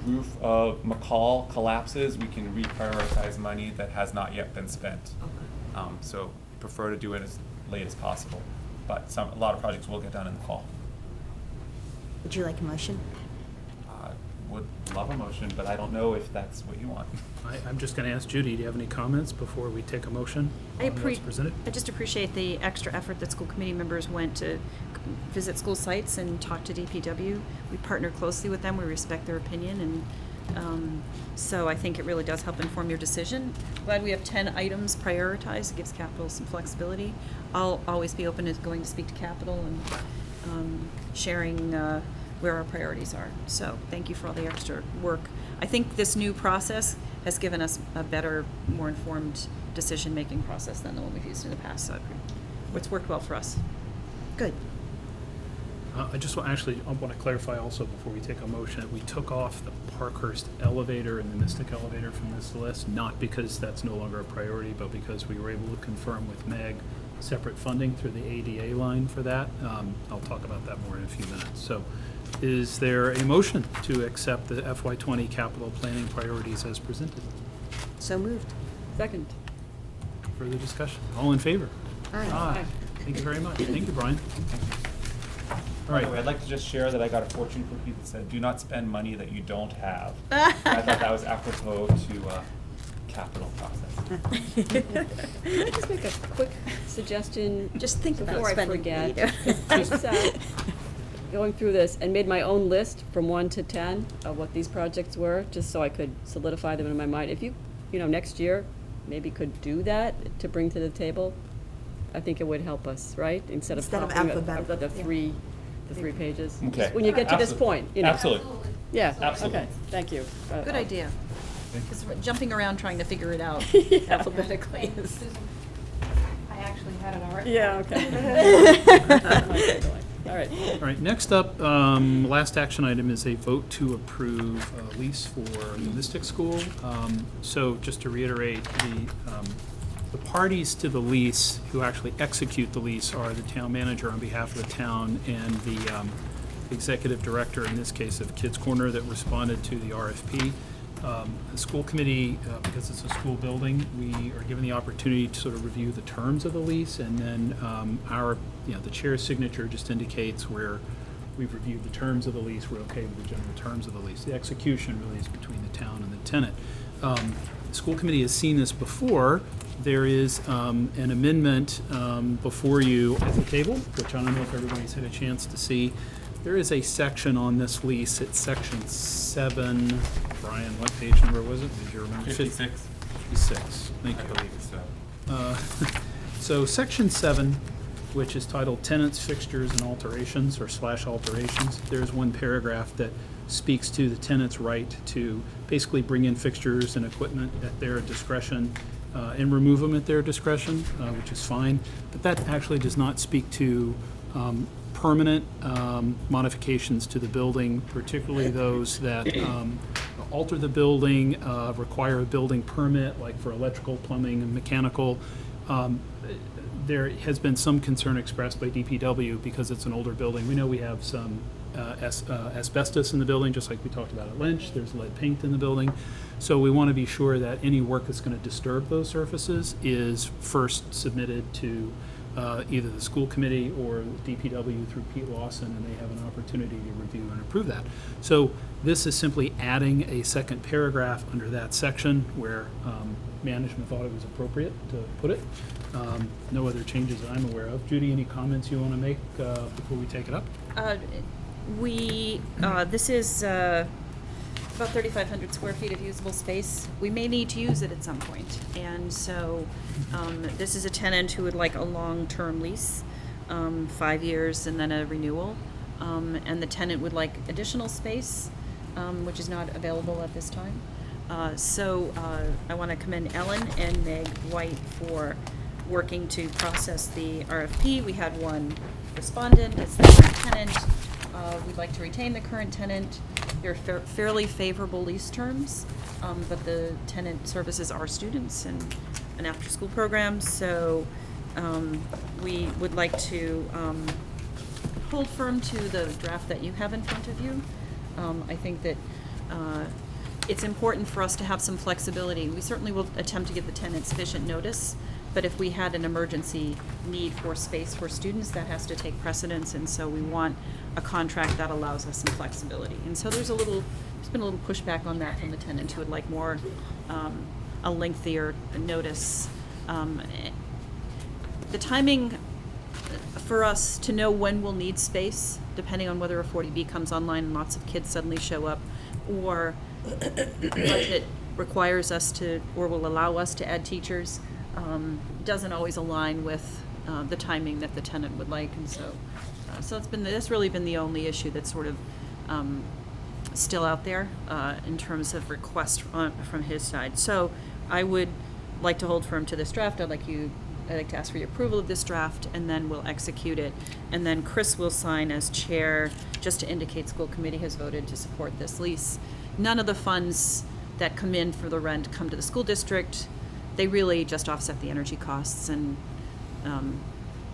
roof of McCall collapses, we can reprioritize money that has not yet been spent. So prefer to do it as late as possible. But a lot of projects will get done in the fall. Would you like a motion? Would love a motion, but I don't know if that's what you want. I'm just going to ask Judy, do you have any comments before we take a motion on what's presented? I just appreciate the extra effort that school committee members went to visit school sites and talk to DPW. We partner closely with them, we respect their opinion, and so I think it really does help inform your decision. Glad we have 10 items prioritized, it gives capital some flexibility. I'll always be open to going to speak to capital and sharing where our priorities are. So thank you for all the extra work. I think this new process has given us a better, more informed decision-making process than the one we've used in the past. So it's worked well for us. Good. I just want to clarify also before we take a motion that we took off the Parkhurst elevator and the Mystic elevator from this list, not because that's no longer a priority, but because we were able to confirm with Meg separate funding through the ADA line for that. I'll talk about that more in a few minutes. So is there a motion to accept the FY20 capital planning priorities as presented? So moved. Second. Further discussion? All in favor? Aye. Thank you very much. Thank you, Brian. All By the way, right. I'd like to just share that I got a fortune cookie that said, "Do not spend money that you don't have." I thought that was apropos to capital process. Can I just make a quick suggestion? Just think about before I spending forget? money. Just going through this and made my own list from 1 to 10 of what these projects were, just so I could solidify them in my mind. If you next year, maybe could do that to bring to the table, I think it would help us, right? Instead of Instead of copying alphabetical, the three pages. Okay. Just when you get to this point, Absolutely. Yeah, Absolutely. okay, thank you. Good idea. Because jumping around trying to figure it out alphabetically is. I actually had it already. Yeah, okay. All right. All right, next up, last action item is a vote to approve a lease for the Mystic School. So just to reiterate, the parties to the lease who actually execute the lease are the town manager on behalf of the town and the executive director, in this case of Kids Corner, that responded to the RFP. The school committee, because it's a school building, we are given the opportunity to sort of review the terms of the lease, and then the chair's signature just indicates where we've reviewed the terms of the lease, we're okay with the general terms of the lease. The execution really is between the town and the tenant. The school committee has seen this before. There is an amendment before you at the table, which I don't know if everybody's had a chance to see. There is a section on this lease, it's section 7. Brian, what page number was it? Did you remember? 56. 56, thank I you. believe so. So section 7, which is titled Tenants, Fixtures, and Alterations, or /alterations, there's one paragraph that speaks to the tenant's right to basically bring in fixtures and equipment at their discretion and remove them at their discretion, which is fine. But that actually does not speak to permanent modifications to the building, particularly those that alter the building, require a building permit, like for electrical, plumbing, and mechanical. There has been some concern expressed by DPW because it's an older building. We know we have some asbestos in the building, just like we talked about at Lynch. There's lead paint in the building. So we want to be sure that any work that's going to disturb those surfaces is first submitted to either the school committee or DPW through Pete Lawson, and they have an opportunity to review and approve that. So this is simply adding a second paragraph under that section where management thought it was appropriate to put it. No other changes that I'm aware of. Judy, any comments you want to make before we take it up? This is about 3,500 square feet of usable space. We may need to use it at some point. And so this is a tenant who would like a long-term lease, 5 years and then a renewal. And the tenant would like additional space, which is not available at this time. So I want to commend Ellen and Meg White for working to process the RFP. We had one respondent as the current tenant. We'd like to retain the current tenant. They're fairly favorable lease terms, but the tenant services our students and an after-school program. So we would like to hold firm to the draft that you have in front of you. I think that it's important for us to have some flexibility. We certainly will attempt to give the tenant sufficient notice, but if we had an emergency need for space for students, that has to take precedence, and so we want a contract that allows us some flexibility. And so there's been a little pushback on that from the tenant who would like more, a lengthier notice. The timing for us to know when we'll need space, depending on whether a 40B comes online and lots of kids suddenly show up, or budget requires us to, or will allow us to add teachers, doesn't always align with the timing that the tenant would like, and so that's really been the only issue that's sort of still out there in terms of request from his side. So I would like to hold firm to this draft. I'd like to ask for your approval of this draft, and then we'll execute it. And then Chris will sign as chair, just to indicate school committee has voted to support this lease. None of the funds that come in for the rent come to the school district. They really just offset the energy costs and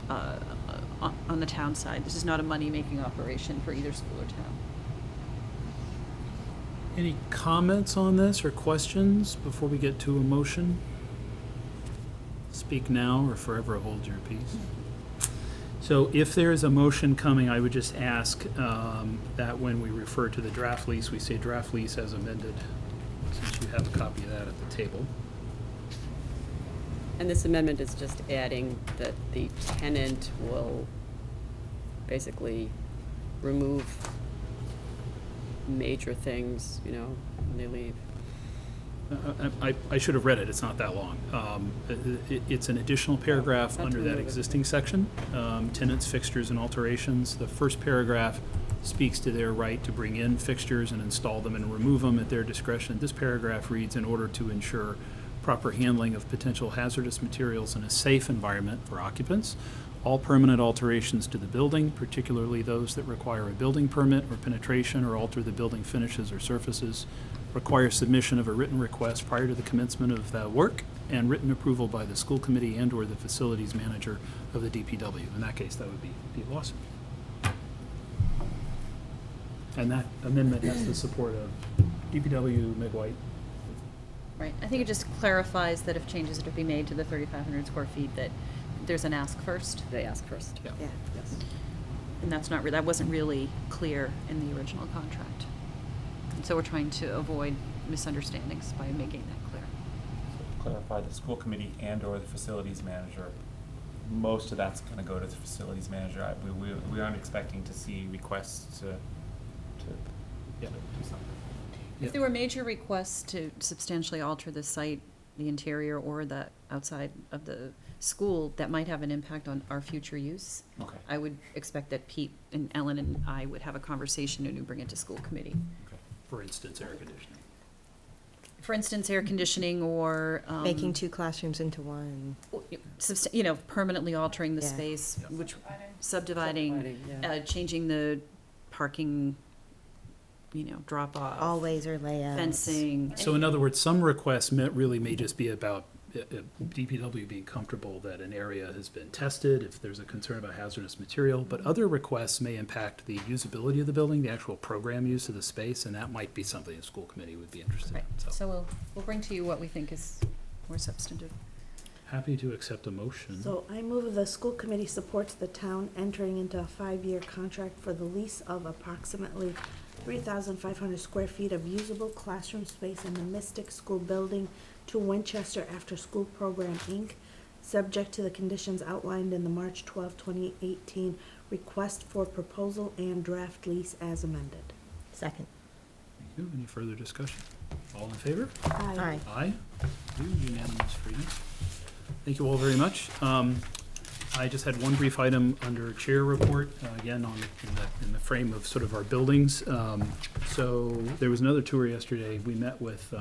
on the town side. This is not a money-making operation for either school or town. Any comments on this or questions before we get to a motion? Speak now or forever hold your peace. So if there is a motion coming, I would just ask that when we refer to the draft lease, we say draft lease as amended, since you have a copy of that at the table. And this amendment is just adding that the tenant will basically remove major things, when they leave. I should have read it, it's not that long. It's an additional paragraph Not to under that remove it. existing section, tenants, fixtures, and alterations. The first paragraph speaks to their right to bring in fixtures and install them and remove them at their discretion. This paragraph reads, in order to ensure proper handling of potential hazardous materials in a safe environment for occupants, all permanent alterations to the building, particularly those that require a building permit or penetration or alter the building finishes or surfaces, require submission of a written request prior to the commencement of the work and written approval by the school committee and or the facilities manager of the DPW. In that case, that would be Pete Lawson. And that amendment has the support of DPW, Meg White. Right. I think it just clarifies that if changes are to be made to the 3,500 square feet, that there's an ask first. They ask first. Yeah. Yeah. Yes. And that wasn't really clear in the original contract. And so we're trying to avoid misunderstandings by making that clear. So to clarify, the school committee and or the facilities manager, most of that's gonna go to the facilities manager. We aren't expecting to see requests to Yeah. do something. If there were major requests to substantially alter the site, the interior or the outside of the school that might have an impact on our future use, Okay. I would expect that Pete and Ellen and I would have a conversation and we bring it to school committee. For instance, air conditioning. For instance, air conditioning or. Making 2 classrooms into one. Permanently altering the Yeah. space, Yeah. which, subdividing, Subdividing, yeah. changing the parking, drop off. Hallways or layouts. Fencing. So in other words, some requests may just be about DPW being comfortable that an area has been tested, if there's a concern about hazardous material, but other requests may impact the usability of the building, the actual program use of the space, and that might be something the school committee would be interested Right, in. so we'll bring to you what we think is more substantive. Happy to accept a motion. So I move the school committee supports the town entering into a 5-year contract for the lease of approximately 3,500 square feet of usable classroom space in the Mystic School Building to Winchester After School Program, Inc., subject to the conditions outlined in the March 12, 2018 request for proposal and draft lease as amended. Second. Thank you. Any further discussion? All in favor? Aye. Aye. Thank you. Unanimous freedom. Thank you all very much. I just had one brief item under chair report, again, in the frame of sort of our buildings. So there was another tour yesterday. We met with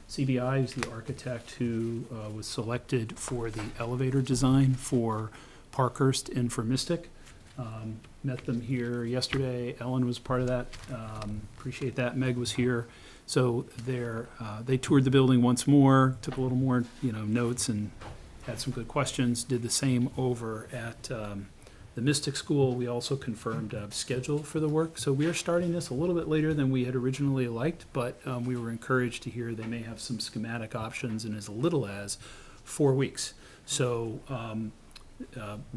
CBI, who's the architect who was selected for the elevator design for Parkhurst and for Mystic. Met them here yesterday. Ellen was part of that. Appreciate that. Meg was here. So they toured the building once more, took a little more, notes and had some good questions. Did the same over at the Mystic School. We also confirmed a schedule for the work. So we are starting this a little bit later than we had originally liked, but we were encouraged to hear they may have some schematic options in as little as 4 weeks. So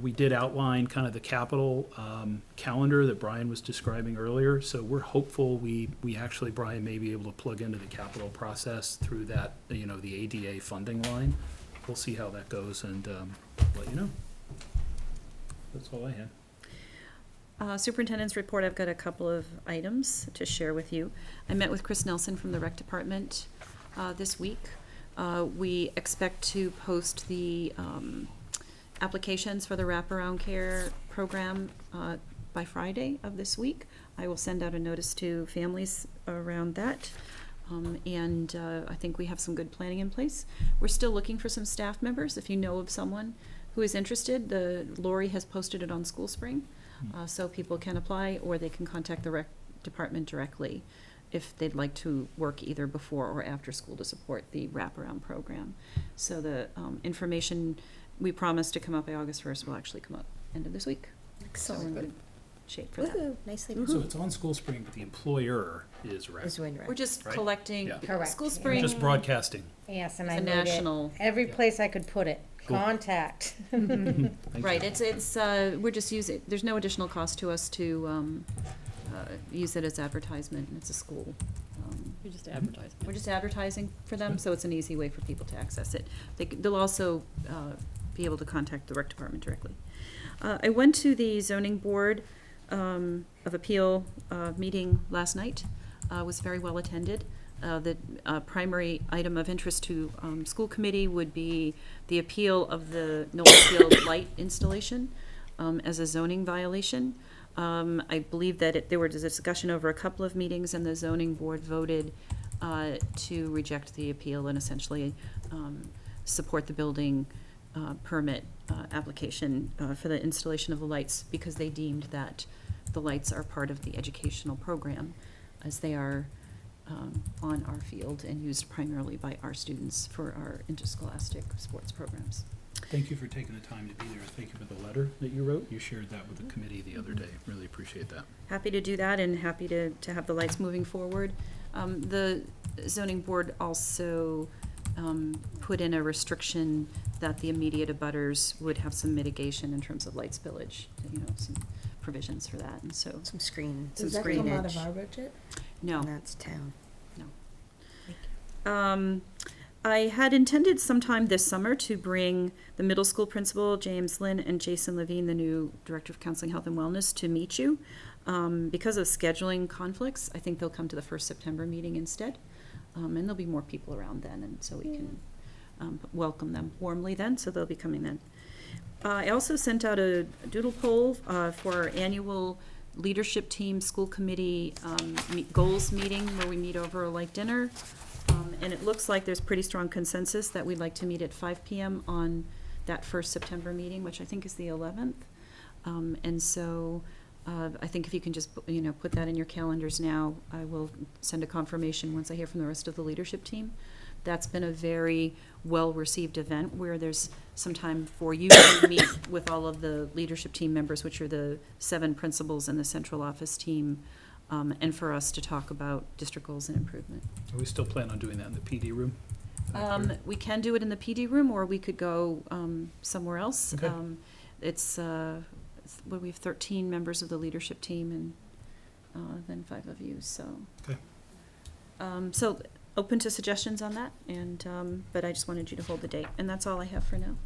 we did outline kind of the capital calendar that Brian was describing earlier. So we're hopeful we actually, Brian, may be able to plug into the capital process through that, the ADA funding line. We'll see how that goes and let you know. That's all I had. Superintendent's report, I've got a couple of items to share with you. I met with Chris Nelson from the rec department this week. We expect to post the applications for the wraparound care program by Friday of this week. I will send out a notice to families around that. And I think we have some good planning in place. We're still looking for some staff members. If you know of someone who is interested, Lori has posted it on School Spring, so people can apply or they can contact the rec department directly if they'd like to work either before or after school to support the wraparound program. So the information we promised to come up by August 1st will actually come up end of this week. So we're in good shape for that. Woohoo, nicely So done. it's on School Spring, but the employer is rec. Is Winrec. We're just Right? collecting, Yeah. Correct. School We're Spring. Just broadcasting. Yes, and It's I a made it national- every Yeah. place I could put it. Cool. Contact. Thank Right, you. it's, we're just using, there's no additional cost to us to use it as advertisement, and it's a school. You're just advertising. We're just advertising for them, so it's an easy way for people to access it. They'll also be able to contact the rec department directly. I went to the zoning board of appeal meeting last night. Was very well attended. The primary item of interest to school committee would be the appeal of the Knowlesfield light installation as a zoning violation. I believe that there was a discussion over a couple of meetings, and the zoning board voted to reject the appeal and essentially support the building permit application for the installation of the lights, because they deemed that the lights are part of the educational program, as they are on our field and used primarily by our students for our interscholastic sports programs. Thank you for taking the time to be there. Thank you for the letter that you wrote. You shared that with the committee the other day. Really appreciate that. Happy to do that and happy to have the lights moving forward. The zoning board also put in a restriction that the immediate abutters would have some mitigation in terms of light spillage, some provisions for that, and so. Some screen, some Does that come out screenage. of our budget? No. And that's town. I had intended sometime this summer to bring the middle school principal, James Lynn, and Jason Levine, the new Director of Counseling, Health, and Wellness, to meet you. Because of scheduling conflicts, I think they'll come to the first September meeting instead. And there'll be more people around then, and so we can welcome them warmly then, so they'll be coming then. I also sent out a doodle poll for our annual leadership team school committee goals meeting where we meet over a light dinner. And it looks like there's pretty strong consensus that we'd like to meet at 5 p.m. on that first September meeting, which I think is the 11th. And so I think if you can just, put that in your calendars now, I will send a confirmation once I hear from the rest of the leadership team. That's been a very well-received event where there's some time for you to meet with all of the leadership team members, which are the 7 principals and the central office team, and for us to talk about district goals and improvement. We still plan on doing that in the PD room? We can do it in the PD room, or we could go somewhere else. Okay. We have 13 members of the leadership team and then 5 of you, so. Okay. So open to suggestions on that, and but I just wanted you to hold the date, and that's all I have for now.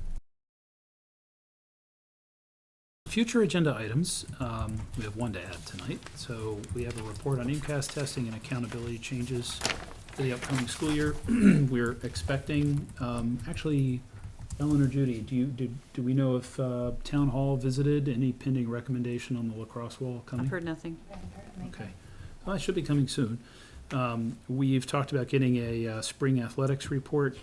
Future agenda items, we have one to add tonight. So we have a report on IMCAS testing and accountability changes for the upcoming school year. We're expecting, actually, Ellen or Judy, do we know if Town Hall visited? Any pending recommendation on the lacrosse wall coming? I've heard nothing. Okay. Well, it should be coming soon. We've talked about getting a spring athletics report.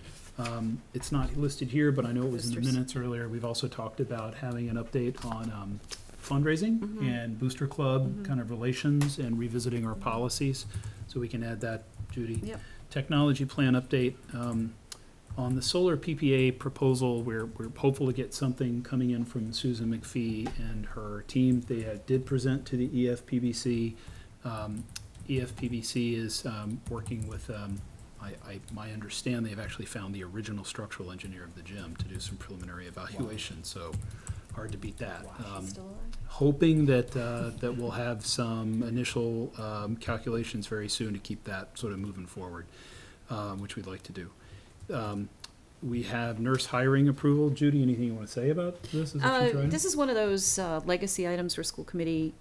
It's not listed here, but I know it was in the minutes earlier. We've also talked about having an update on fundraising and Booster Club kind of relations and revisiting our policies. So we can add that, Judy. Yep. Technology plan update. On the solar PPA proposal, we're hopeful to get something coming in from Susan McPhee and her team. They did present to the EFPBC. EFPBC is working with, I understand they've actually found the original structural engineer of the gym to do some preliminary evaluation, so hard to beat that. Hoping that that we'll have some initial calculations very soon to keep that sort of moving forward, which we'd like to do. We have nurse hiring approval. Judy, anything you want to say about this? This is one of those legacy items where school committee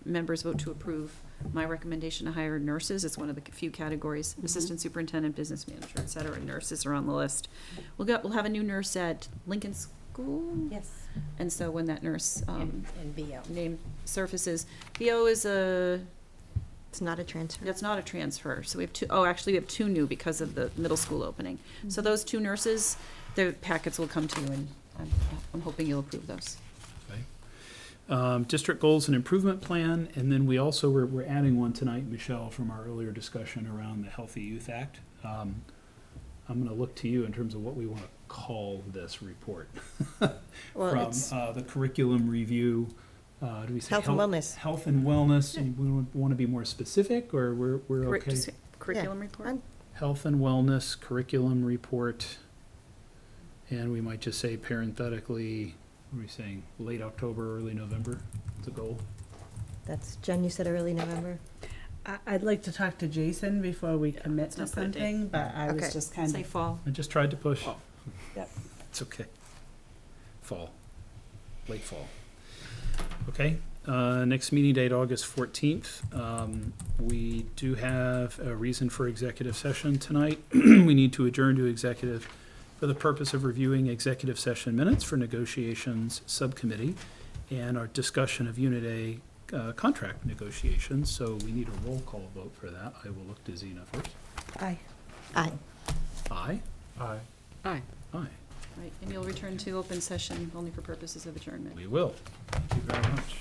members vote to approve my recommendation to hire nurses. It's one of the few categories: assistant superintendent, business manager, et cetera. Nurses are on the list. We'll have a new nurse at Lincoln School. Yes. And so when that nurse And BO. name surfaces, BO is It's not a transfer. that's not a transfer. So we have two. Oh, actually, we have 2 new because of the middle school opening. So those 2 nurses, the packets will come to you, and I'm hoping you'll approve those. District goals and improvement plan, and then we also, we're adding one tonight, Michelle, from our earlier discussion around the Healthy Youth Act. I'm going to look to you in terms of what we want to call this report. Well, From it's the curriculum review, do we say? Health and wellness. Health and wellness, and we want to be more specific, or we're okay? Just curriculum report. I'm- Health and wellness curriculum report, and we might just say parenthetically, what are we saying, late October, early November, the goal? That's, Jen, you said early November? I'd like to talk to Jason before we commit let's to not put a date. something, but I was Okay. just kind Say of. fall. I just tried to push. Yep. It's okay. Fall, late fall. Okay, next meeting date, August 14th. We do have a reason for executive session tonight. We need to adjourn to executive for the purpose of reviewing executive session minutes for negotiations subcommittee and our discussion of Unit A contract negotiations. So we need a roll call vote for that. I will look to Zena first. Aye. Aye. Aye? Aye. Aye. Aye. Right, and you'll return to open session only for purposes of adjournment. We will. Thank you very much.